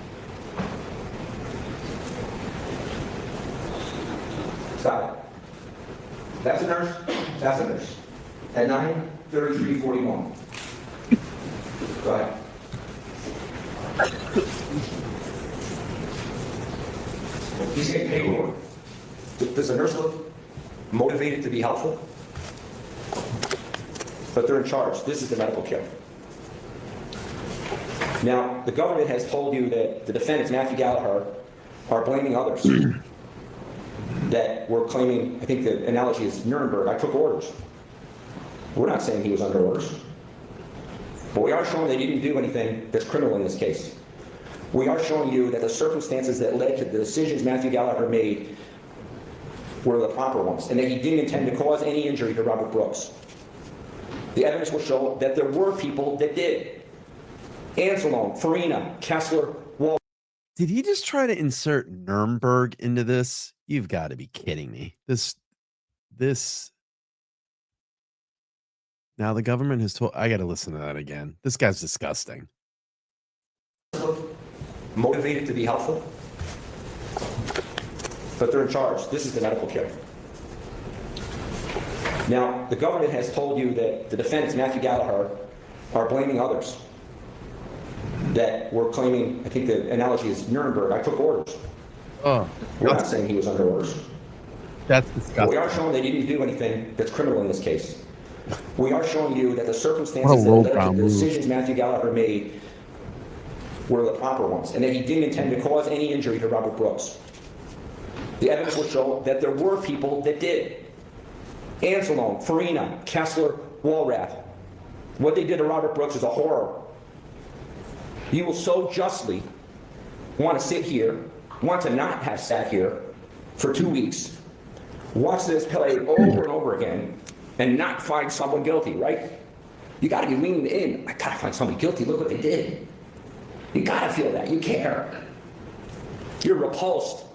Speaker 7: Stop it. That's a nurse. That's a nurse. At 9:33:41. Go ahead. He's getting paid more. Does the nurse look motivated to be helpful, but they're in charge. This is the medical care. Now, the government has told you that the defendants, Matthew Galliher, are blaming others. That we're claiming, I think the analogy is Nuremberg, I took orders. We're not saying he was under orders. But we are showing they didn't do anything that's criminal in this case. We are showing you that the circumstances that led to the decisions Matthew Galliher made were the proper ones, and that he didn't intend to cause any injury to Robert Brooks. The evidence will show that there were people that did. Anzalone, Farina, Kessler, Wall.
Speaker 1: Did he just try to insert Nuremberg into this? You've got to be kidding me. This. Now the government has told. I got to listen to that again. This guy's disgusting.
Speaker 7: Motivated to be helpful, but they're in charge. This is the medical care. Now, the government has told you that the defendants, Matthew Galliher, are blaming others. That we're claiming, I think the analogy is Nuremberg, I took orders.
Speaker 1: Oh,
Speaker 7: we're not saying he was under orders.
Speaker 1: That's disgusting.
Speaker 7: But we are showing they didn't do anything that's criminal in this case. We are showing you that the circumstances that led to the decisions Matthew Galliher made were the proper ones, and that he didn't intend to cause any injury to Robert Brooks. The evidence will show that there were people that did. Anzalone, Farina, Kessler, Walrath. What they did to Robert Brooks is a horror. You will so justly want to sit here, want to not have sat here for 2 weeks, watch this play over and over again, and not find someone guilty, right? You got to be leaning in. I got to find somebody guilty. Look what they did. You got to feel that. You care. You're repulsed.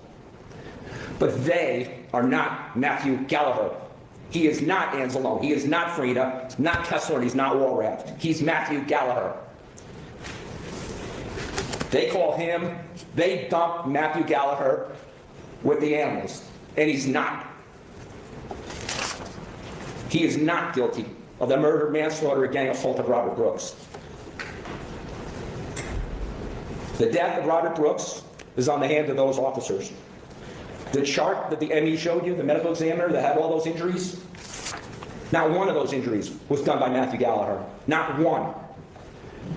Speaker 7: But they are not Matthew Galliher. He is not Anzalone. He is not Frida. He's not Kessler. And he's not Walrath. He's Matthew Galliher. They call him, they dump Matthew Galliher with the animals. And he's not. He is not guilty of the murder, manslaughter, and gang assault of Robert Brooks. The death of Robert Brooks is on the hand of those officers. The chart that the ME showed you, the medical examiner that had all those injuries, not one of those injuries was done by Matthew Galliher. Not one.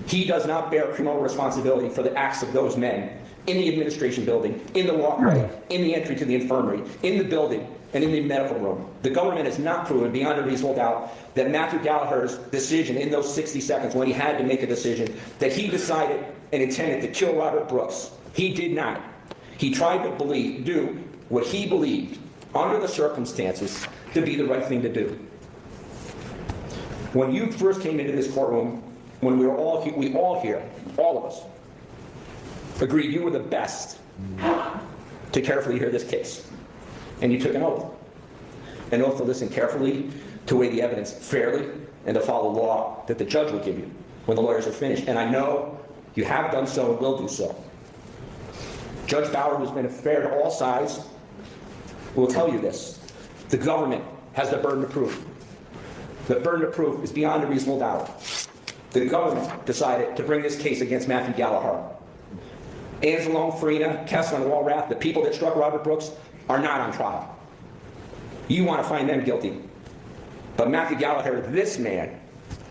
Speaker 7: He does not bear criminal responsibility for the acts of those men in the administration building, in the walkway, in the entry to the infirmary, in the building, and in the medical room. The government has not proven beyond a reasonable doubt that Matthew Galliher's decision in those 60 seconds when he had to make a decision, that he decided and intended to kill Robert Brooks. He did not. He tried to do what he believed, under the circumstances, to be the right thing to do. When you first came into this courtroom, when we all here, all of us, agreed you were the best to carefully hear this case. And you took an oath to listen carefully, to weigh the evidence fairly, and to follow the law that the judge will give you when the lawyers are finished. And I know you have done so and will do so. Judge Bauer, who's been fair to all sides, will tell you this. The government has the burden of proof. The burden of proof is beyond a reasonable doubt. The government decided to bring this case against Matthew Galliher. Anzalone, Farina, Kessler, and Walrath, the people that struck Robert Brooks, are not on trial. You want to find them guilty. But Matthew Galliher, this man,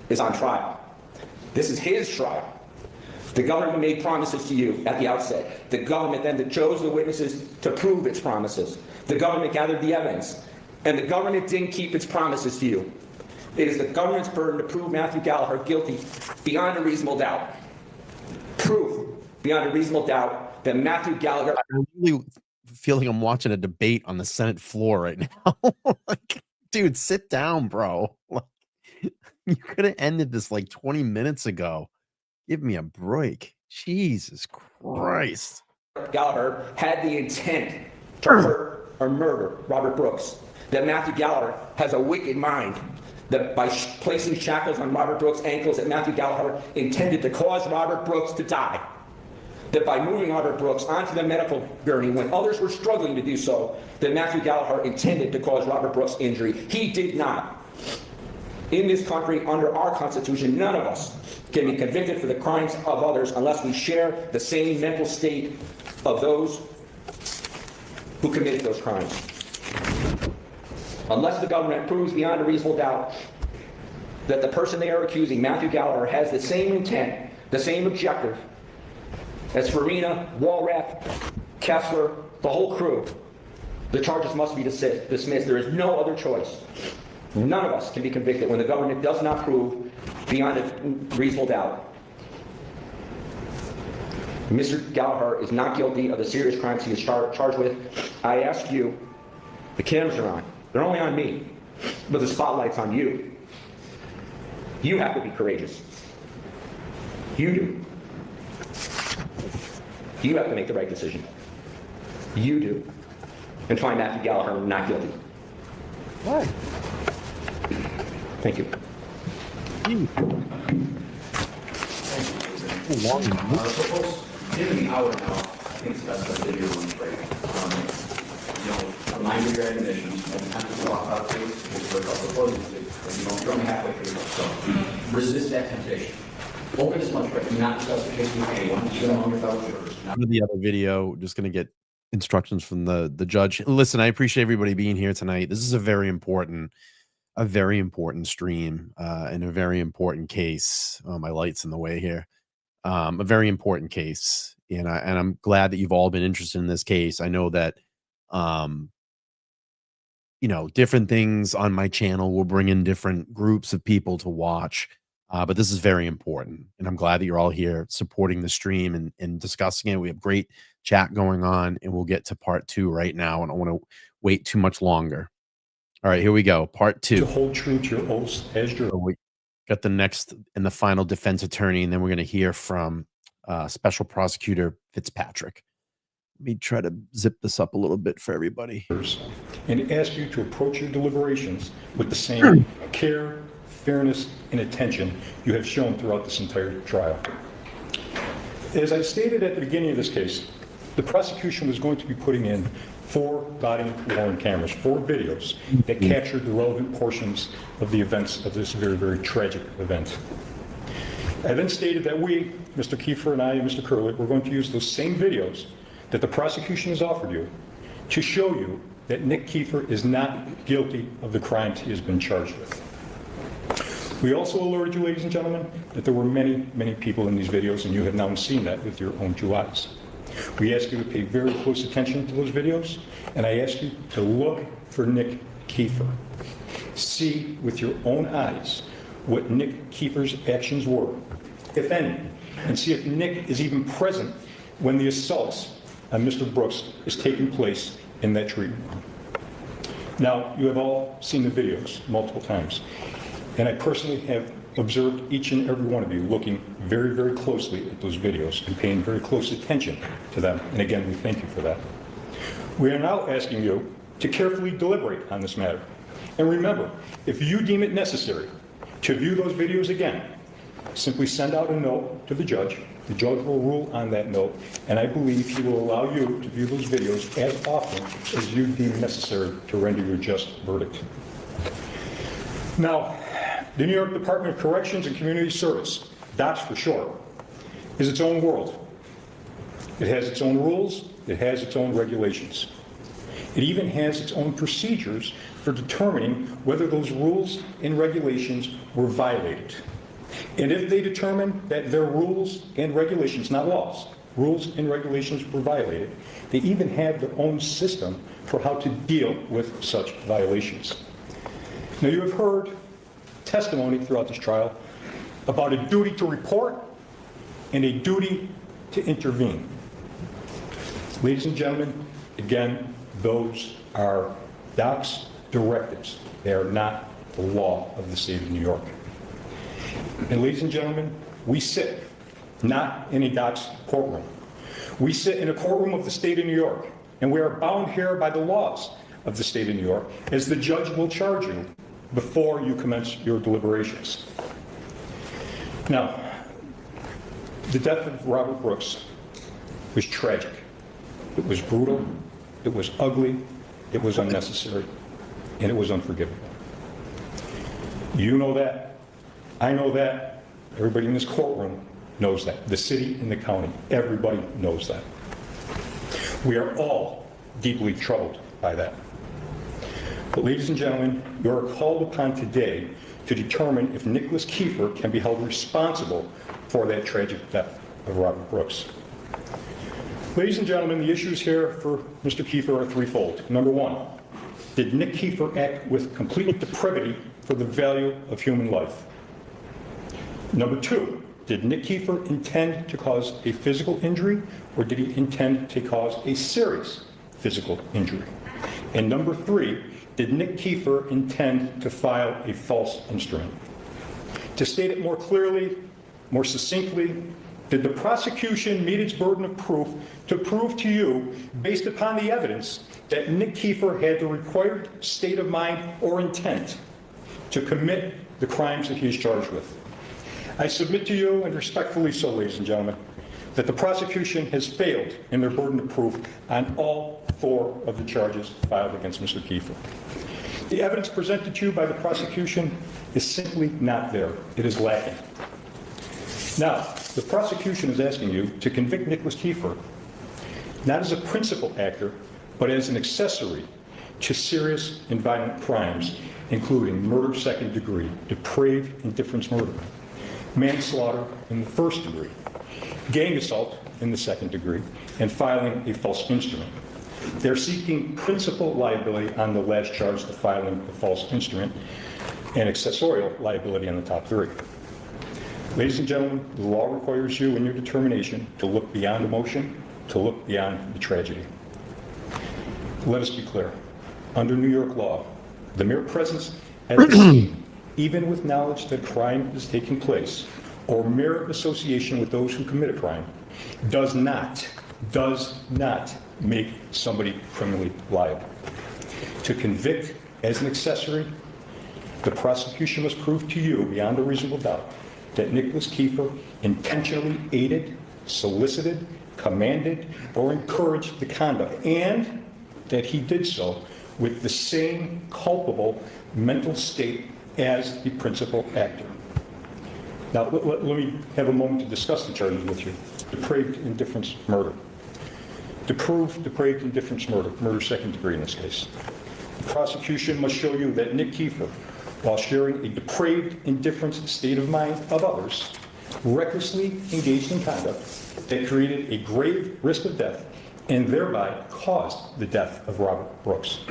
Speaker 7: is on trial. This is his trial. The government made promises to you at the outset. The government then chose the witnesses to prove its promises. The government gathered the evidence. And the government didn't keep its promises to you. It is the government's burden to prove Matthew Galliher guilty beyond a reasonable doubt. Proof beyond a reasonable doubt that Matthew Galliher...
Speaker 1: I really feel like I'm watching a debate on the Senate floor right now. Like, dude, sit down, bro. Like, you could have ended this like 20 minutes ago. Give me a break. Jesus Christ.
Speaker 7: Galliher had the intent to hurt or murder Robert Brooks. That Matthew Galliher has a wicked mind. That by placing shackles on Robert Brooks' ankles, that Matthew Galliher intended to cause Robert Brooks to die. That by moving Robert Brooks onto the medical gurney when others were struggling to do so, that Matthew Galliher intended to cause Robert Brooks injury. He did not. In this country, under our Constitution, none of us can be convicted for the crimes of others unless we share the same mental state of those who committed those crimes. unless the government proves beyond a reasonable doubt that the person they are accusing, Matthew Galliher, has the same intent, the same objective as Farina, Walrath, Kessler, the whole crew, the charges must be dismissed. There is no other choice. None of us can be convicted when the government does not prove beyond a reasonable doubt. Mr. Galliher is not guilty of the serious crimes he is charged with. I ask you, the cameras are on. They're only on me, but the spotlight's on you. You have to be courageous. You do. You have to make the right decision. You do. And find Matthew Galliher not guilty.
Speaker 2: Why?
Speaker 7: Thank you.
Speaker 8: Given the hour now, I think it's best that video runs break. Remind your admonitions, and time to walk out, please, for a couple of closing statements. You're only halfway through, so resist that temptation. Open as much, but do not discuss the case with anyone, even among your fellow jurors.
Speaker 1: The other video, just going to get instructions from the judge. Listen, I appreciate everybody being here tonight. This is a very important stream and a very important case. Oh, my light's in the way here. A very important case, and I'm glad that you've all been interested in this case. I know that different things on my channel will bring in different groups of people to watch, but this is very important, and I'm glad that you're all here supporting the stream and discussing it. We have great chat going on, and we'll get to part 2 right now. I don't want to wait too much longer. All right, here we go. Part 2.
Speaker 5: To hold true to your oaths as juror.
Speaker 1: So we got the next and the final defense attorney, and then we're going to hear from Special Prosecutor Fitzpatrick. Let me try to zip this up a little bit for everybody.
Speaker 5: And ask you to approach your deliberations with the same care, fairness, and attention you have shown throughout this entire trial. As I stated at the beginning of this case, the prosecution was going to be putting in 4 body-worn cameras, 4 videos that captured the relevant portions of the events of this very, very tragic event. I then stated that we, Mr. Kieffer and I and Mr. Curley, were going to use those same videos that the prosecution has offered you to show you that Nick Kieffer is not guilty of the crimes he has been charged with. We also alerted you, ladies and gentlemen, that there were many, many people in these videos, and you have now seen that with your own 2 eyes. We ask you to pay very close attention to those videos, and I ask you to look for Nick Kieffer. See with your own eyes what Nick Kieffer's actions were, if any, and see if Nick is even present when the assaults on Mr. Brooks is taking place in that treatment room. Now, you have all seen the videos multiple times, and I personally have observed each and every one of you looking very, very closely at those videos and paying very close attention to them. And again, we thank you for that. We are now asking you to carefully deliberate on this matter. And remember, if you deem it necessary to view those videos again, simply send out a note to the judge. The judge will rule on that note, and I believe he will allow you to view those videos as often as you deem necessary to render your just verdict. Now, the New York Department of Corrections and Community Service, DOCS for short, is its own world. It has its own rules, it has its own regulations. It even has its own procedures for determining whether those rules and regulations were violated. And if they determine that their rules and regulations, not laws, rules and regulations were violated, they even have their own system for how to deal with such violations. Now, you have heard testimony throughout this trial about a duty to report and a duty to intervene. Ladies and gentlemen, again, those are DOCS directives. They are not the law of the state of New York. And ladies and gentlemen, we sit not in a DOCS courtroom. We sit in a courtroom of the state of New York, and we are bound here by the laws of the state of New York, as the judge will charge you before you commence your deliberations. Now, the death of Robert Brooks was tragic. It was brutal, it was ugly, it was unnecessary, and it was unforgivable. You know that, I know that, everybody in this courtroom knows that, the city and the county, everybody knows that. We are all deeply troubled by that. But ladies and gentlemen, you are called upon today to determine if Nicholas Kieffer can be held responsible for that tragic death of Robert Brooks. Ladies and gentlemen, the issues here for Mr. Kieffer are threefold. Number one, did Nick Kieffer act with complete depravity for the value of human life? Number two, did Nick Kieffer intend to cause a physical injury, or did he intend to cause a serious physical injury? And number three, did Nick Kieffer intend to file a false instrument? To state it more clearly, more succinctly, did the prosecution meet its burden of proof to prove to you, based upon the evidence, that Nick Kieffer had the required state of mind or intent to commit the crimes that he is charged with? I submit to you, and respectfully so, ladies and gentlemen, that the prosecution has failed in their burden of proof on all four of the charges filed against Mr. Kieffer. The evidence presented to you by the prosecution is simply not there. It is lacking. Now, the prosecution is asking you to convict Nicholas Kieffer not as a principal actor, but as an accessory to serious and violent crimes, including murder second degree, depraved indifference murder, manslaughter in the first degree, gang assault in the second degree, and filing a false instrument. They're seeking principal liability on the last charge of filing a false instrument and accessorial liability on the top three. Ladies and gentlemen, the law requires you in your determination to look beyond emotion, to look beyond the tragedy. Let us be clear. Under New York law, the mere presence at the scene, even with knowledge that crime is taking place, or mere association with those who commit a crime, does not make somebody criminally liable. To convict as an accessory, the prosecution must prove to you beyond a reasonable doubt that Nicholas Kieffer intentionally aided, solicited, commanded, or encouraged the conduct, and that he did so with the same culpable mental state as the principal actor. Now, let me have a moment to discuss the charges with you. Depraved indifference murder. To prove depraved indifference murder, murder second degree in this case, the prosecution must show you that Nick Kieffer, while sharing a depraved indifference state of mind of others, recklessly engaged in conduct that created a grave risk of death and thereby caused the death of Robert Brooks.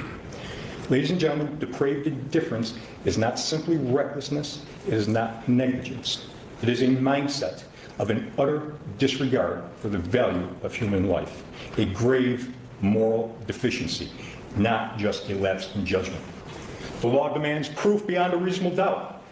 Speaker 5: Ladies and gentlemen, depraved indifference is not simply recklessness, it is not negligence. It is a mindset of an utter disregard for the value of human life, a grave moral deficiency, not just a lapse in judgment. The law demands proof beyond a reasonable doubt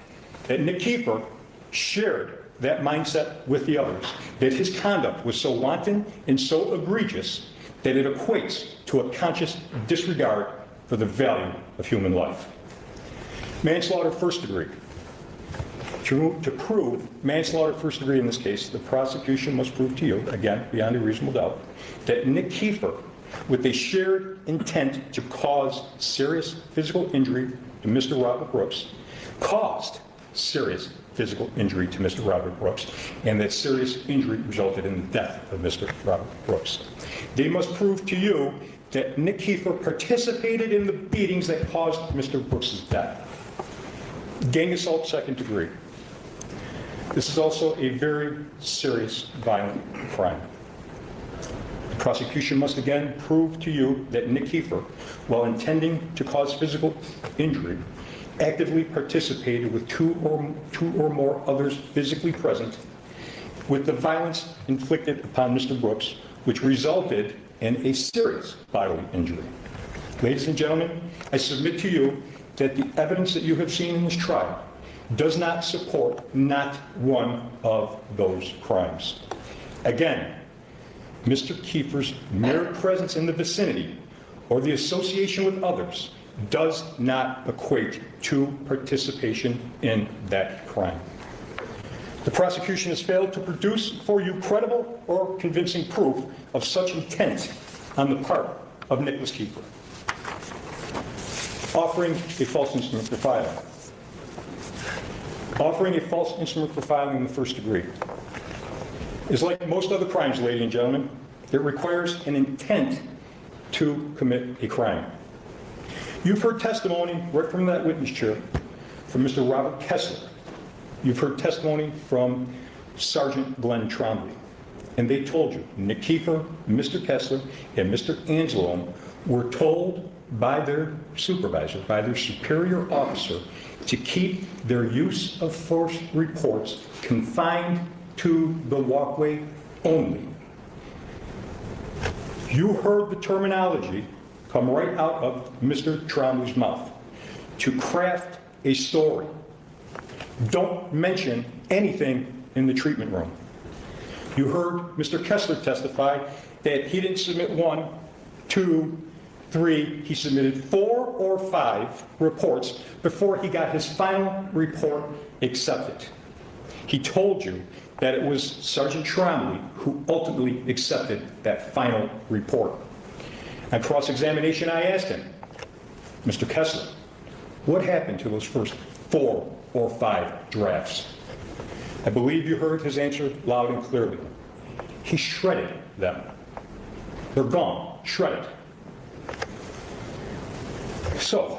Speaker 5: that Nick Kieffer shared that mindset with the others, that his conduct was so wanton and so egregious that it equates to a conscious disregard for the value of human life. Manslaughter first degree. To prove manslaughter first degree in this case, the prosecution must prove to you, again, beyond a reasonable doubt, that Nick Kieffer, with a shared intent to cause serious physical injury to Mr. Robert Brooks, caused serious physical injury to Mr. Robert Brooks, and that serious injury resulted in the death of Mr. Robert Brooks. They must prove to you that Nick Kieffer participated in the beatings that caused Mr. Brooks' death. Gang assault second degree. This is also a very serious violent crime. The prosecution must again prove to you that Nick Kieffer, while intending to cause physical injury, actively participated with two or more others physically present with the violence inflicted upon Mr. Brooks, which resulted in a serious bodily injury. Ladies and gentlemen, I submit to you that the evidence that you have seen in this trial does not support not one of those crimes. Again, Mr. Kieffer's mere presence in the vicinity or the association with others does not equate to participation in that crime. The prosecution has failed to produce for you credible or convincing proof of such intent on the part of Nicholas Kieffer. Offering a false instrument for filing. Offering a false instrument for filing in the first degree is like most other crimes, ladies and gentlemen. It requires an intent to commit a crime. You've heard testimony right from that witness chair from Mr. Robert Kessler. You've heard testimony from Sergeant Glenn Trombley. And they told you, Nick Kieffer, Mr. Kessler, and Mr. Angelo were told by their supervisor, by their superior officer, to keep their use of force reports confined to the walkway only. You heard the terminology come right out of Mr. Trombley's mouth. To craft a story. Don't mention anything in the treatment room. You heard Mr. Kessler testify that he didn't submit 1, 2, 3, he submitted 4 or 5 reports before he got his final report accepted. He told you that it was Sergeant Trombley who ultimately accepted that final report. On cross-examination, I asked him, Mr. Kessler, what happened to those first 4 or 5 drafts? I believe you heard his answer loud and clearly. He shredded them. They're gone, shredded. So,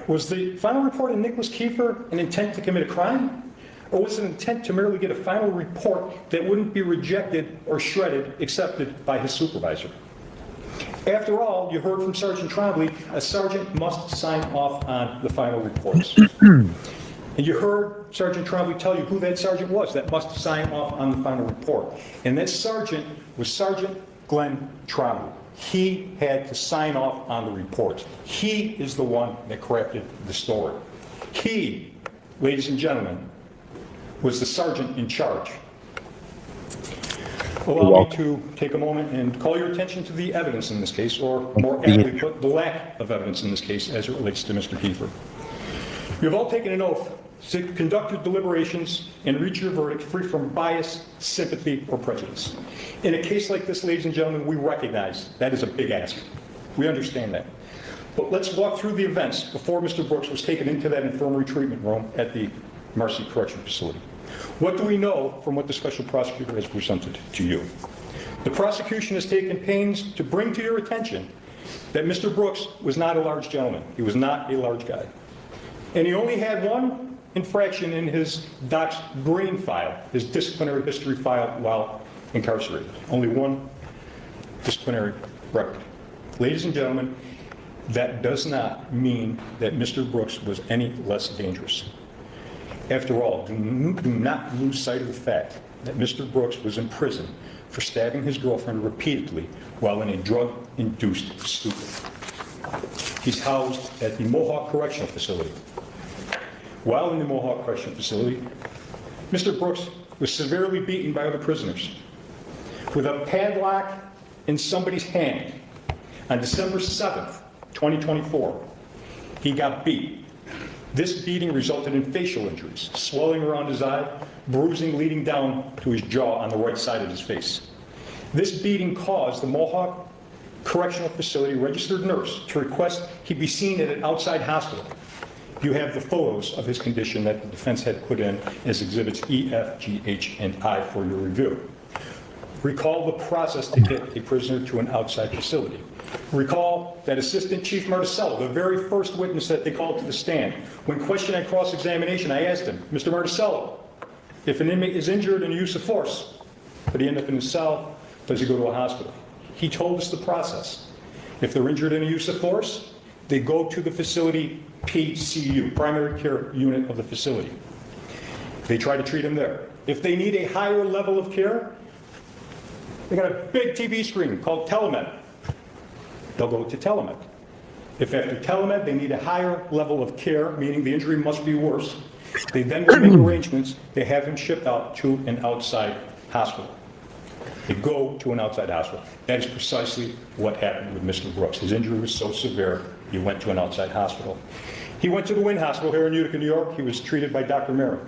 Speaker 5: was the final report of Nicholas Kieffer an intent to commit a crime? Or was it an intent to merely get a final report that wouldn't be rejected or shredded, accepted by his supervisor? After all, you heard from Sergeant Trombley, a sergeant must sign off on the final reports. And you heard Sergeant Trombley tell you who that sergeant was that must sign off on the final report. And that sergeant was Sergeant Glenn Trombley. He had to sign off on the reports. He is the one that crafted the story. He, ladies and gentlemen, was the sergeant in charge. Allow me to take a moment and call your attention to the evidence in this case, or more aptly put, the lack of evidence in this case as it relates to Mr. Kieffer. You have all taken an oath to conduct your deliberations and reach your verdict free from bias, sympathy, or prejudice. In a case like this, ladies and gentlemen, we recognize that is a big ask. We understand that. But let's walk through the events before Mr. Brooks was taken into that infirmary treatment room at the Marcy Correctional Facility. What do we know from what the special prosecutor has presented to you? The prosecution has taken pains to bring to your attention that Mr. Brooks was not a large gentleman. He was not a large guy. And he only had one infraction in his Doc's green file, his disciplinary history file while incarcerated. Only one disciplinary record. Ladies and gentlemen, that does not mean that Mr. Brooks was any less dangerous. After all, do not lose sight of the fact that Mr. Brooks was in prison for stabbing his girlfriend repeatedly while in a drug-induced stupor. He's housed at the Mohawk Correctional Facility. While in the Mohawk Correctional Facility, Mr. Brooks was severely beaten by other prisoners. With a padlock in somebody's hand on December 7th, 2024, he got beat. This beating resulted in facial injuries, swelling around his eye, bruising leading down to his jaw on the right side of his face. This beating caused the Mohawk Correctional Facility registered nurse to request he be seen at an outside hospital. You have the photos of his condition that the defense had put in as exhibits E, F, G, H, and I for your review. Recall the process to get a prisoner to an outside facility. Recall that Assistant Chief Marticello, the very first witness that they called to the stand, when questioned on cross-examination, I asked him, Mr. Marticello, if an inmate is injured in the use of force, but he end up in his cell, does he go to a hospital? He told us the process. If they're injured in the use of force, they go to the facility PCU, primary care unit of the facility. They try to treat them there. If they need a higher level of care, they got a big TV screen called telemed. They'll go to telemed. If after telemed they need a higher level of care, meaning the injury must be worse, they then will make arrangements. They have him shipped out to an outside hospital. They go to an outside hospital. That is precisely what happened with Mr. Brooks. His injury was so severe, he went to an outside hospital. He went to the Wynn Hospital here in Utica, New York. He was treated by Dr. Marin.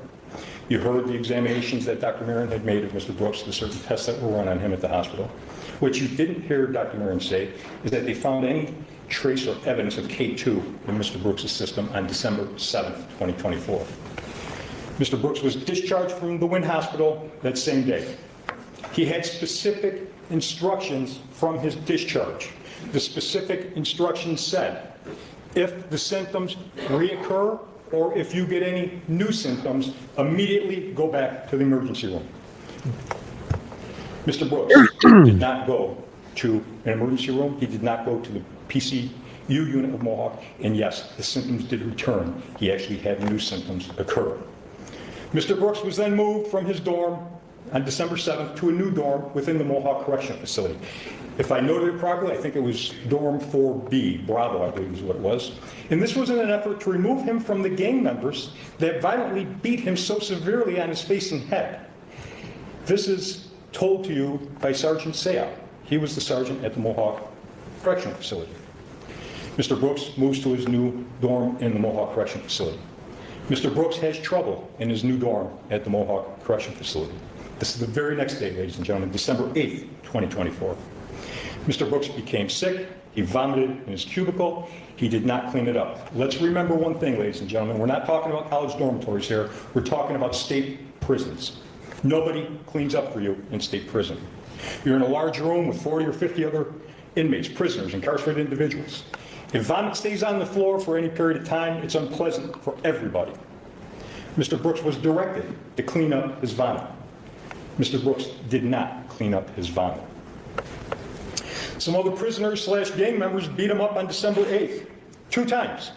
Speaker 5: You heard the examinations that Dr. Marin had made of Mr. Brooks, the certain tests that were run on him at the hospital. What you didn't hear Dr. Marin say is that they found any trace or evidence of K2 in Mr. Brooks' system on December 7th, 2024. Mr. Brooks was discharged from the Wynn Hospital that same day. He had specific instructions from his discharge. The specific instructions said, If the symptoms reoccur or if you get any new symptoms, immediately go back to the emergency room. Mr. Brooks did not go to an emergency room. He did not go to the PCU unit of Mohawk. And yes, the symptoms did return. He actually had new symptoms occur. Mr. Brooks was then moved from his dorm on December 7th to a new dorm within the Mohawk Correctional Facility. If I noted it properly, I think it was dorm 4B, Bravo, I believe is what it was. And this was in an effort to remove him from the gang members that violently beat him so severely on his face and head. This is told to you by Sergeant Sayal. He was the sergeant at the Mohawk Correctional Facility. Mr. Brooks moves to his new dorm in the Mohawk Correctional Facility. Mr. Brooks has trouble in his new dorm at the Mohawk Correctional Facility. This is the very next day, ladies and gentlemen, December 8th, 2024. Mr. Brooks became sick. He vomited in his cubicle. He did not clean it up. Let's remember one thing, ladies and gentlemen. We're not talking about college dormitories here. We're talking about state prisons. Nobody cleans up for you in state prison. You're in a large room with 40 or 50 other inmates, prisoners, incarcerated individuals. If vomit stays on the floor for any period of time, it's unpleasant for everybody. Mr. Brooks was directed to clean up his vomit. Mr. Brooks did not clean up his vomit. Some other prisoners / gang members beat him up on December 8th, 2 times.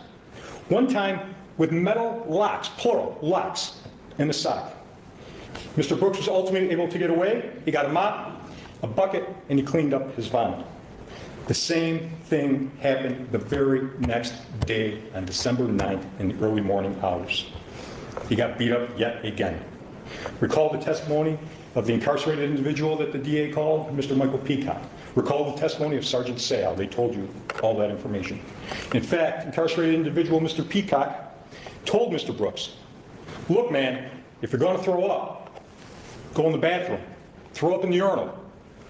Speaker 5: One time with metal locks, plural, locks, in the sock. Mr. Brooks was ultimately able to get away. He got a mop, a bucket, and he cleaned up his vomit. The same thing happened the very next day on December 9th in the early morning hours. He got beat up yet again. Recall the testimony of the incarcerated individual that the DA called, Mr. Michael Peacock. Recall the testimony of Sergeant Sayal. They told you all that information. In fact, incarcerated individual Mr. Peacock told Mr. Brooks, look, man, if you're going to throw up, go in the bathroom, throw up in the urinal,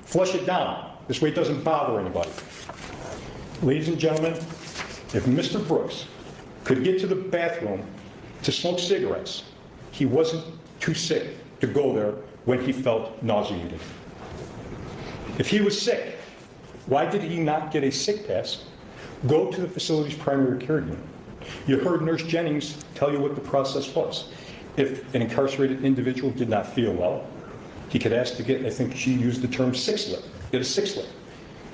Speaker 5: flush it down. This way it doesn't bother anybody. Ladies and gentlemen, if Mr. Brooks could get to the bathroom to smoke cigarettes, he wasn't too sick to go there when he felt nauseated. If he was sick, why did he not get a sick pass? Go to the facility's primary care unit. You heard Nurse Jennings tell you what the process was. If an incarcerated individual did not feel well, he could ask to get, I think she used the term sick slip, get a sick slip.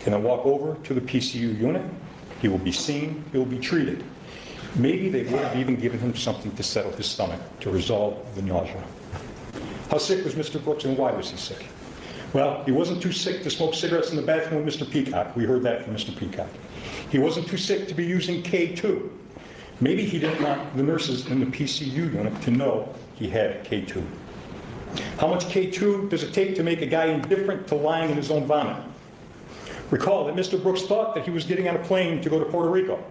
Speaker 5: Can I walk over to the PCU unit? He will be seen, he will be treated. Maybe they would have even given him something to settle his stomach, to resolve the nausea. How sick was Mr. Brooks and why was he sick? Well, he wasn't too sick to smoke cigarettes in the bathroom with Mr. Peacock. We heard that from Mr. Peacock. He wasn't too sick to be using K2. Maybe he didn't want the nurses in the PCU unit to know he had K2. How much K2 does it take to make a guy indifferent to lying in his own vomit? Recall that Mr. Brooks thought that he was getting on a plane to go to Puerto Rico.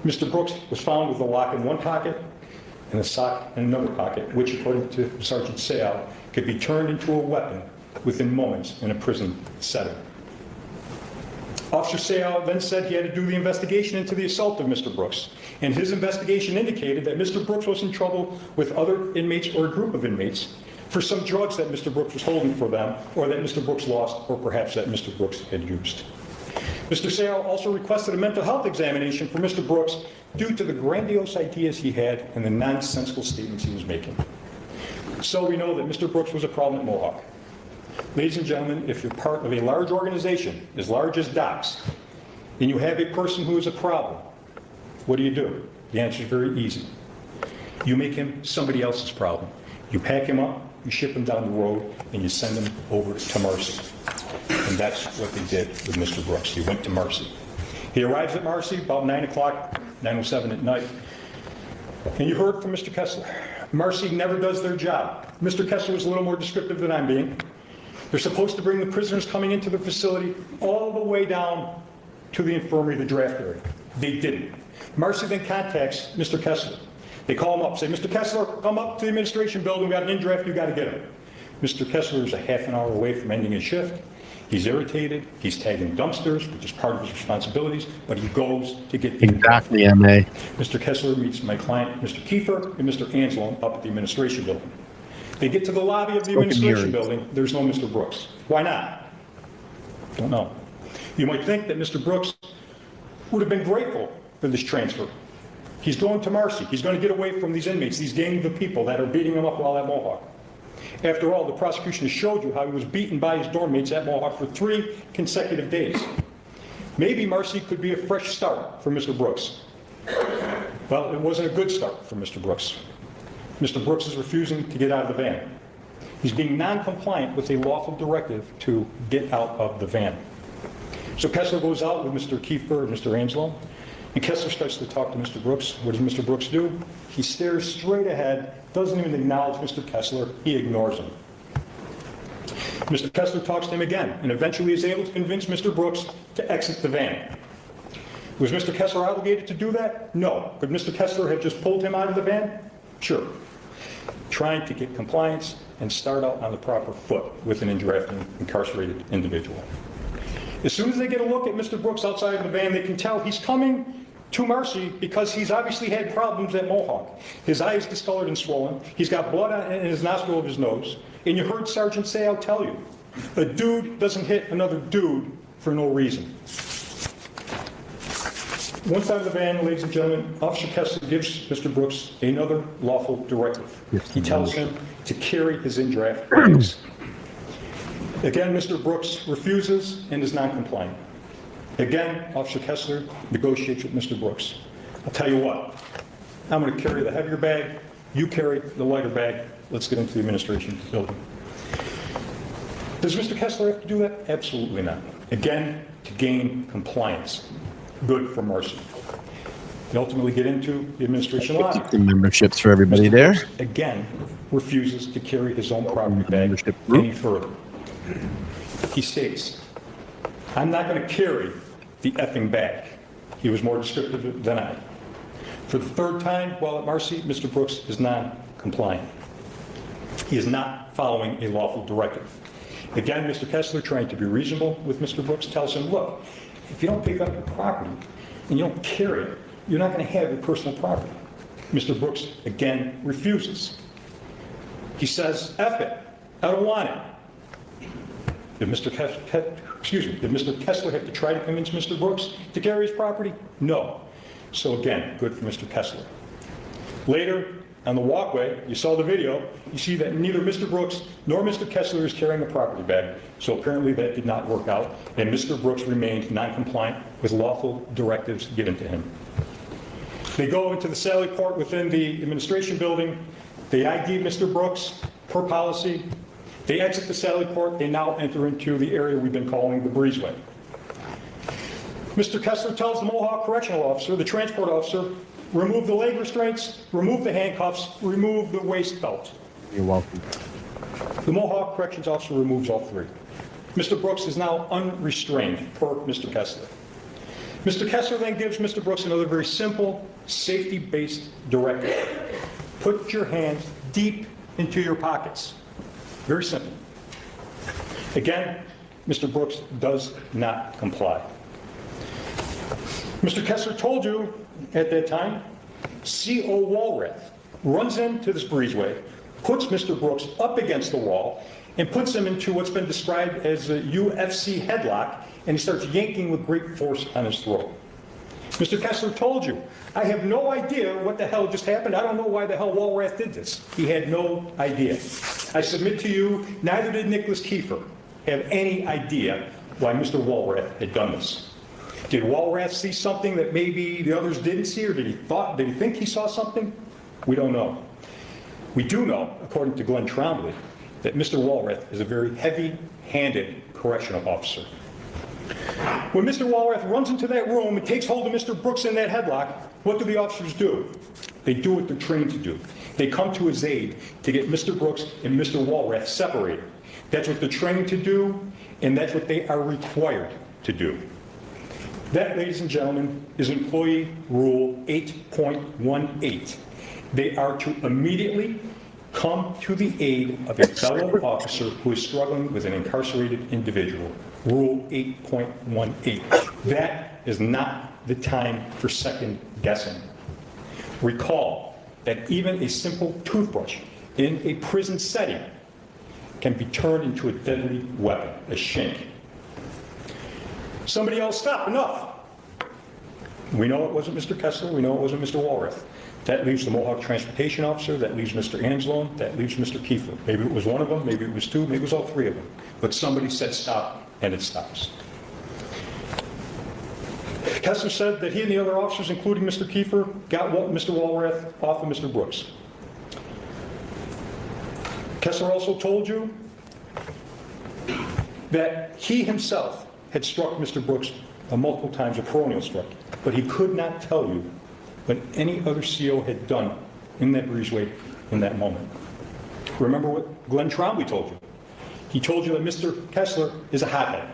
Speaker 5: Mr. Brooks was found with a lock in one pocket and a sock in another pocket, which, according to Sergeant Sayal, could be turned into a weapon within moments in a prison setting. Officer Sayal then said he had to do the investigation into the assault of Mr. Brooks, and his investigation indicated that Mr. Brooks was in trouble with other inmates or a group of inmates for some drugs that Mr. Brooks was holding for them, or that Mr. Brooks lost, or perhaps that Mr. Brooks had used. Mr. Sayal also requested a mental health examination for Mr. Brooks due to the grandiose ideas he had and the nonsensical statements he was making. So we know that Mr. Brooks was a problem at Mohawk. Ladies and gentlemen, if you're part of a large organization, as large as DOCS, and you have a person who is a problem, what do? The answer is very easy. You make him somebody else's problem. You pack him up, you ship him down the road, and you send him over to Marcy. And that's what they did with Mr. Brooks. He went to Marcy. He arrives at Marcy about 9 o'clock, 9:07 at night. And you heard from Mr. Kessler. Marcy never does their job. Mr. Kessler was a little more descriptive than I'm being. They're supposed to bring the prisoners coming into the facility all the way down to the infirmary, the draft area. They didn't. Marcy then contacts Mr. Kessler. They call him up, say, Mr. Kessler, come up to the administration building, we got an in-draft, you got to get him. Mr. Kessler is a half an hour away from ending his shift. He's irritated, he's tagging dumpsters, which is part of his responsibilities, but he goes to get the
Speaker 1: Exactly, MA.
Speaker 5: Mr. Kessler meets my client, Mr. Kieffer, and Mr. Anselm up at the administration building. They get to the lobby of the administration building, there's no Mr. Brooks. Why not? Don't know. You might think that Mr. Brooks would have been grateful for for this transfer. He's going to Marcy. He's going to get away from these inmates, these gang of people that are beating him up while at Mohawk. After all, the prosecution has showed you how he was beaten by his dorm mates at Mohawk for 3 consecutive days. Maybe Marcy could be a fresh start for Mr. Brooks. Well, it wasn't a good start for Mr. Brooks. Mr. Brooks is refusing to get out of the van. He's being non-compliant with a lawful directive to get out of the van. So Kessler goes out with Mr. Kieffer and Mr. Angelo, and Kessler starts to talk to Mr. Brooks. What does Mr. Brooks do? He stares straight ahead, doesn't even acknowledge Mr. Kessler. He ignores him. Mr. Kessler talks to him again, and eventually is able to convince Mr. Brooks to exit the van. Was Mr. Kessler obligated to do that? No. Could Mr. Kessler have just pulled him out of the van? Sure. Trying to get compliance and start out on the proper foot with an incarcerated individual. As soon as they get a look at Mr. Brooks outside of the van, they can tell he's coming to Marcy because he's obviously had problems at Mohawk. His eye is discolored and swollen. He's got blood in his nostril of his nose. And you heard Sergeant say, I'll tell you, a dude doesn't hit another dude for no reason. Once out of the van, ladies and gentlemen, Officer Kessler gives Mr. Brooks another lawful directive. He tells him to carry his in-draft bags. Again, Mr. Brooks refuses and is non-compliant. Again, Officer Kessler negotiates with Mr. Brooks. I'll tell you what, I'm going to carry the heavier bag, you carry the lighter bag, let's get into the administration building. Does Mr. Kessler have to do that? Absolutely not. Again, to gain compliance. Good for Marcy. They ultimately get into the administration lobby.
Speaker 1: The memberships for everybody there.
Speaker 5: Again, refuses to carry his own property bag any further. He states, I'm not going to carry the effing bag. He was more descriptive than I. For the third time while at Marcy, Mr. Brooks is non-compliant. He is not following a lawful directive. Again, Mr. Kessler, trying to be reasonable with Mr. Brooks, tells him, look, if you don't pick up your property and you don't carry it, you're not going to have your personal property. Mr. Brooks, again, refuses. He says, F it, I don't want it. Did Mr. Kessler have to try to convince Mr. Brooks to carry his property? No. So again, good for Mr. Kessler. Later, on the walkway, you saw the video, you see that neither Mr. Brooks nor Mr. Kessler is carrying a property bag, so apparently that did not work out, and Mr. Brooks remained non-compliant with lawful directives given to him. They go into the Sally Port within the administration building, they ID Mr. Brooks per policy, they exit the Sally Port, they now enter into the area we've been calling the breezeway. Mr. Kessler tells the Mohawk correctional officer, the transport officer, remove the leg restraints, remove the handcuffs, remove the waist belt.
Speaker 1: You're welcome.
Speaker 5: The Mohawk corrections officer removes all 3. Mr. Brooks is now unrestrained per Mr. Kessler. Mr. Kessler then gives Mr. Brooks another very simple, safety-based directive. Put your hands deep into your pockets. Very simple. Again, Mr. Brooks does not comply. Mr. Kessler told you at that time, C.O. Walrath runs into this breezeway, puts Mr. Brooks up against the wall, and puts him into what's been described as a UFC headlock, and he starts yanking with great force on his throat. Mr. Kessler told you, I have no idea what the hell just happened. I don't know why the hell Walrath did this. He had no idea. I submit to you, neither did Nicholas Kieffer have any idea why Mr. Walrath had done this. Did Walrath see something that maybe the others didn't see, or did he think he saw something? We don't know. We do know, according to Glenn Trombley, that Mr. Walrath is a very heavy-handed correctional officer. When Mr. Walrath runs into that room and takes hold of Mr. Brooks in that headlock, what do the officers do? They do what they're trained to do. They come to his aid to get Mr. Brooks and Mr. Walrath separated. That's what they're trained to do, and that's what they are required to do. That, ladies and gentlemen, is Employee Rule 8.18. They are to immediately come to the aid of a fellow officer who is struggling with an incarcerated individual. Rule 8.18. That is not the time for second guessing. Recall that even a simple toothbrush in a prison setting can be turned into a deadly weapon, a shank. Somebody else, stop, enough. We know it wasn't Mr. Kessler. We know it wasn't Mr. Walrath. That leaves the Mohawk Transportation Officer. That leaves Mr. Angelone. That leaves Mr. Kieffer. Maybe it was one of them. Maybe it was two. Maybe it was all three of them. But somebody said stop, and it stops. Kessler said that he and the other officers, including Mr. Kieffer, got Mr. Walrath off of Mr. Brooks. Kessler also told you that he himself had struck Mr. Brooks multiple times, a coronial strike, but he could not tell you what any other CO had done in that breezeway in that moment. Remember what Glenn Trombley told you. He told you that Mr. Kessler is a hothead.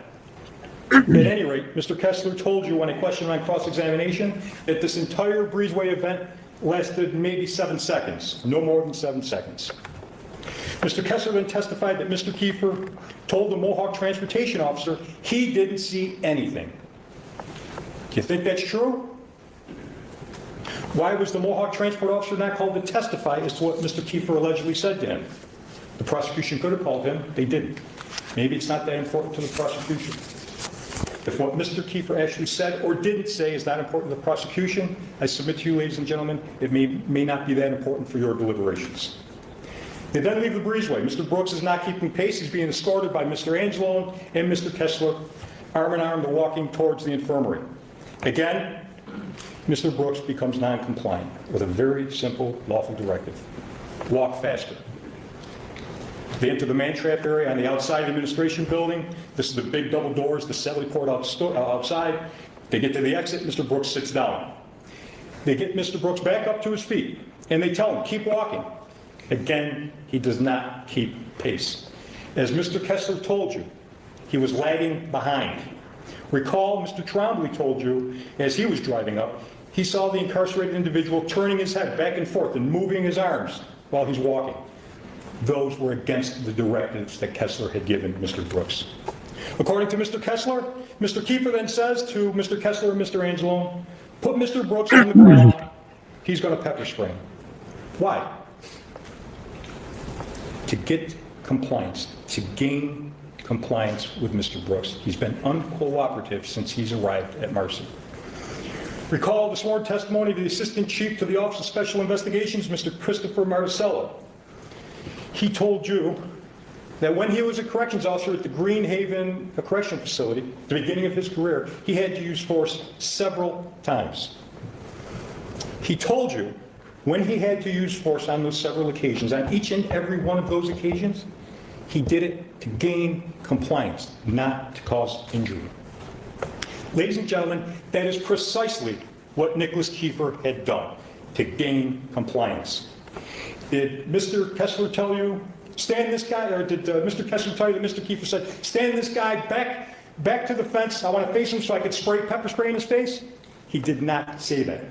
Speaker 5: At any rate, Mr. Kessler told you when I questioned on cross-examination that this entire breezeway event lasted maybe 7 seconds, no more than 7 seconds. Mr. Kessler then testified that Mr. Kieffer told the Mohawk Transportation Officer he didn't see anything. Do you think that's true? Why was the Mohawk Transport Officer not called to testify as to what Mr. Kieffer allegedly said to him? The prosecution could have called him. They didn't. Maybe it's not that important to the prosecution. If what Mr. Kieffer actually said or didn't say is not important to the prosecution, I submit to you, ladies and gentlemen, it may not be that important for your deliberations. They then leave the breezeway. Mr. Brooks is not keeping pace. He's being escorted by Mr. Angelone and Mr. Kessler, arm in arm, they're walking towards the infirmary. Again, Mr. Brooks becomes non-compliant with a very simple lawful directive. Walk faster. They enter the man-trap area on the outside of the administration building. This is the big double doors, the cell port outside. They get to the exit, Mr. Brooks sits down. They get Mr. Brooks back up to his feet, and they tell him, keep walking. Again, he does not keep pace. As Mr. Kessler told you, he was lagging behind. Recall, Mr. Trombley told you, as he was driving up, he saw the incarcerated individual turning his head back and forth and moving his arms while he's walking. Those were against the directives that Kessler had given Mr. Brooks. According to Mr. Kessler, Mr. Kieffer then says to Mr. Kessler and Mr. Angelone, put Mr. Brooks on the ground, he's going to pepper spray him. Why? To get compliance, to gain compliance with Mr. Brooks. He's been uncooperative since he's arrived at Marcy. Recall the sworn testimony of the Assistant Chief to the Office of Special Investigations, Mr. Christopher Marticello. He told you that when he was a corrections officer at the Green Haven Correctional Facility, at the beginning of his career, he had to use force several times. He told you when he had to use force on those several occasions, on each and every one of those occasions, he did it to gain compliance, not to cause injury. Ladies and gentlemen, that is precisely what Nicholas Kieffer had done, to gain compliance. Did Mr. Kessler tell you, stand this guy, or did Mr. Kessler tell you that Mr. Kieffer said, stand this guy back to the fence, I want to face him so I could pepper spray in his face? He did not say that.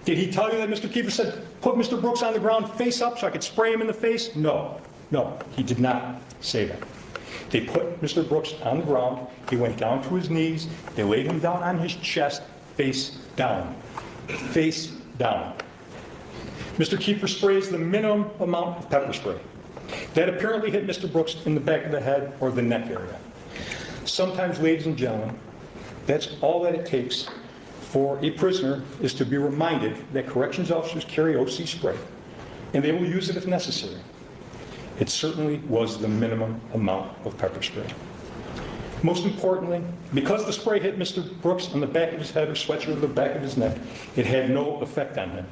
Speaker 5: Did he tell you that Mr. Kieffer said, put Mr. Brooks on the ground face up so I could spray him in the face? No, he did not say that. They put Mr. Brooks on the ground, he went down to his knees, they laid him down on his chest, face down. Face down. Mr. Kieffer sprays the minimum amount of pepper spray. That apparently hit Mr. Brooks in the back of the head or the neck area. Sometimes, ladies and gentlemen, that's all that it takes for a prisoner is to be reminded that corrections officers carry OC spray, and they will use it if necessary. It certainly was the minimum amount of pepper spray. Most importantly, because the spray hit Mr. Brooks on the back of his head or sweatshirt or the back of his neck, it had no effect on him.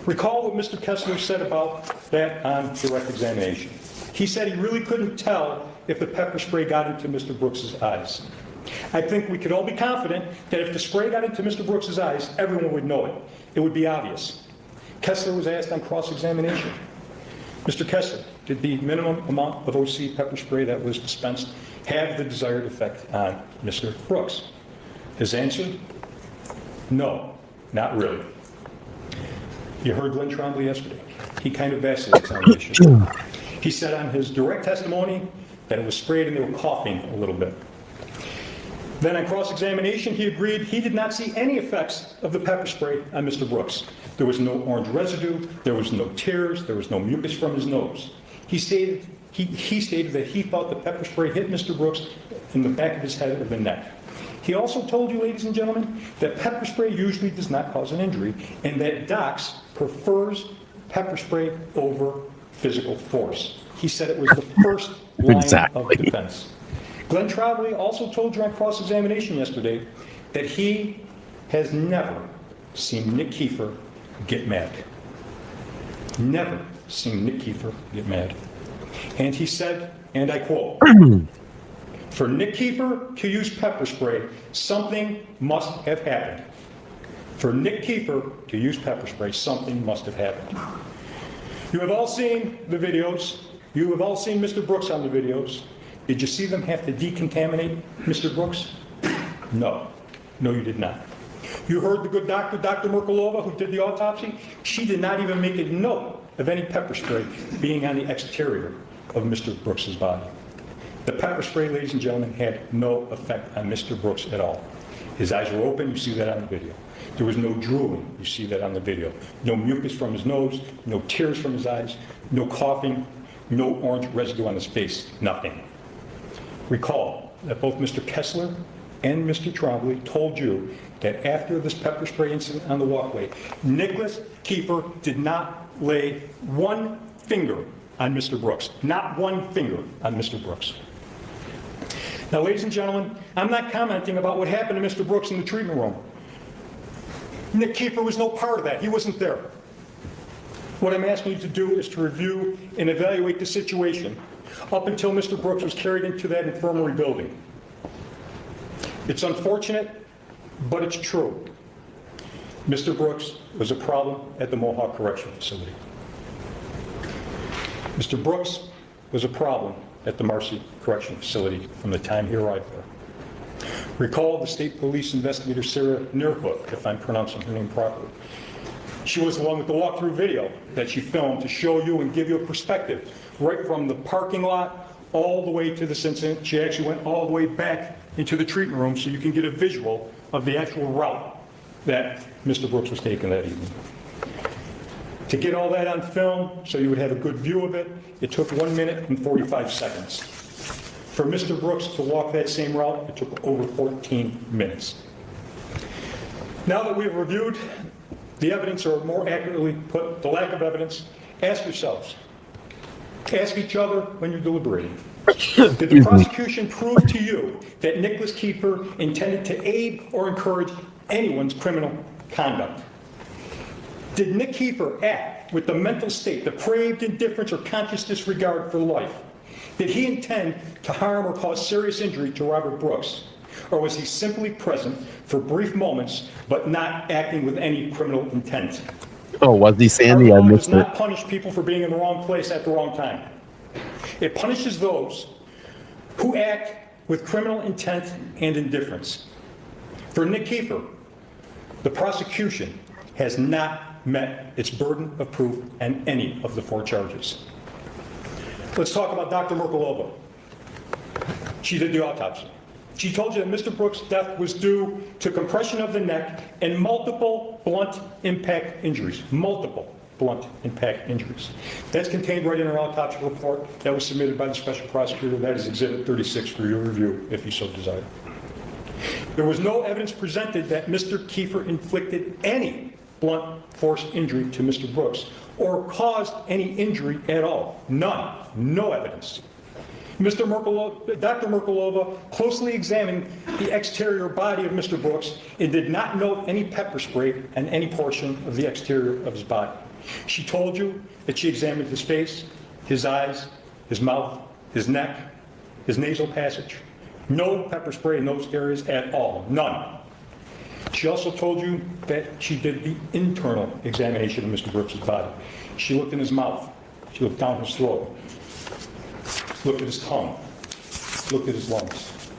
Speaker 5: Recall what Mr. Kessler said about that on direct examination. He said he really couldn't tell if the pepper spray got into Mr. Brooks's eyes. I think we could all be confident that if the spray got into Mr. Brooks's eyes, everyone would know it. It would be obvious. Kessler was asked on cross-examination, Mr. Kessler, did the minimum amount of OC pepper spray that was dispensed have the desired effect on Mr. Brooks? His answer, no, not really. You heard Glenn Trombley yesterday. He kind of vacillates on the issue. He said on his direct testimony that it was sprayed and they were coughing a little bit. Then on cross-examination, he agreed he did not see any effects of the pepper spray on Mr. Brooks. There was no orange residue, there was no tears, there was no mucus from his nose. He stated that he thought the pepper spray hit Mr. Brooks in the back of his head or the neck. He also told you, ladies and gentlemen, that pepper spray usually does not cause an injury, and that Docs prefers pepper spray over physical force. He said it was the first line of defense. Glenn Trombley also told you on cross-examination yesterday that he has never seen Nick Kieffer get mad. Never seen Nick Kieffer get mad. And he said, and I quote, "For Nick Kieffer to use pepper spray, something must have happened. For Nick Kieffer to use pepper spray, something must have happened." You have all seen the videos. You have all seen Mr. Brooks on the videos. Did you see them have to decontaminate Mr. Brooks? No. No, you did not. You heard the good doctor, Dr. Merkelova, who did the autopsy? She did not even make a note of any pepper spray being on the exterior of Mr. Brooks's body. The pepper spray, ladies and gentlemen, had no effect on Mr. Brooks at all. His eyes were open, you see that on the video. There was no drooling, you see that on the video. No mucus from his nose, no tears from his eyes, no coughing, no orange residue on his face, nothing. Recall that both Mr. Kessler and Mr. Trombley told you that after this pepper spray incident on the walkway, Nicholas Kieffer did not lay one finger on Mr. Brooks. Not one finger on Mr. Brooks. Now, ladies and gentlemen, I'm not commenting about what happened to Mr. Brooks in the treatment room. Nick Kieffer was no part of that. He wasn't there. What I'm asking you to do is to review and evaluate the situation up until Mr. Brooks was carried into that infirmary building. It's unfortunate, but it's true. Mr. Brooks was a problem at the Mohawk Correctional Facility. Mr. Brooks was a problem at the Marcy Correctional Facility from the time he arrived there. Recall the state police investigator Sarah Neerhook, if I'm pronouncing her name properly. She was the one with the walkthrough video that she filmed to show you and give you a perspective, right from the parking lot all the way to this incident. She actually went all the way back into the treatment room so you can get a visual of the actual route that Mr. Brooks was taking that evening. To get all that on film so you would have a good view of it, it took 1 minute and 45 seconds. For Mr. Brooks to walk that same route, it took over 14 minutes. Now that we've reviewed the evidence, or more accurately put, the lack of evidence, ask yourselves, ask each other when you're deliberating. Did the prosecution prove to you that Nicholas Kieffer intended to aid or encourage anyone's criminal conduct? Did Nick Kieffer act with the mental state, depraved indifference or conscious disregard for life? Did he intend to harm or cause serious injury to Robert Brooks? Or was he simply present for brief moments, but not acting with any criminal intent?
Speaker 1: Oh, was he Sandy? I missed it.
Speaker 5: It does not punish people for being in the wrong place at the wrong time. It punishes those who act with criminal intent and indifference. For Nick Kieffer, the prosecution has not met its burden of proof on any of the 4 charges. Let's talk about Dr. Merkelova. She did the autopsy. She told you that Mr. Brooks' death was due to compression of the neck and multiple blunt impact injuries. Multiple blunt impact injuries. That's contained right in her autopsy report that was submitted by the special prosecutor. That is Exhibit 36 for your review, if you so desire. There was no evidence presented that Mr. Kieffer inflicted any blunt force injury to Mr. Brooks or caused any injury at all. None. No evidence. Dr. Merkelova closely examined the exterior body of Mr. Brooks and did not note any pepper spray on any portion of the exterior of his body. She told you that she examined his face, his eyes, his mouth, his neck, his nasal passage. No pepper spray in those areas at all. None. She also told you that she did the internal examination of Mr. Brooks' body. She looked in his mouth. She looked down his throat. Looked at his tongue. Looked at his lungs.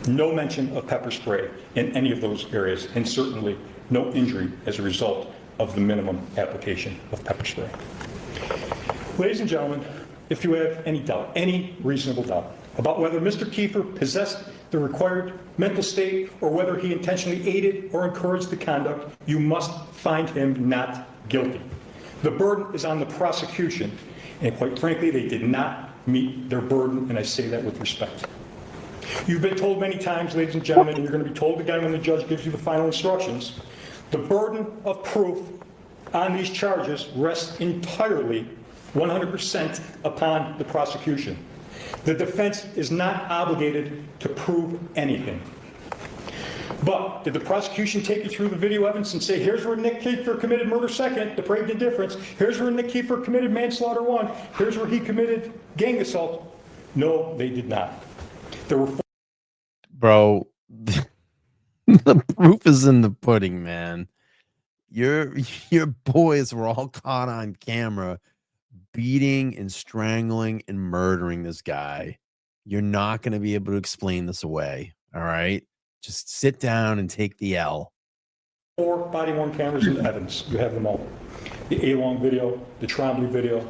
Speaker 5: No mention of pepper spray in any of those areas, and certainly no injury as a result of the minimum application of pepper spray. Ladies and gentlemen, if you have any doubt, any reasonable doubt, about whether Mr. Kieffer possessed the required mental state or whether he intentionally aided or encouraged the conduct, you must find him not guilty. The burden is on the prosecution, and quite frankly, they did not meet their burden, and I say that with respect. You've been told many times, ladies and gentlemen, and you're going to be told again when the judge gives you the final instructions, the burden of proof on these charges rests entirely, 100% upon the prosecution. The defense is not obligated to prove anything. But did the prosecution take you through the video evidence and say, here's where Nick Kieffer committed murder second, depraved indifference, here's where Nick Kieffer committed manslaughter one, here's where he committed gang assault? No, they did not. There were
Speaker 1: Bro, the proof is in the pudding, man. Your boys were all caught on camera beating and strangling and murdering this guy. You're not going to be able to explain this away, all right? Just sit down and take the L.
Speaker 5: 4 body-worn cameras in evidence. You have them all. The A-Long video, the Trombley video,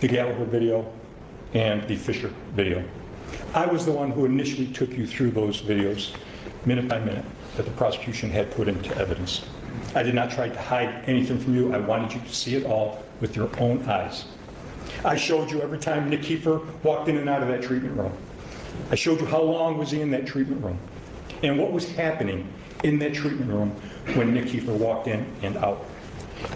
Speaker 5: the Galliher video, and the Fisher video. I was the one who initially took you through those videos, minute by minute, that the prosecution had put into evidence. I did not try to hide anything from you. I wanted you to see it all with your own eyes. I showed you every time Nick Kieffer walked in and out of that treatment room. I showed you how long was he in that treatment room and what was happening in that treatment room when Nick Kieffer walked in and out.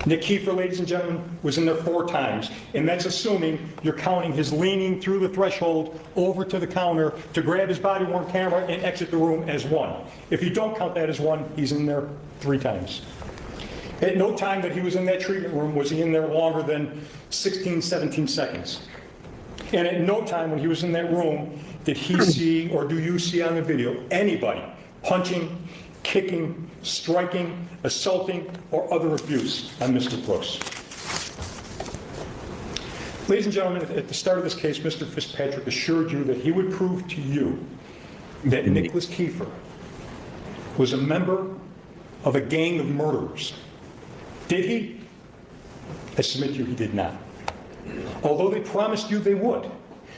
Speaker 5: Nick Kieffer, ladies and gentlemen, was in there 4 times, and that's assuming you're counting his leaning through the threshold over to the counter to grab his body-worn camera and exit the room as 1. If you don't count that as 1, he's in there 3 times. At no time that he was in that treatment room was he in there longer than 16, 17 seconds. And at no time when he was in that room did he see, or do you see on the video, anybody punching, kicking, striking, assaulting, or other abuse on Mr. Brooks. Ladies and gentlemen, at the start of this case, Mr. Fitzpatrick assured you that he would prove to you that Nicholas Kieffer was a member of a gang of murderers. Did he? I submit to you he did not. Although they promised you they would,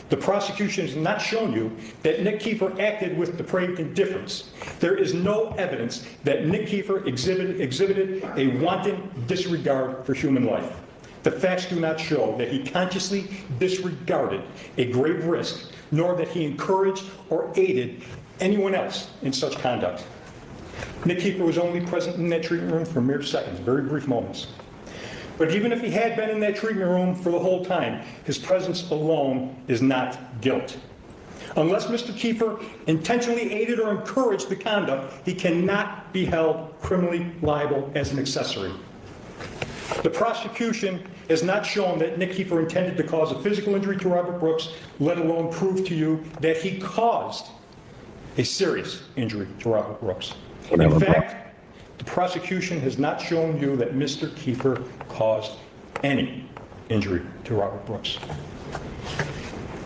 Speaker 5: the prosecution has not shown you that Nick Kieffer acted with depraved indifference. There is no evidence that Nick Kieffer exhibited a wanton disregard for human life. The facts do not show that he consciously disregarded a grave risk, nor that he encouraged or aided anyone else in such conduct. Nick Kieffer was only present in that treatment room for mere seconds, very brief moments. But even if he had been in that treatment room for the whole time, his presence alone is not guilt. Unless Mr. Kieffer intentionally aided or encouraged the conduct, he cannot be held criminally liable as an accessory. The prosecution has not shown that Nick Kieffer intended to cause a physical injury to Robert Brooks, let alone prove to you that he caused a serious injury to Robert Brooks. In fact, the prosecution has not shown you that Mr. Kieffer caused any injury to Robert Brooks.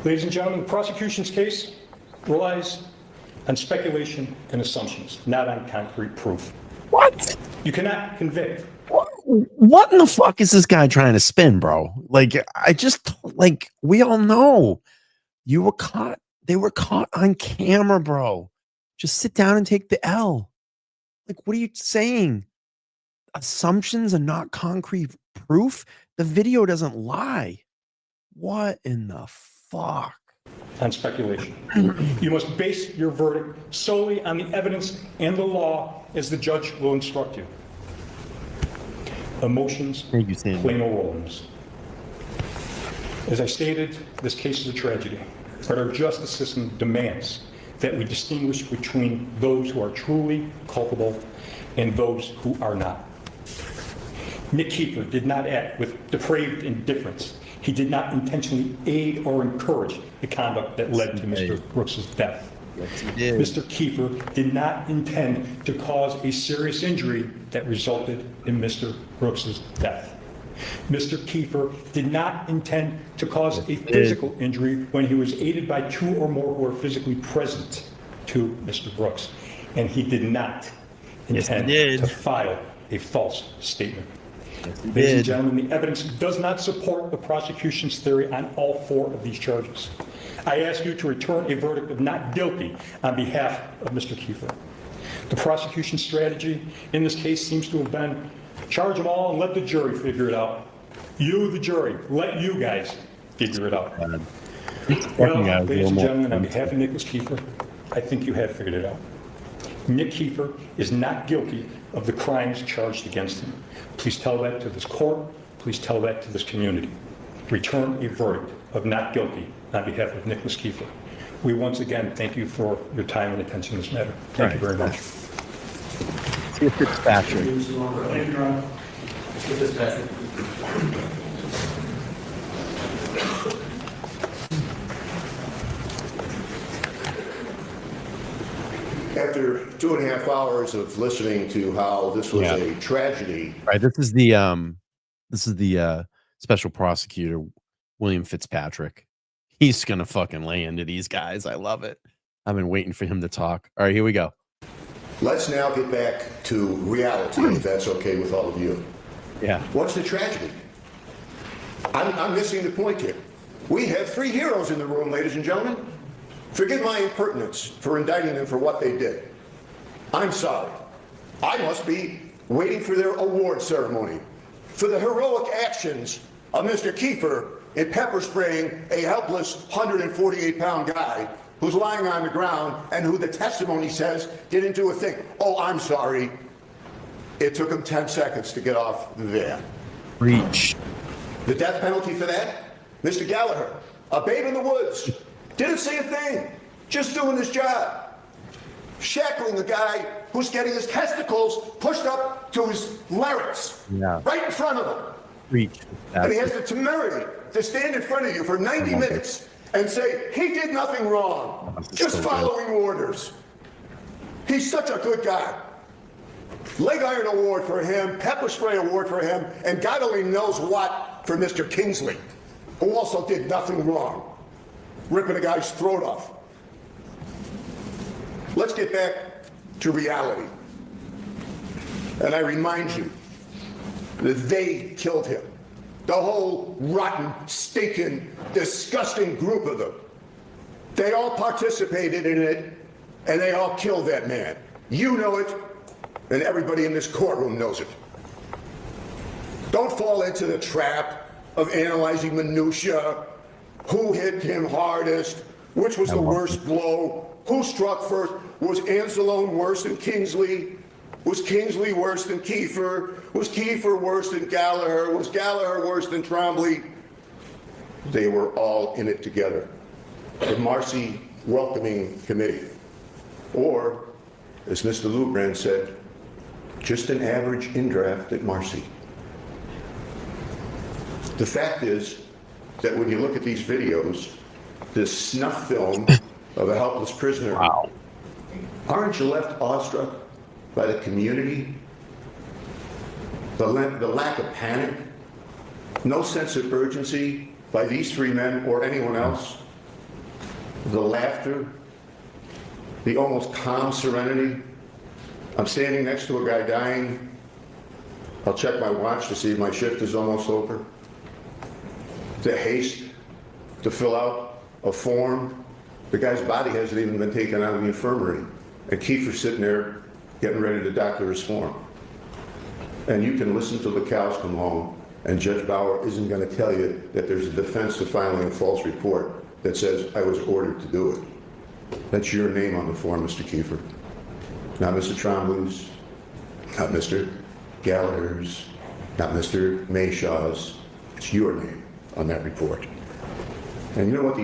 Speaker 5: Ladies and gentlemen, the prosecution's case relies on speculation and assumptions, not on concrete proof.
Speaker 1: What?
Speaker 5: You cannot convict.
Speaker 1: What in the fuck is this guy trying to spin, bro? Like, we all know you were caught. They were caught on camera, bro. Just sit down and take the L. Like, what are you saying? Assumptions and not concrete proof? The video doesn't lie. What in the fuck?
Speaker 5: On speculation. You must base your verdict solely on the evidence and the law as the judge will instruct you. Emotions play no role in this. As I stated, this case is a tragedy, but our justice system demands that we distinguish between those who are truly culpable and those who are not. Nick Kieffer did not act with depraved indifference. He did not intentionally aid or encourage the conduct that led to Mr. Brooks' death.
Speaker 1: Yes, he did.
Speaker 5: Mr. Kieffer did not intend to cause a serious injury that resulted in Mr. Brooks' death. Mr. Kieffer did not intend to cause a physical injury when he was aided by 2 or more who were physically present to Mr. Brooks. And he did not intend to file a false statement. Ladies and gentlemen, the evidence does not support the prosecution's theory on all 4 of these charges. I ask you to return a verdict of not guilty on behalf of Mr. Kieffer. The prosecution's strategy in this case seems to have been charge them all and let the jury figure it out. You, the jury, let you guys figure it out. Well, ladies and gentlemen, on behalf of Nicholas Kieffer, I think you have figured it out. Nick Kieffer is not guilty of the crimes charged against him. Please tell that to this court. Please tell that to this community. Return a verdict of not guilty on behalf of Nicholas Kieffer. We once again thank you for your time and attention to this matter. Thank you very much.
Speaker 1: See if Fitzpatrick.
Speaker 5: Thank you, Your Honor. Mr. Fitzpatrick.
Speaker 9: After 2.5 hours of listening to how this was a tragedy.
Speaker 1: Right. This is the special prosecutor, William Fitzpatrick. He's gonna fucking lay into these guys. I love it. I've been waiting for him to talk. All right, here we go.
Speaker 9: Let's now get back to reality, if that's okay with all of you.
Speaker 1: Yeah.
Speaker 9: What's the tragedy? I'm missing the point here. We have 3 heroes in the room, ladies and gentlemen. Forgive my impertinence for indicting them for what they did. I'm sorry. I must be waiting for their award ceremony for the heroic actions of Mr. Kieffer in pepper spraying a helpless 148-pound guy who's lying on the ground and who the testimony says didn't do a thing. Oh, I'm sorry. It took him 10 seconds to get off the van.
Speaker 1: Reach.
Speaker 9: The death penalty for that? Mr. Galliher, a babe in the woods, didn't say a thing, just doing his job. Shackling the guy who's getting his testicles pushed up to his larynx, right in front of him.
Speaker 1: Reach.
Speaker 9: And he has the temerity to stand in front of you for 90 minutes and say, he did nothing wrong, just following orders. He's such a good guy. Leg iron award for him, pepper spray award for him, and God only knows what for Mr. Kingsley, who also did nothing wrong, ripping a guy's throat off. Let's get back to reality. And I remind you that they killed him. The whole rotten, stinking, disgusting group of them. They all participated in it, and they all killed that man. You know it, and everybody in this courtroom knows it. Don't fall into the trap of analyzing minutia. Who hit him hardest? Which was the worst blow? Who struck first? Was Anzalone worse than Kingsley? Was Kingsley worse than Kieffer? Was Kieffer worse than Galliher? Was Galliher worse than Trombley? They were all in it together. The Marcy Welcoming Committee. Or, as Mr. Lubrand said, just an average indraft at Marcy. The fact is that when you look at these videos, this snuff film of a helpless prisoner, aren't you left awestruck by the community? The lack of panic, no sense of urgency by these 3 men or anyone else, the laughter, the almost calm serenity. I'm standing next to a guy dying. I'll check my watch to see if my shift is almost over. The haste to fill out a form. The guy's body hasn't even been taken out of the infirmary. And Kieffer's sitting there getting ready to doctor his form. And you can listen till the cows come home, and Judge Bauer isn't going to tell you that there's a defense to filing a false report that says I was ordered to do it. That's your name on the form, Mr. Kieffer. Not Mr. Trombley's, not Mr. Galliher's, not Mr. Mayshaw's. It's your name on that report. And you know what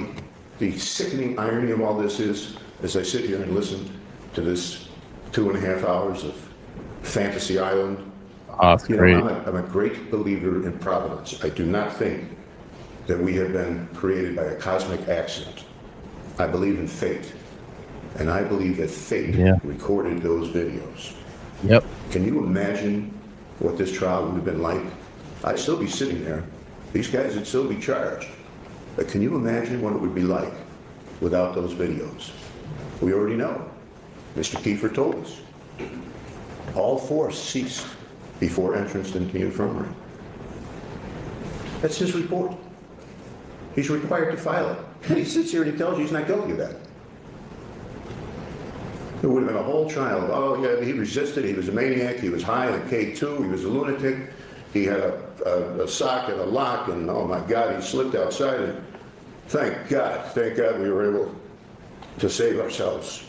Speaker 9: the sickening irony of all this is? As I sit here and listen to this 2.5 hours of Fantasy Island, I'm a great believer in providence. I do not think that we have been created by a cosmic accident. I believe in fate. And I believe that fate recorded those videos.
Speaker 1: Yep.
Speaker 9: Can you imagine what this trial would have been like? I'd still be sitting there. These guys would still be charged. But can you imagine what it would be like without those videos? We already know. Mr. Kieffer told us. All force ceased before entrance into the infirmary. That's his report. He's required to file it. And he sits here and he tells you he's not guilty of that. There would have been a whole trial of, oh yeah, he resisted, he was a maniac, he was high on K2, he was a lunatic, he had a sock and a lock, and oh my God, he slipped outside, and thank God we were able to save ourselves.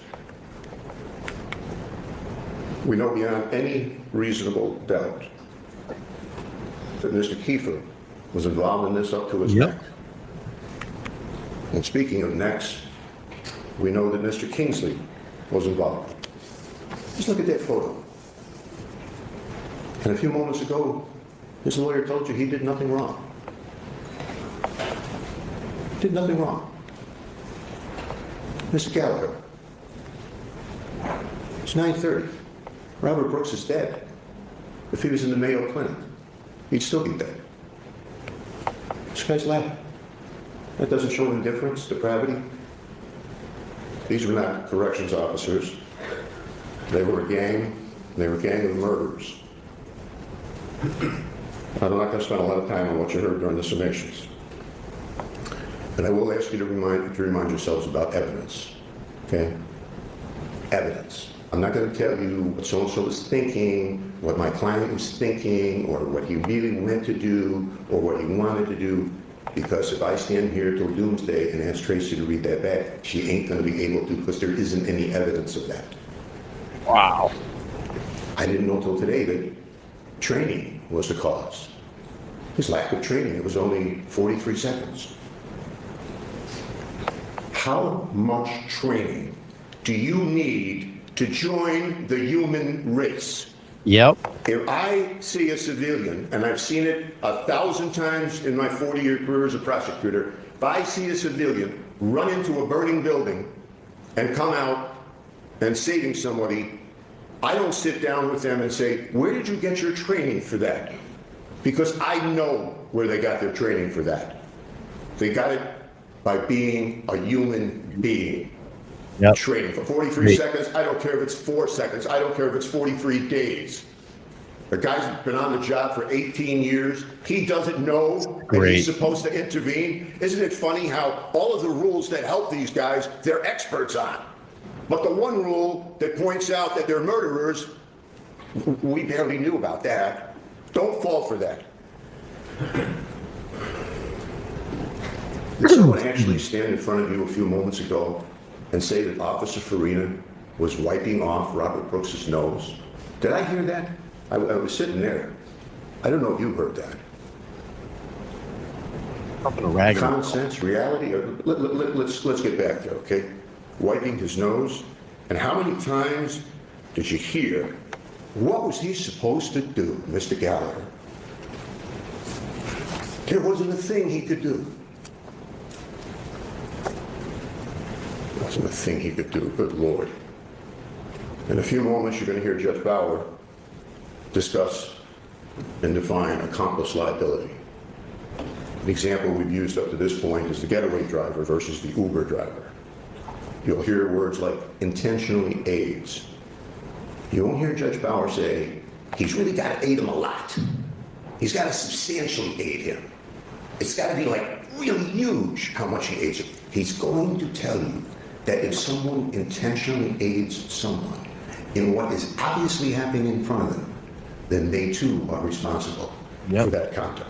Speaker 9: We know beyond any reasonable doubt that Mr. Kieffer was involved in this up to his neck. And speaking of necks, we know that Mr. Kingsley was involved. Just look at that photo. And a few moments ago, his lawyer told you he did nothing wrong. Did nothing wrong. Mr. Galliher, it's 9:30. Robert Brooks is dead. If he was in the Mayo Clinic, he'd still be dead. This guy's laughing. That doesn't show indifference, depravity. These were not corrections officers. They were a gang. They were a gang of murderers. I'm not going to spend a lot of time on what you heard during the summations. But I will ask you to remind yourselves about evidence. Okay? Evidence. I'm not going to tell you what so-and-so was thinking, what my client was thinking, or what he really meant to do, or what he wanted to do, because if I stand here till doomsday and ask Tracy to read that back, she ain't going to be able to, because there isn't any evidence of that.
Speaker 1: Wow.
Speaker 9: I didn't know till today that training was the cause. His lack of training, it was only 43 seconds. How much training do you need to join the human race?
Speaker 1: Yep.
Speaker 9: If I see a civilian, and I've seen it 1,000 times in my 40-year career as a prosecutor, if I see a civilian run into a burning building and come out and saving somebody, I don't sit down with them and say, where did you get your training for that? Because I know where they got their training for that. They got it by being a human being.
Speaker 1: Yep.
Speaker 9: Training for 43 seconds, I don't care if it's 4 seconds, I don't care if it's 43 days. The guy's been on the job for 18 years. He doesn't know that he's supposed to intervene. Isn't it funny how all of the rules that help these guys, they're experts on? But the one rule that points out that they're murderers, we barely knew about that. Don't fall for that. Did someone actually stand in front of you a few moments ago and say that Officer Farina was wiping off Robert Brooks's nose? Did I hear that? I was sitting there. I don't know if you heard that. Common sense, reality. Let's get back there, okay? Wiping his nose. And how many times did you hear, what was he supposed to do, Mr. Galliher? There wasn't a thing he could do. There wasn't a thing he could do, good Lord. In a few moments, you're going to hear Judge Bauer discuss and define accomplice liability. An example we've used up to this point is the getaway driver versus the Uber driver. You'll hear words like intentionally aids. You won't hear Judge Bauer say, he's really got to aid him a lot. He's got to substantially aid him. It's got to be like really huge how much he aids him. He's going to tell you that if someone intentionally aids someone in what is obviously happening in front of them, then they too are responsible for that conduct.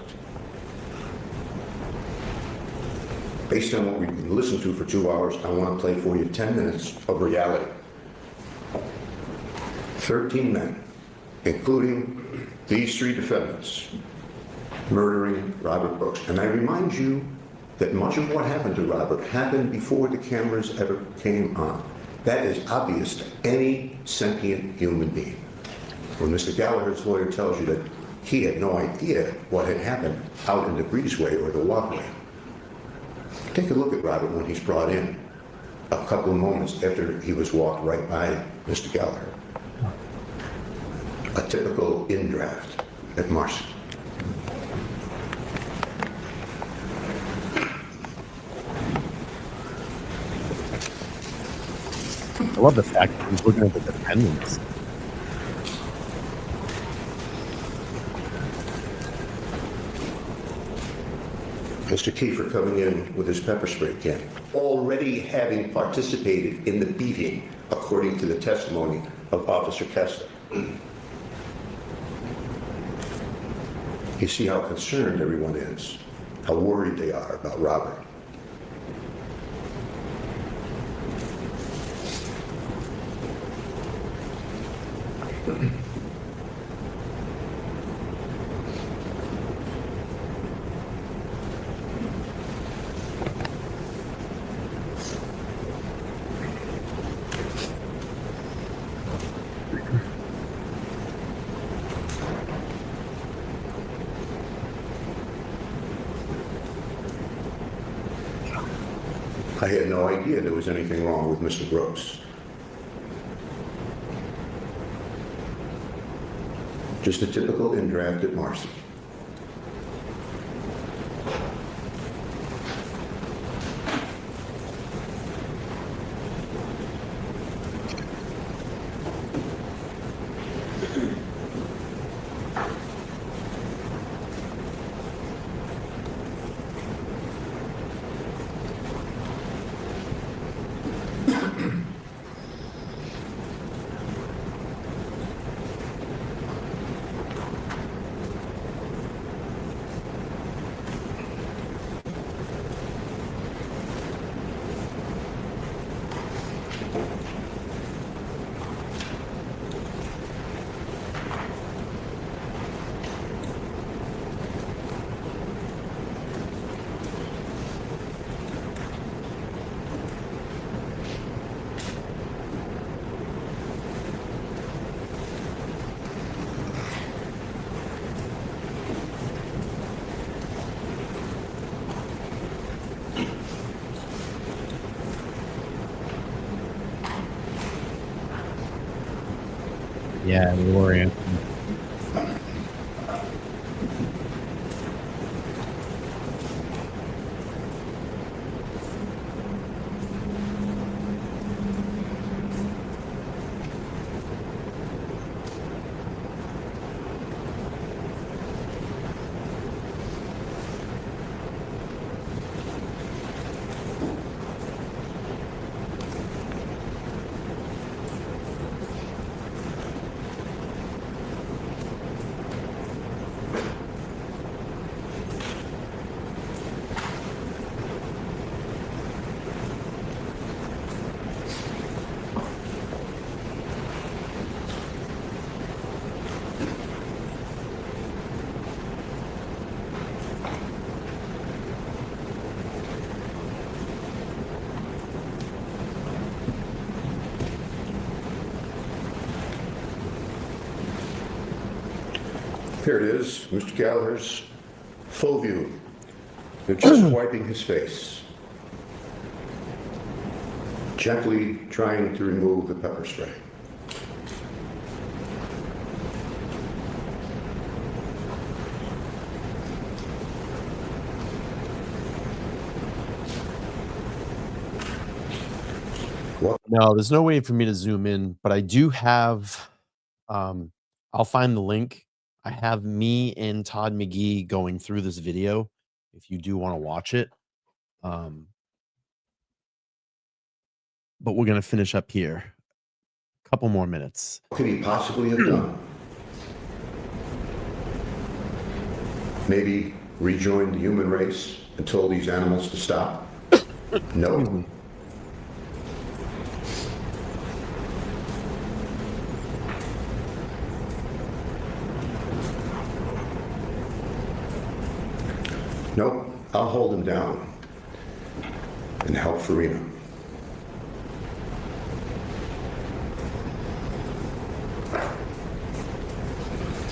Speaker 9: Based on what we've listened to for 2 hours, I want to play for you 10 minutes of reality. 13 men, including these 3 defendants, murdering Robert Brooks. And I remind you that much of what happened to Robert happened before the cameras ever came on. That is obvious to any sentient human being. When Mr. Galliher's lawyer tells you that he had no idea what had happened out in the breezeway or the walkway, take a look at Robert when he's brought in a couple of moments after he was walked right by Mr. Galliher. A typical in-draft at Marcy.
Speaker 1: I love the fact that he's looking at the defendants.
Speaker 9: Mr. Kieffer coming in with his pepper spray can, already having participated in the beating, according to the testimony of Officer Kessler. You see how concerned everyone is, how worried they are about Robert. I had no idea there was anything wrong with Mr. Brooks. Just a typical in-draft at Marcy.
Speaker 1: Yeah, we were Anthony.
Speaker 9: Here it is, Mr. Galliher's full view. They're just wiping his face, gently trying to remove the pepper spray.
Speaker 1: No, there's no way for me to zoom in, but I do have, I'll find the link. I have me and Todd McGee going through this video if you do want to watch it. But we're going to finish up here. A couple more minutes.
Speaker 9: What could he possibly have done? Maybe rejoined the human race and told these animals to stop? No. Nope, I'll hold him down and help Farina.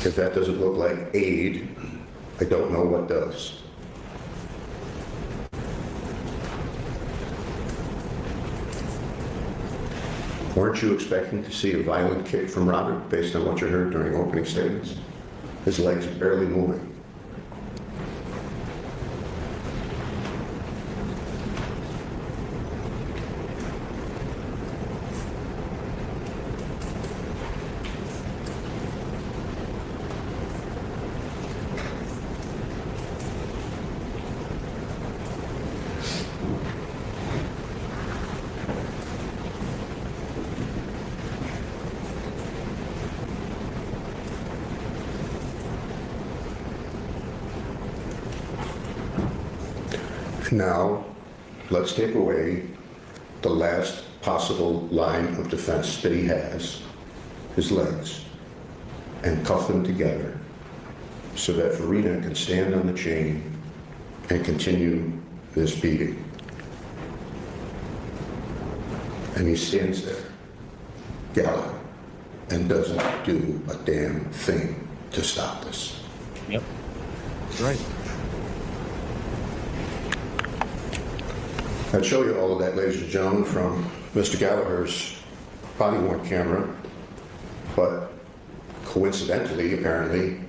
Speaker 9: If that doesn't look like aid, I don't know what does. Weren't you expecting to see a violent kick from Robert based on what you heard during opening statements? His legs are barely moving. Now, let's take away the last possible line of defense that he has, his legs. and cuff them together so that Farina can stand on the chain and continue this beating. And he stands there, Galliher, and doesn't do a damn thing to stop this.
Speaker 1: Yep. That's right.
Speaker 9: I'd show you all of that, ladies and gentlemen, from Mr. Galliher's body-worn camera, but coincidentally, apparently,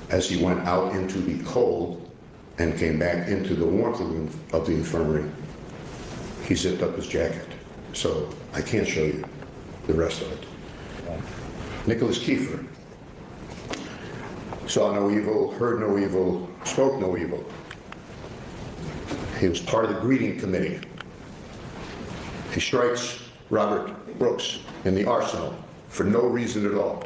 Speaker 9: as he went out into the cold and came back into the warmth of the infirmary, he zipped up his jacket. So I can't show you the rest of it. Nicholas Kieffer saw no evil, heard no evil, spoke no evil. He was part of the greeting committee. He strikes Robert Brooks in the arsenal for no reason at all.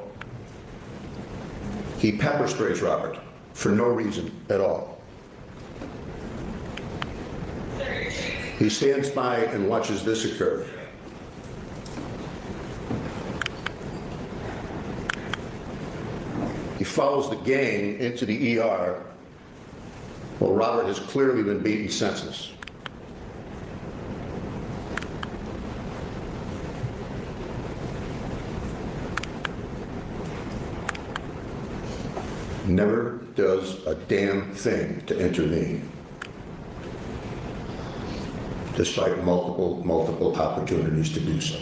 Speaker 9: He pepper sprays Robert for no reason at all. He stands by and watches this occur. He follows the gang into the ER while Robert has clearly been beaten senseless. Never does a damn thing to intervene, despite multiple opportunities to do so.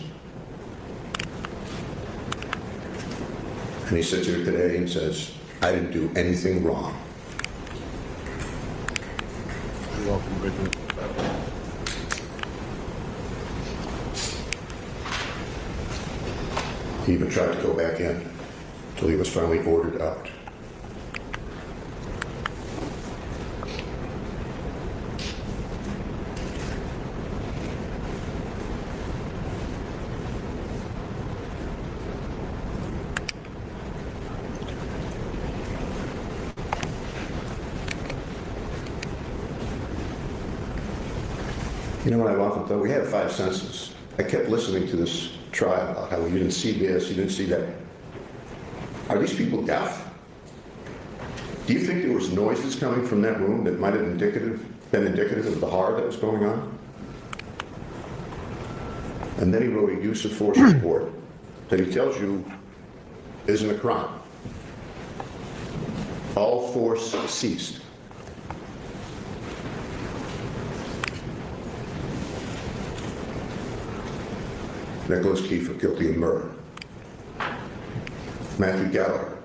Speaker 9: And he sits here today and says, I didn't do anything wrong.
Speaker 1: You're welcome, Bridget.
Speaker 9: He even tried to go back in until he was finally ordered out. You know what I've often thought? We had 5 senses. I kept listening to this trial about how you didn't see this, you didn't see that. Are these people deaf? Do you think there was noises coming from that room that might have been indicative of the horror that was going on? And then he wrote a use of force report that he tells you isn't a crime. All force ceased. Nicholas Kieffer, guilty of murder. Matthew Galliher,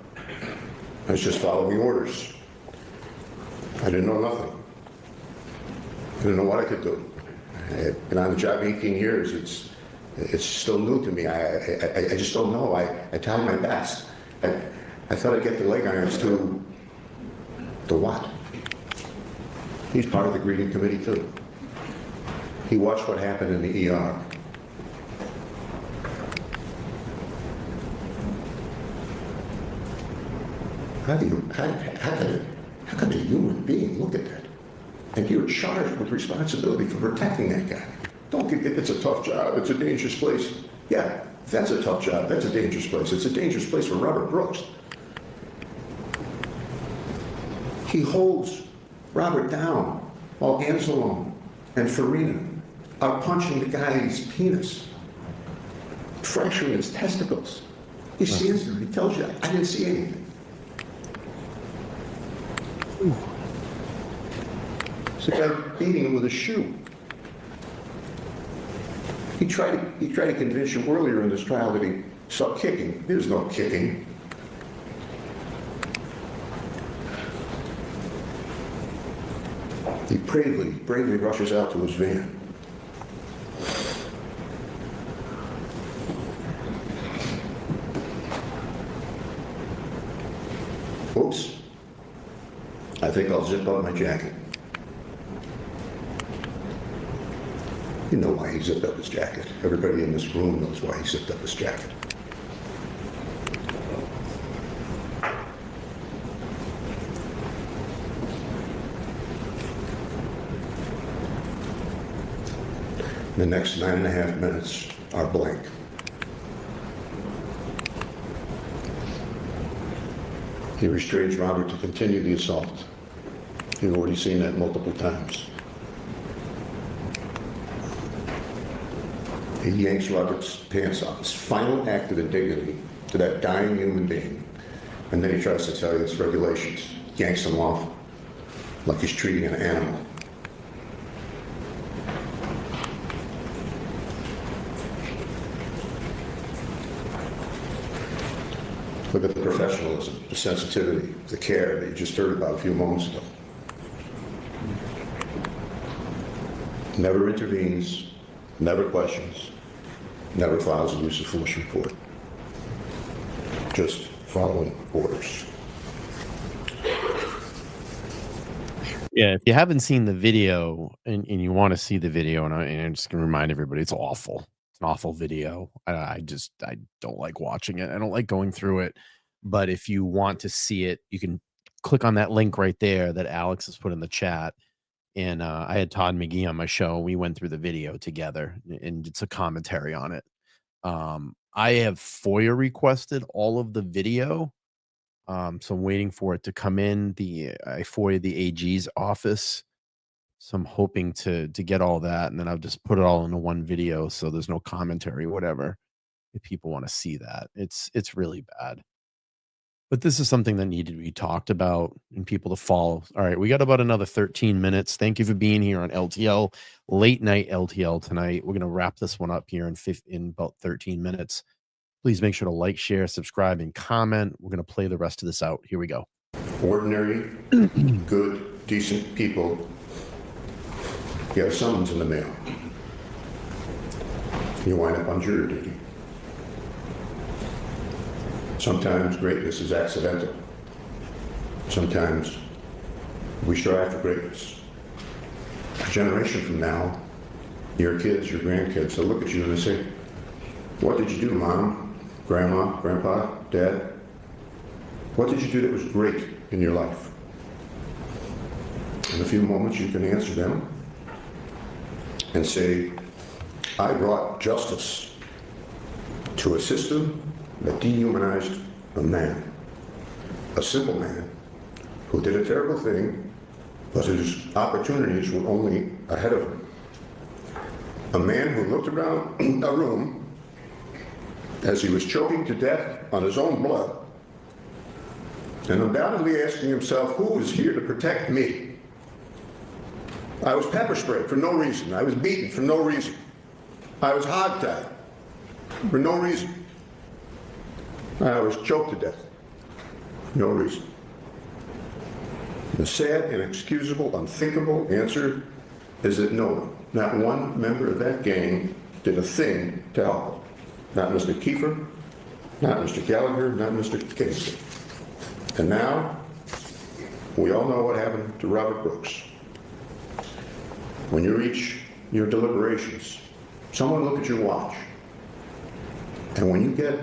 Speaker 9: I was just following orders. I didn't know nothing. I didn't know what I could do. I had been on the job 18 years. It's still new to me. I just don't know. I tried my best. I thought I'd get the leg irons to what? He's part of the greeting committee too. He watched what happened in the ER. How could a human being look at that? And you're charged with responsibility for protecting that guy. Don't get it's a tough job, it's a dangerous place. Yeah, that's a tough job, that's a dangerous place. It's a dangerous place for Robert Brooks. He holds Robert down while Anselm and Farina are punching the guy's penis, fracturing his testicles. He stands there and he tells you, I didn't see anything. It's a guy beating him with a shoe. He tried to convince you earlier in this trial that he saw kicking. There's no kicking. He bravely rushes out to his van. Oops. I think I'll zip up my jacket. You know why he zipped up his jacket. Everybody in this room knows why he zipped up his jacket. The next 9.5 minutes are blank. He restrains Robert to continue the assault. You've already seen that multiple times. He yanks Robert's pants off, his final act of indignity to that dying human being. And then he tries to tell you it's regulations. Yanks him off like he's treating an animal. Look at the professionalism, the sensitivity, the care that you just heard about a few moments ago. Never intervenes, never questions, never files a use of force report. Just following orders.
Speaker 1: Yeah, if you haven't seen the video and you want to see the video, and I'm just going to remind everybody, it's awful. It's an awful video. I don't like watching it. I don't like going through it. But if you want to see it, you can click on that link right there that Alex has put in the chat. And I had Todd McGee on my show. We went through the video together and did some commentary on it. I have FOIA requested all of the video. So I'm waiting for it to come in. I FOIA the AG's office. So I'm hoping to get all that, and then I'll just put it all into one video so there's no commentary, whatever, if people want to see that. It's really bad. But this is something that needed to be talked about and people to follow. All right, we got about another 13 minutes. Thank you for being here on LTL, late night LTL tonight. We're going to wrap this one up here in about 13 minutes. Please make sure to like, share, subscribe, and comment. We're going to play the rest of this out. Here we go.
Speaker 9: Ordinary, good, decent people get a summons in the mail. You wind up on jury duty. Sometimes greatness is accidental. Sometimes we strive for greatness. A generation from now, your kids, your grandkids, they'll look at you and they say, "What did you do, Mom, Grandma, Grandpa, Dad? What did you do that was great in your life?" In a few moments, you can answer them and say, "I brought justice to a system that dehumanized a man, a simple man who did a terrible thing, but whose opportunities were only ahead of him. A man who looked around a room as he was choking to death on his own blood and undoubtedly asking himself, who is here to protect me? I was pepper sprayed for no reason. I was beaten for no reason. I was hogtied for no reason. I was choked to death for no reason." The sad, inexcusable, unthinkable answer is that no one, not one member of that gang, did a thing to help him. Not Mr. Kieffer, not Mr. Galliher, not Mr. Kingsley. And now, we all know what happened to Robert Brooks. When you reach your deliberations, someone look at your watch. And when you get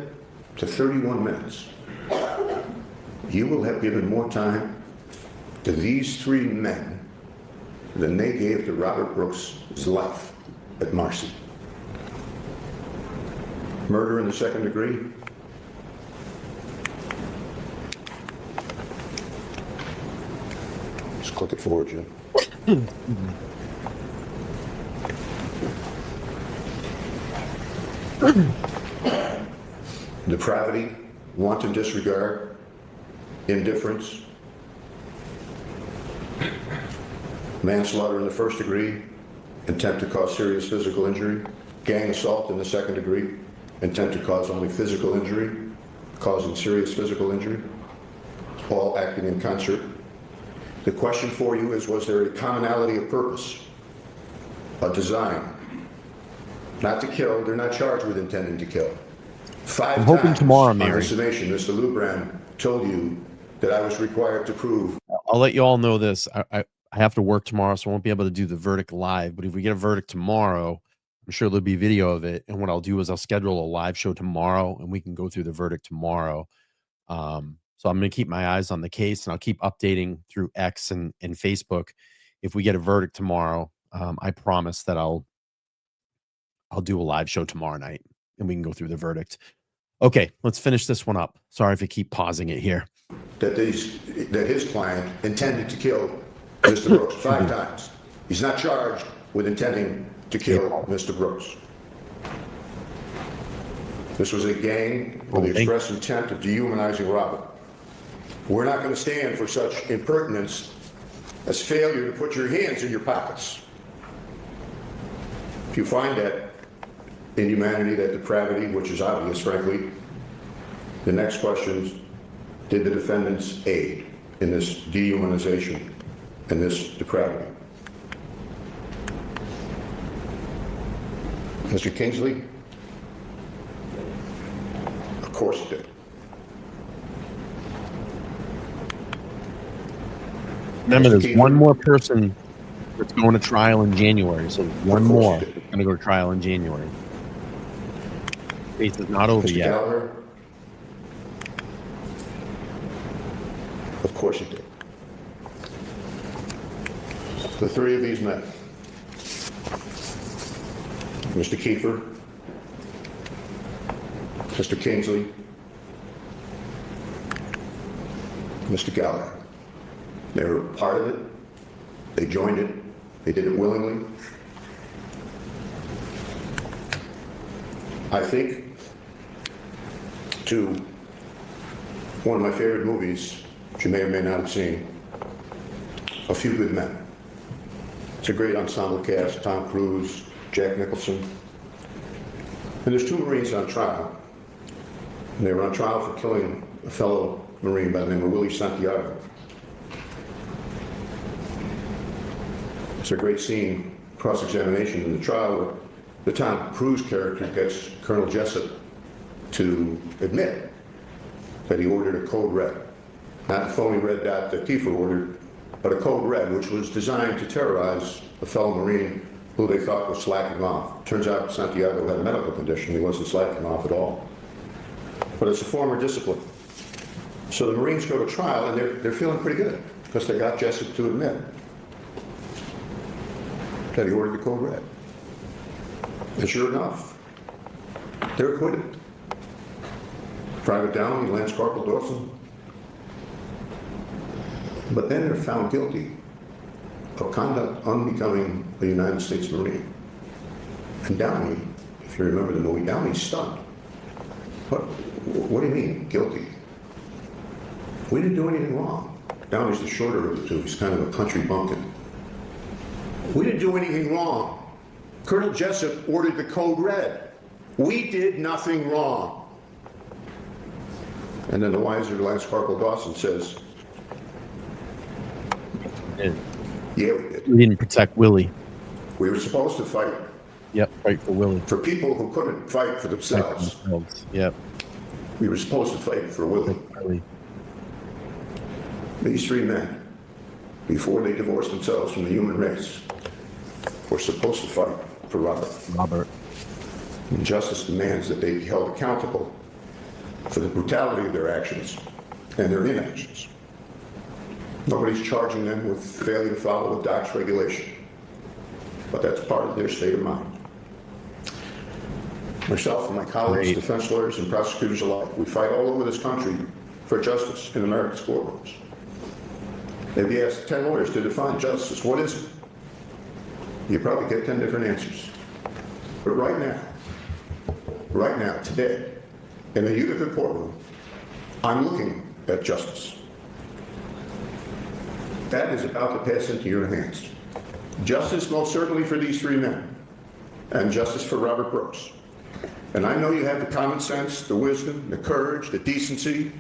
Speaker 9: to 31 minutes, you will have given more time to these three men than they gave to Robert Brooks' life at Marcy. Murder in the second degree. Just click it forward, Jim. Depravity, wanton disregard, indifference, manslaughter in the first degree, intent to cause serious physical injury, gang assault in the second degree, intent to cause only physical injury, causing serious physical injury, all acting in concert. The question for you is, was there a commonality of purpose, a design? Not to kill, they're not charged with intending to kill. I'm hoping tomorrow, Mary. On the summation, Mr. Lubran told you that I was required to prove.
Speaker 1: I'll let you all know this. I have to work tomorrow, so I won't be able to do the verdict live. But if we get a verdict tomorrow, I'm sure there'll be video of it. And what I'll do is I'll schedule a live show tomorrow, and we can go through the verdict tomorrow. So I'm going to keep my eyes on the case, and I'll keep updating through X and Facebook. If we get a verdict tomorrow, I promise that I'll do a live show tomorrow night, and we can go through the verdict. Okay, let's finish this one up. Sorry if I keep pausing it here.
Speaker 9: that his client intended to kill Mr. Brooks 5 times. He's not charged with intending to kill Mr. Brooks. This was a gang with the express intent of dehumanizing Robert. We're not going to stand for such impertinence as failure to put your hands in your pockets. If you find that inhumanity, that depravity, which is obvious, frankly, the next question is, did the defendants aid in this dehumanization and this depravity? Mr. Kingsley? Of course he did.
Speaker 1: Remember,
Speaker 9: Mr.
Speaker 1: there's
Speaker 9: Kieffer?
Speaker 1: one more person that's going to trial in January. So one
Speaker 9: Of course
Speaker 1: more
Speaker 9: he did.
Speaker 1: that's going to go to trial in January. Case is not over
Speaker 9: Mr.
Speaker 1: yet.
Speaker 9: Galliher? Of course he did. The 3 of these men, Mr. Kieffer, Mr. Kingsley, Mr. Galliher, they were part of it. They joined it. They did it willingly. I think to one of my favorite movies, which you may or may not have seen, A Few Good Men. It's a great ensemble cast, Tom Cruise, Jack Nicholson. And there's 2 Marines on trial. And they were on trial for killing a fellow Marine by the name of Willie Santiago. It's a great scene, cross-examination in the trial, where the Tom Cruise character gets Colonel Jessup to admit that he ordered a code red. Not the phony red dot that Kieffer ordered, but a code red, which was designed to terrorize a fellow Marine who they thought was slacking off. Turns out Santiago had a medical condition. He wasn't slacking off at all. But it's a form of discipline. So the Marines go to trial, and they're feeling pretty good because they got Jessup to admit that he ordered the code red. And sure enough, they're acquitted. Private Downey, Lance Corporal Dawson. But then they're found guilty of conduct unbecoming a United States Marine. And Downey, if you remember the movie, Downey's stunned. What do you mean, guilty? We didn't do anything wrong. Downey's the shorter of the 2. He's kind of a country bumpkin. We didn't do anything wrong. Colonel Jessup ordered the code red. We did nothing wrong. And then the wiser Lance Corporal Dawson says, yeah, we did.
Speaker 1: We didn't protect Willie.
Speaker 9: We were supposed to fight
Speaker 1: Yep, fight for Willie.
Speaker 9: for people who couldn't fight for themselves.
Speaker 1: Yep.
Speaker 9: We were supposed to fight for Willie.
Speaker 1: Willie.
Speaker 9: These 3 men, before they divorced themselves from the human race, were supposed to fight for Robert. And justice demands that they be held accountable for the brutality of their actions and their inactions. Nobody's charging them with failing to follow a DOC's regulation, but that's part of their state of mind. Myself and my colleagues, defense lawyers and prosecutors alike, we fight all over this country for justice in America's courtrooms. If you ask 10 lawyers to define justice, what is it? You probably get 10 different answers. But right now, today, in the Utica courtroom, I'm looking at justice. That is about to pass into your hands. Justice most certainly for these 3 men, and justice for Robert Brooks. And I know you have the common sense, the wisdom, the courage, the decency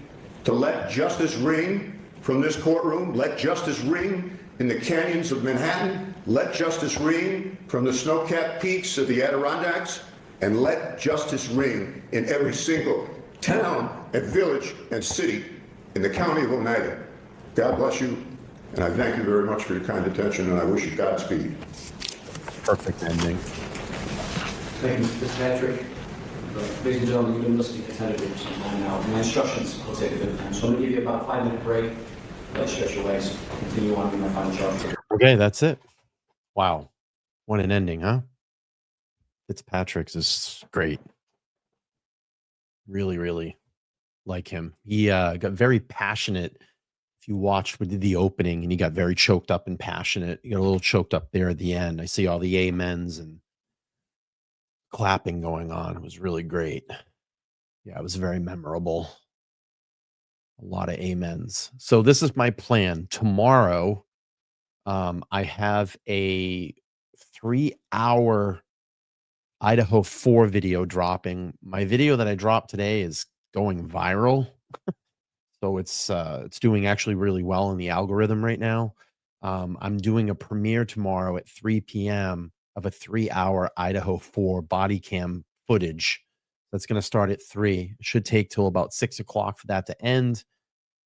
Speaker 9: to let justice ring from this courtroom, let justice ring in the canyons of Manhattan, let justice ring from the snow-capped peaks of the Adirondacks, and let justice ring in every single town and village and city in the county of Oneida. God bless you, and I thank you very much for your kind attention, and I wish you Godspeed.
Speaker 1: Perfect ending.
Speaker 8: Thank you, Mr. Fitzpatrick. Ladies and gentlemen, you've been listening attentively for some time now. My instructions will take a bit of time, so I'm going to give you about a 5-minute break. Let you stretch your legs. Continue on with my final charge.
Speaker 1: Okay, that's it. Wow. What an ending, huh? Fitzpatrick's is great. Really, really like him. He got very passionate. If you watched, we did the opening, and he got very choked up and passionate. He got a little choked up there at the end. I see all the amens and clapping going on. It was really great. Yeah, it was very memorable. A lot of amens. So this is my plan. Tomorrow, I have a 3-hour Idaho 4 video dropping. My video that I dropped today is going viral. So it's doing actually really well in the algorithm right now. I'm doing a premiere tomorrow at 3 p.m. of a 3-hour Idaho 4 body cam footage. That's going to start at 3. It should take till about 6 o'clock for that to end.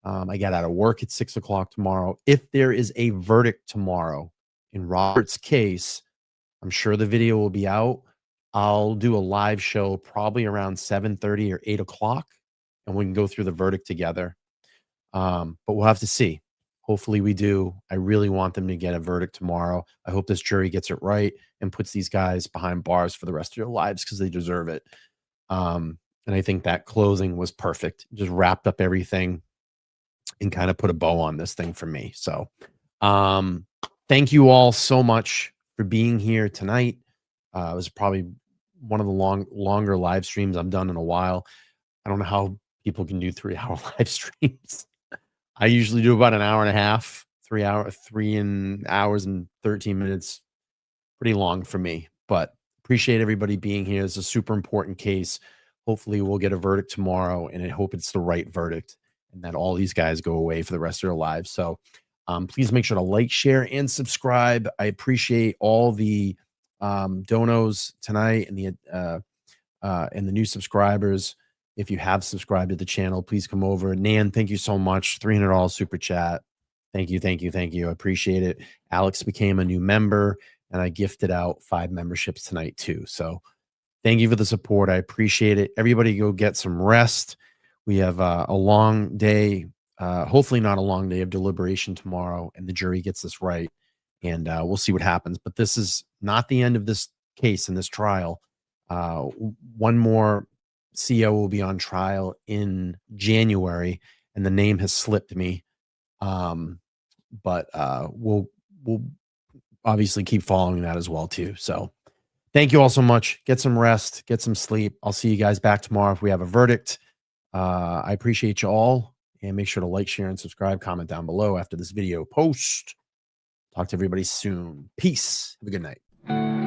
Speaker 1: I get out of work at 6 o'clock tomorrow. If there is a verdict tomorrow in Robert's case, I'm sure the video will be out. I'll do a live show probably around 7:30 or 8 o'clock, and we can go through the verdict together. But we'll have to see. Hopefully we do. I really want them to get a verdict tomorrow. I hope this jury gets it right and puts these guys behind bars for the rest of their lives because they deserve it. And I think that closing was perfect. Just wrapped up everything and kind of put a bow on this thing for me. So thank you all so much for being here tonight. It was probably one of the longer live streams I've done in a while. I don't know how people can do 3-hour live streams. I usually do about an hour and a half, 3 hours and 13 minutes. Pretty long for me, but appreciate everybody being here. It's a super important case. Hopefully we'll get a verdict tomorrow, and I hope it's the right verdict and that all these guys go away for the rest of their lives. So please make sure to like, share, and subscribe. I appreciate all the donos tonight and the new subscribers. If you have subscribed to the channel, please come over. Nan, thank you so much. $300 super chat. Thank you, thank you, thank you. I appreciate it. Alex became a new member, and I gifted out 5 memberships tonight too. So thank you for the support. I appreciate it. Everybody go get some rest. We have a long day, hopefully not a long day of deliberation tomorrow, and the jury gets this right, and we'll see what happens. But this is not the end of this case in this trial. One more CO will be on trial in January, and the name has slipped me. But we'll obviously keep following that as well too. So thank you all so much. Get some rest, get some sleep. I'll see you guys back tomorrow if we have a verdict. I appreciate you all, and make sure to like, share, and subscribe. Comment down below after this video post. Talk to everybody soon. Peace. Have a good night.